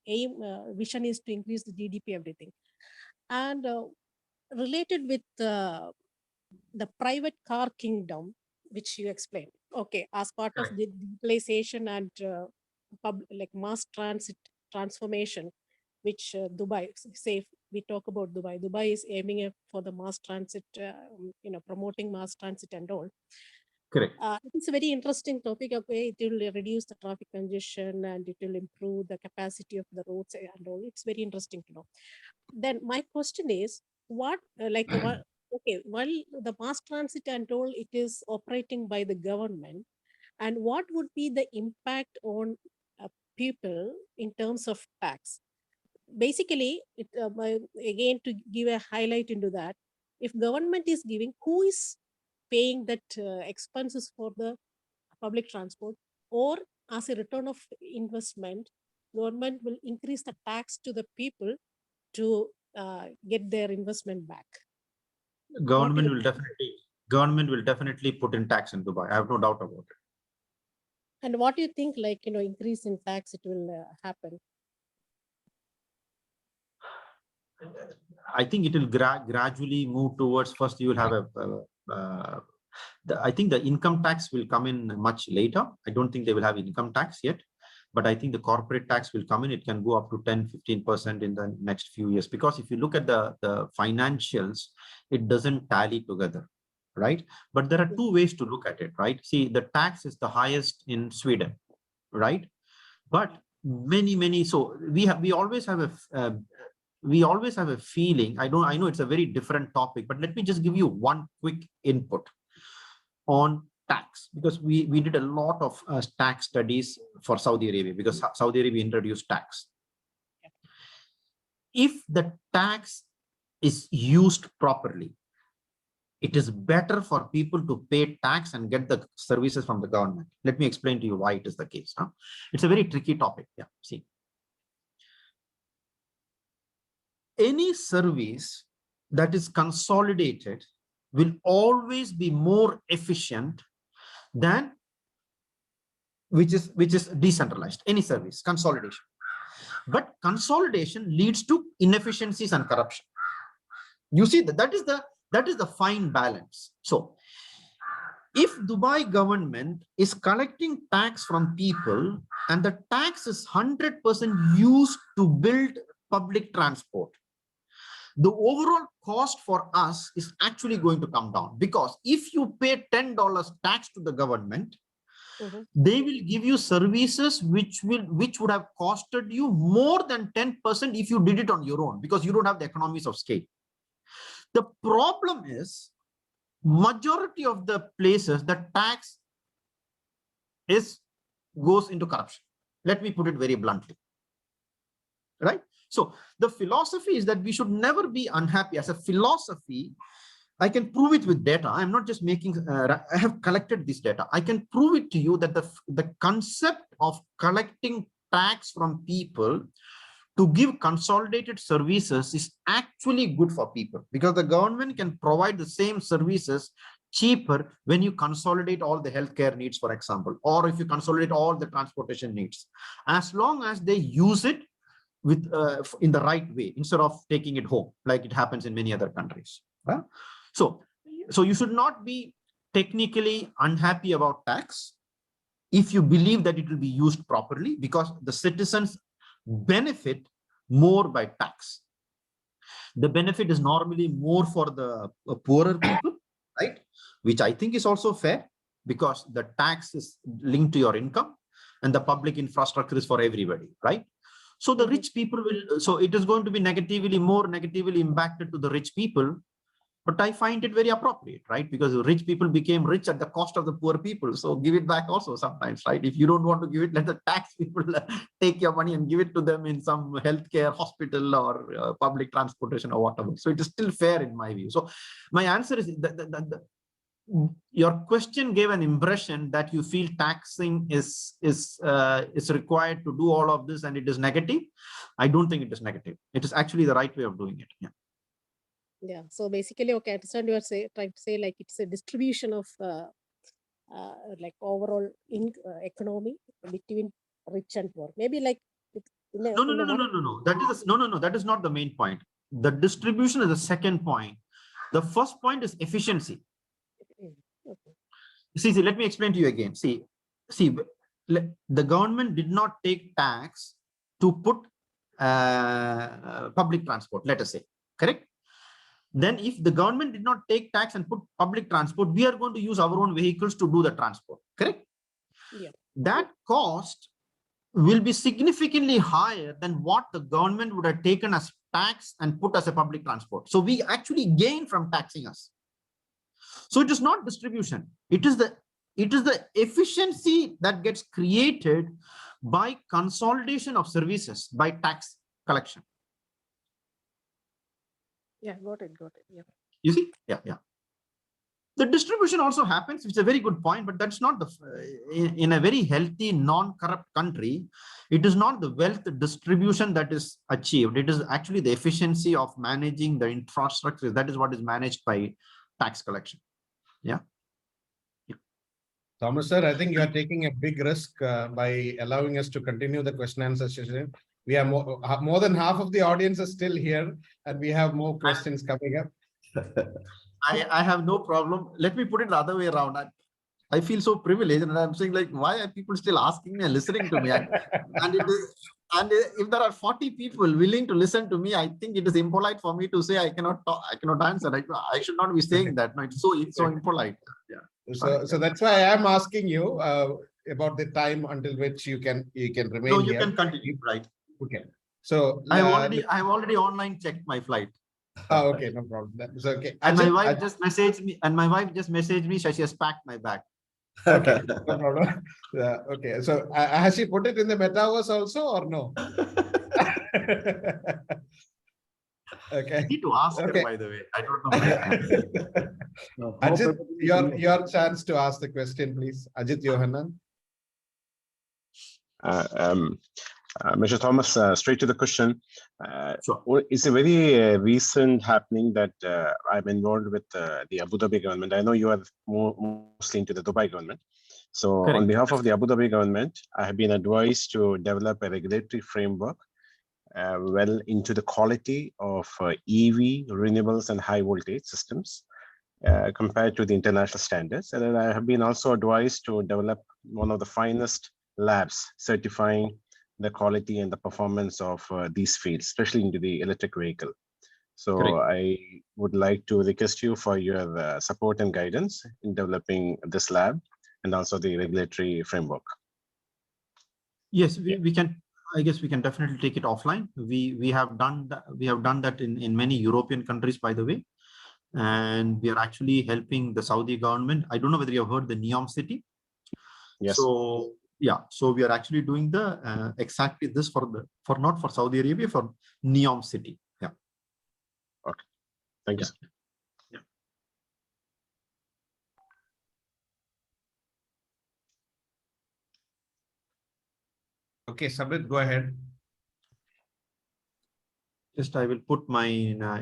aim, vision is to increase the GDP, everything. And related with the private car kingdom, which you explained. Okay, as part of the digitalization and like mass transit transformation, which Dubai, say we talk about Dubai. Dubai is aiming for the mass transit, promoting mass transit and all. Correct. It's a very interesting topic. Okay, it will reduce the traffic congestion and it will improve the capacity of the roads and all. It's very interesting to know. Then my question is, what okay, while the mass transit and all, it is operating by the government, and what would be the impact on people in terms of tax? Basically, again, to give a highlight into that, if government is giving, who is paying that expenses for the public transport, or as a return of investment, government will increase the tax to the people to get their investment back? Government will definitely put in tax in Dubai. I have no doubt about it. And what do you think, like, increase in tax, it will happen? I think it will gradually move towards, first you will have I think the income tax will come in much later. I don't think they will have income tax yet, but I think the corporate tax will come in. It can go up to 10-15% in the next few years, because if you look at the financials, it doesn't tally together, right? But there are two ways to look at it, right? See, the tax is the highest in Sweden, right? But so we always have a feeling. I know it's a very different topic, but let me just give you one quick input on tax, because we did a lot of tax studies for Saudi Arabia, because Saudi Arabia introduced tax. If the tax is used properly, it is better for people to pay tax and get the services from the government. Let me explain to you why it is the case. It's a very tricky topic. Yeah, see. Any service that is consolidated will always be more efficient than which is decentralized. Any service, consolidation. But consolidation leads to inefficiencies and corruption. You see, that is the fine balance. So if Dubai government is collecting tax from people and the tax is 100% used to build public transport, the overall cost for us is actually going to come down, because if you pay $10 tax to the government, they will give you services which would have costed you more than 10% if you did it on your own, because you don't have the economies of scale. The problem is, majority of the places the tax goes into corruption. Let me put it very bluntly. Right? So the philosophy is that we should never be unhappy. As a philosophy, I can prove it with data. I'm not just making, I have collected this data. I can prove it to you that the concept of collecting tax from people to give consolidated services is actually good for people, because the government can provide the same services cheaper when you consolidate all the healthcare needs, for example, or if you consolidate all the transportation needs, as long as they use it with in the right way, instead of taking it home like it happens in many other countries. Right? So you should not be technically unhappy about tax if you believe that it will be used properly, because the citizens benefit more by tax. The benefit is normally more for the poorer people, right? Which I think is also fair, because the tax is linked to your income and the public infrastructure is for everybody, right? So the rich people will, so it is going to be more negatively impacted to the rich people. But I find it very appropriate, right? Because rich people became rich at the cost of the poor people. So give it back also sometimes, right? If you don't want to give it, let the tax people take your money and give it to them in some healthcare hospital or public transportation or whatever. So it is still fair in my view. So my answer is your question gave an impression that you feel taxing is required to do all of this and it is negative. I don't think it is negative. It is actually the right way of doing it. Yeah. Yeah, so basically, okay, I understand you are trying to say like it's a distribution of like overall economy between rich and poor. Maybe like no. That is not the main point. The distribution is the second point. The first point is efficiency. Okay. See, let me explain to you again. See, the government did not take tax to put public transport, let us say, correct? Then if the government did not take tax and put public transport, we are going to use our own vehicles to do the transport, correct? Yeah. That cost will be significantly higher than what the government would have taken as tax and put as a public transport. So we actually gain from taxing us. So it is not distribution. It is the efficiency that gets created by consolidation of services by tax collection. Yeah, got it. Yeah. You see? Yeah. The distribution also happens. It's a very good point, but that's not in a very healthy, non-corrupt country. It is not the wealth distribution that is achieved. It is actually the efficiency of managing the infrastructure. That is what is managed by tax collection. Yeah. Thomas sir, I think you are taking a big risk by allowing us to continue the question and answer session. We have more than half of the audience is still here, and we have more questions coming up. I have no problem. Let me put it the other way around. I feel so privileged, and I'm saying like, why are people still asking me and listening to me? And if there are 40 people willing to listen to me, I think it is impolite for me to say I cannot talk, I cannot answer. I should not be saying that. No, it's so impolite. Yeah. So that's why I am asking you about the time until which you can remain No, you here. can continue, right? Okay. So I've already online checked my flight. Oh, okay, no problem. That's okay. And my wife just messaged me. She has packed my bag. Okay, no problem. Okay, so has she put it in the metaverse also or no? Okay. I need to ask her, by the way. I don't know. Ajit, your chance to ask the question, please. Ajit Yohanan. Mr. Thomas, straight to the question. Sure. It's a very recent happening that I'm involved with the Abu Dhabi government. I know you are mostly into the Dubai government. So Correct. On behalf of the Abu Dhabi government, I have been advised to develop a regulatory framework well into the quality of EV, renewables, and high voltage systems compared to the international standards. And then I have been also advised to develop one of the finest labs certifying the quality and the performance of these fields, especially into the electric vehicle. So Correct. I would like to request you for your support and guidance in developing this lab and also the regulatory framework. Yes, we can. I guess we can definitely take it offline. We have done that in many European countries, by the way, and we are actually helping the Saudi government. I don't know whether you have heard the NEOM city. Yes. So yeah, so we are actually doing the exactly this for not for Saudi Arabia, for Neom City. Yeah. Okay. Thank you. Yeah. Okay, Sabit, go ahead. Just I will put my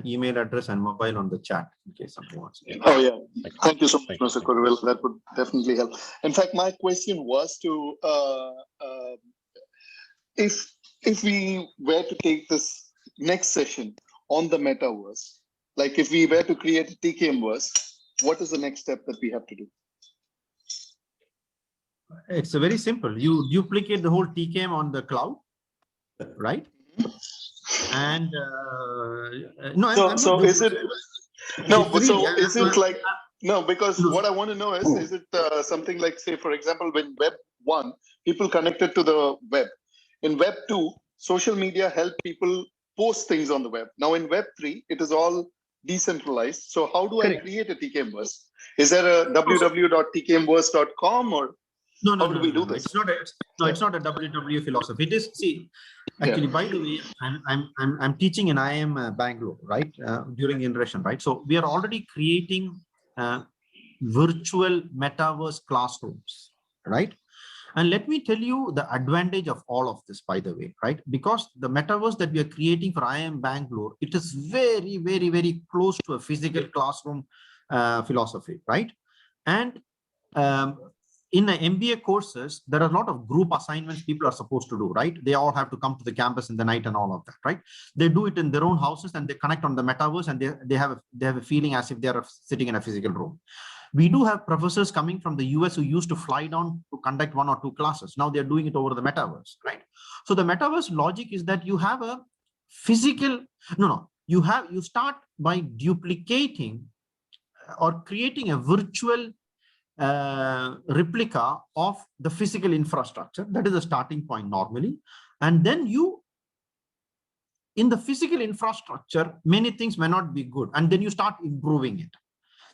email address and mobile on the chat in case someone wants. Oh yeah, thank you so much, Mr. Kuruvilla. That would definitely help. In fact, my question was to if we were to take this next session on the metaverse, like if we were to create a TKMverse, what is the next step that we have to do? It's a very simple. You duplicate the whole TKM on the cloud, right? And no, so is it no? But so is it like no? Because No. what I want to know is it something like, say, for example, when Web 1, people connected to the web. In Web 2, social media help people post things on the web. Now in Web 3, it is all decentralized. So how do I create a TKMverse? Is there a www.tkmverse.com or No, how do we do this? It's not a WW philosophy. It is, see, actually, by the way, I'm teaching in IIM Bangalore, right? During Innovation, right? So we are already creating virtual metaverse classrooms, right? And let me tell you the advantage of all of this, by the way, right? Because the metaverse that we are creating for IIM Bangalore, it is very, very, very close to a physical classroom philosophy, right? And in the MBA courses, there are a lot of group assignments people are supposed to do, right? They all have to come to the campus in the night and all of that, right? They do it in their own houses and they connect on the metaverse and they have a feeling as if they are sitting in a physical room. We do have professors coming from the US who used to fly down to conduct 1 or 2 classes. Now they're doing it over the metaverse, right? So the metaverse logic is that you have a physical, you start by duplicating or creating a virtual replica of the physical infrastructure. That is the starting point normally. And then in the physical infrastructure, many things may not be good. And then you start improving it.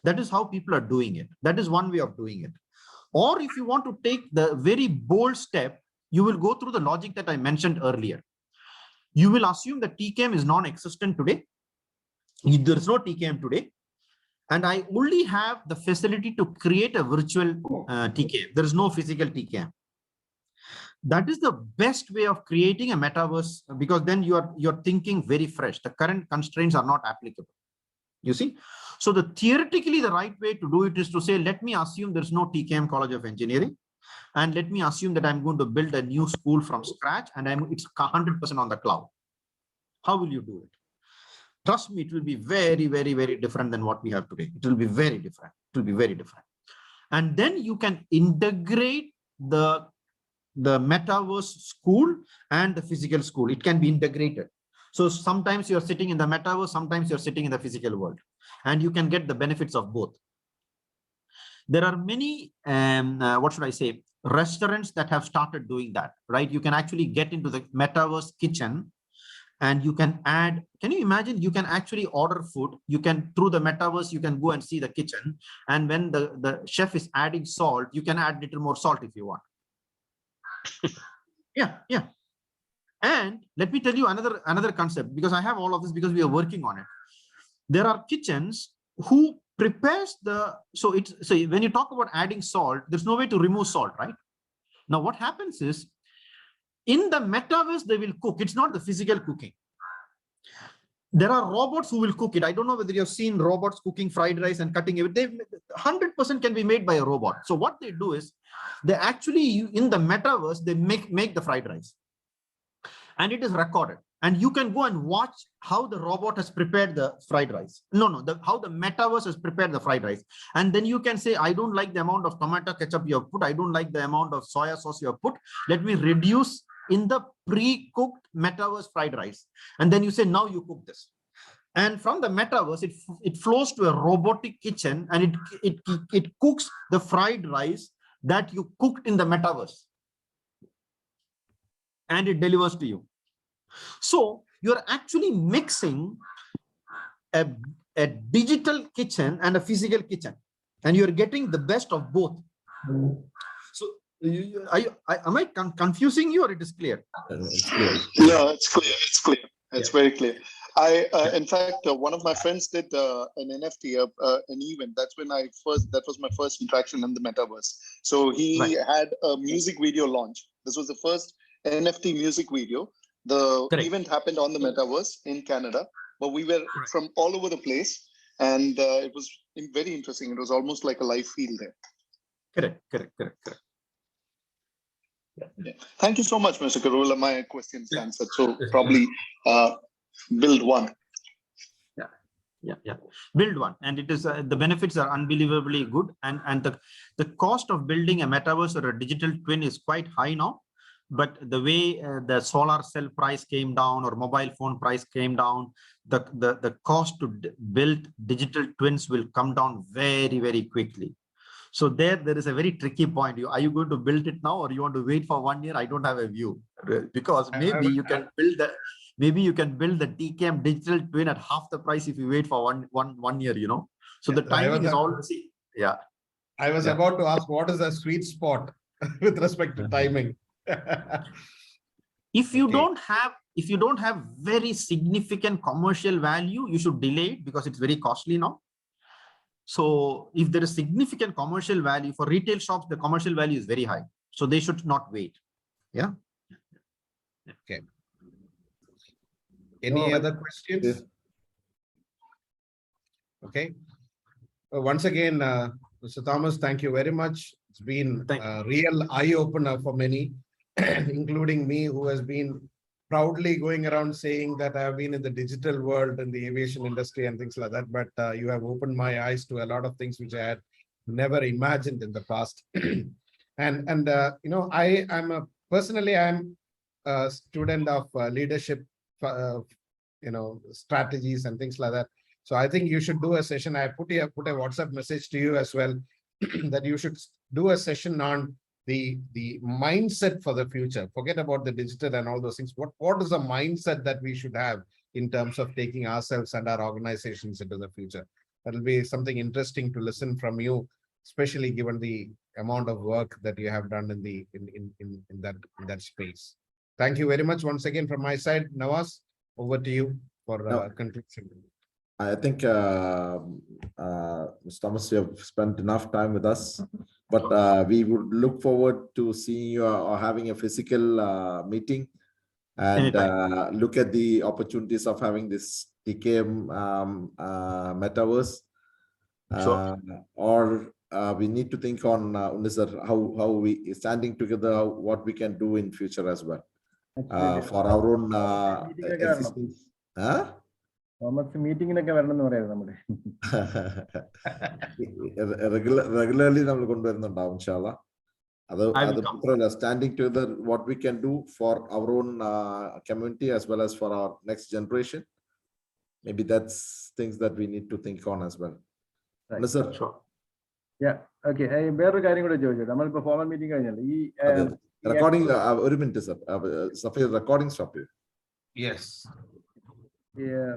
That is how people are doing it. That is one way of doing it. Or if you want to take the very bold step, you will go through the logic that I mentioned earlier. You will assume that TKM is non-existent today. There is no TKM today. And I only have the facility to create a virtual TKM. There is no physical TKM. That is the best way of creating a metaverse, because then you're thinking very fresh. The current constraints are not applicable. You see? So theoretically, the right way to do it is to say, let me assume there's no TKM College of Engineering. And let me assume that I'm going to build a new school from scratch and it's 100% on the cloud. How will you do it? Trust me, it will be very, very, very different than what we have today. It will be very different. It will be very different. And then you can integrate the metaverse school and the physical school. It can be integrated. So sometimes you're sitting in the metaverse, sometimes you're sitting in the physical world, and you can get the benefits of both. There are many, what should I say, restaurants that have started doing that, right? You can actually get into the metaverse kitchen and you can add, can you imagine, you can actually order food. You can, through the metaverse, you can go and see the kitchen. And when the chef is adding salt, you can add a little more salt if you want. Yeah. And let me tell you another concept, because I have all of this because we are working on it. There are kitchens who prepares so when you talk about adding salt, there's no way to remove salt, right? Now what happens is, in the metaverse, they will cook. It's not the physical cooking. There are robots who will cook it. I don't know whether you've seen robots cooking fried rice and cutting it. They 100% can be made by a robot. So what they do is, they actually, in the metaverse, they make the fried rice. And it is recorded. And you can go and watch how the robot has prepared the fried rice. How the metaverse has prepared the fried rice. And then you can say, I don't like the amount of tomato ketchup you have put. I don't like the amount of soya sauce you have put. Let me reduce in the pre-cooked metaverse fried rice. And then you say, now you cook this. And from the metaverse, it flows to a robotic kitchen and it cooks the fried rice that you cooked in the metaverse. And it delivers to you. So you're actually mixing a digital kitchen and a physical kitchen, and you're getting the best of both. Am I confusing you or it is clear? It's clear. No, it's clear. It's clear. It's very clear. In fact, one of my friends did an NFT, an event. That was my first interaction in the metaverse. So he had a music video launch. This was the first NFT music video. The event happened on the metaverse in Canada, but we were from all over the place. And it was very interesting. It was almost like a live field there. Correct. Yeah. Thank you so much, Mr. Kuruvilla. My question's answered. So probably build one. Yeah. Build one, and it is the benefits are unbelievably good, and the cost of building a metaverse or a digital twin is quite high now. But the way the solar cell price came down or mobile phone price came down, the cost to build digital twins will come down very quickly. So there is a very tricky point. Are you going to build it now or you want to wait for 1 year? I don't have a view, because maybe you can build the TKM digital twin at half the price if you wait for one year, So the timing is always, I was about to ask, what is the sweet spot with respect to timing? If you don't have very significant commercial value, you should delay it because it's very costly now. So if there is significant commercial value for retail shops, the commercial value is very high. So they should not wait. Yeah. Okay. Any other questions? Okay. Once again, Mr. Thomas, thank you very much. It's been a real eye-opener for many, including me, who has been proudly going around saying that I have been in the digital world and the aviation industry and things like that. But you have opened my eyes to a lot of things which I had never imagined in the past. Personally, I'm a student of leadership, strategies and things like that. So I think you should do a session. I put a WhatsApp message to you as well that you should do a session on the mindset for the future. Forget about the digital and all those things. What is the mindset that we should have in terms of taking ourselves and our organizations into the future? That'll be something interesting to listen from you, especially given the amount of work that you have done in that space. Thank you very much once again from my side. Nawaz, over to you for conclusion. I think, Mr. Thomas, you have spent enough time with us, but we would look forward to seeing you or having a physical meeting and look at the opportunities of having this TKM Metaverse. Or we need to think on, how we standing together, what we can do in future as well for our own existence. Meeting regularly standing together, what we can do for our own community as well as for our next generation. Maybe that's things that we need to think on as well. Right. Sure. Yeah. Okay. Formal meeting. Recording. Recording stop. Yes. Yeah.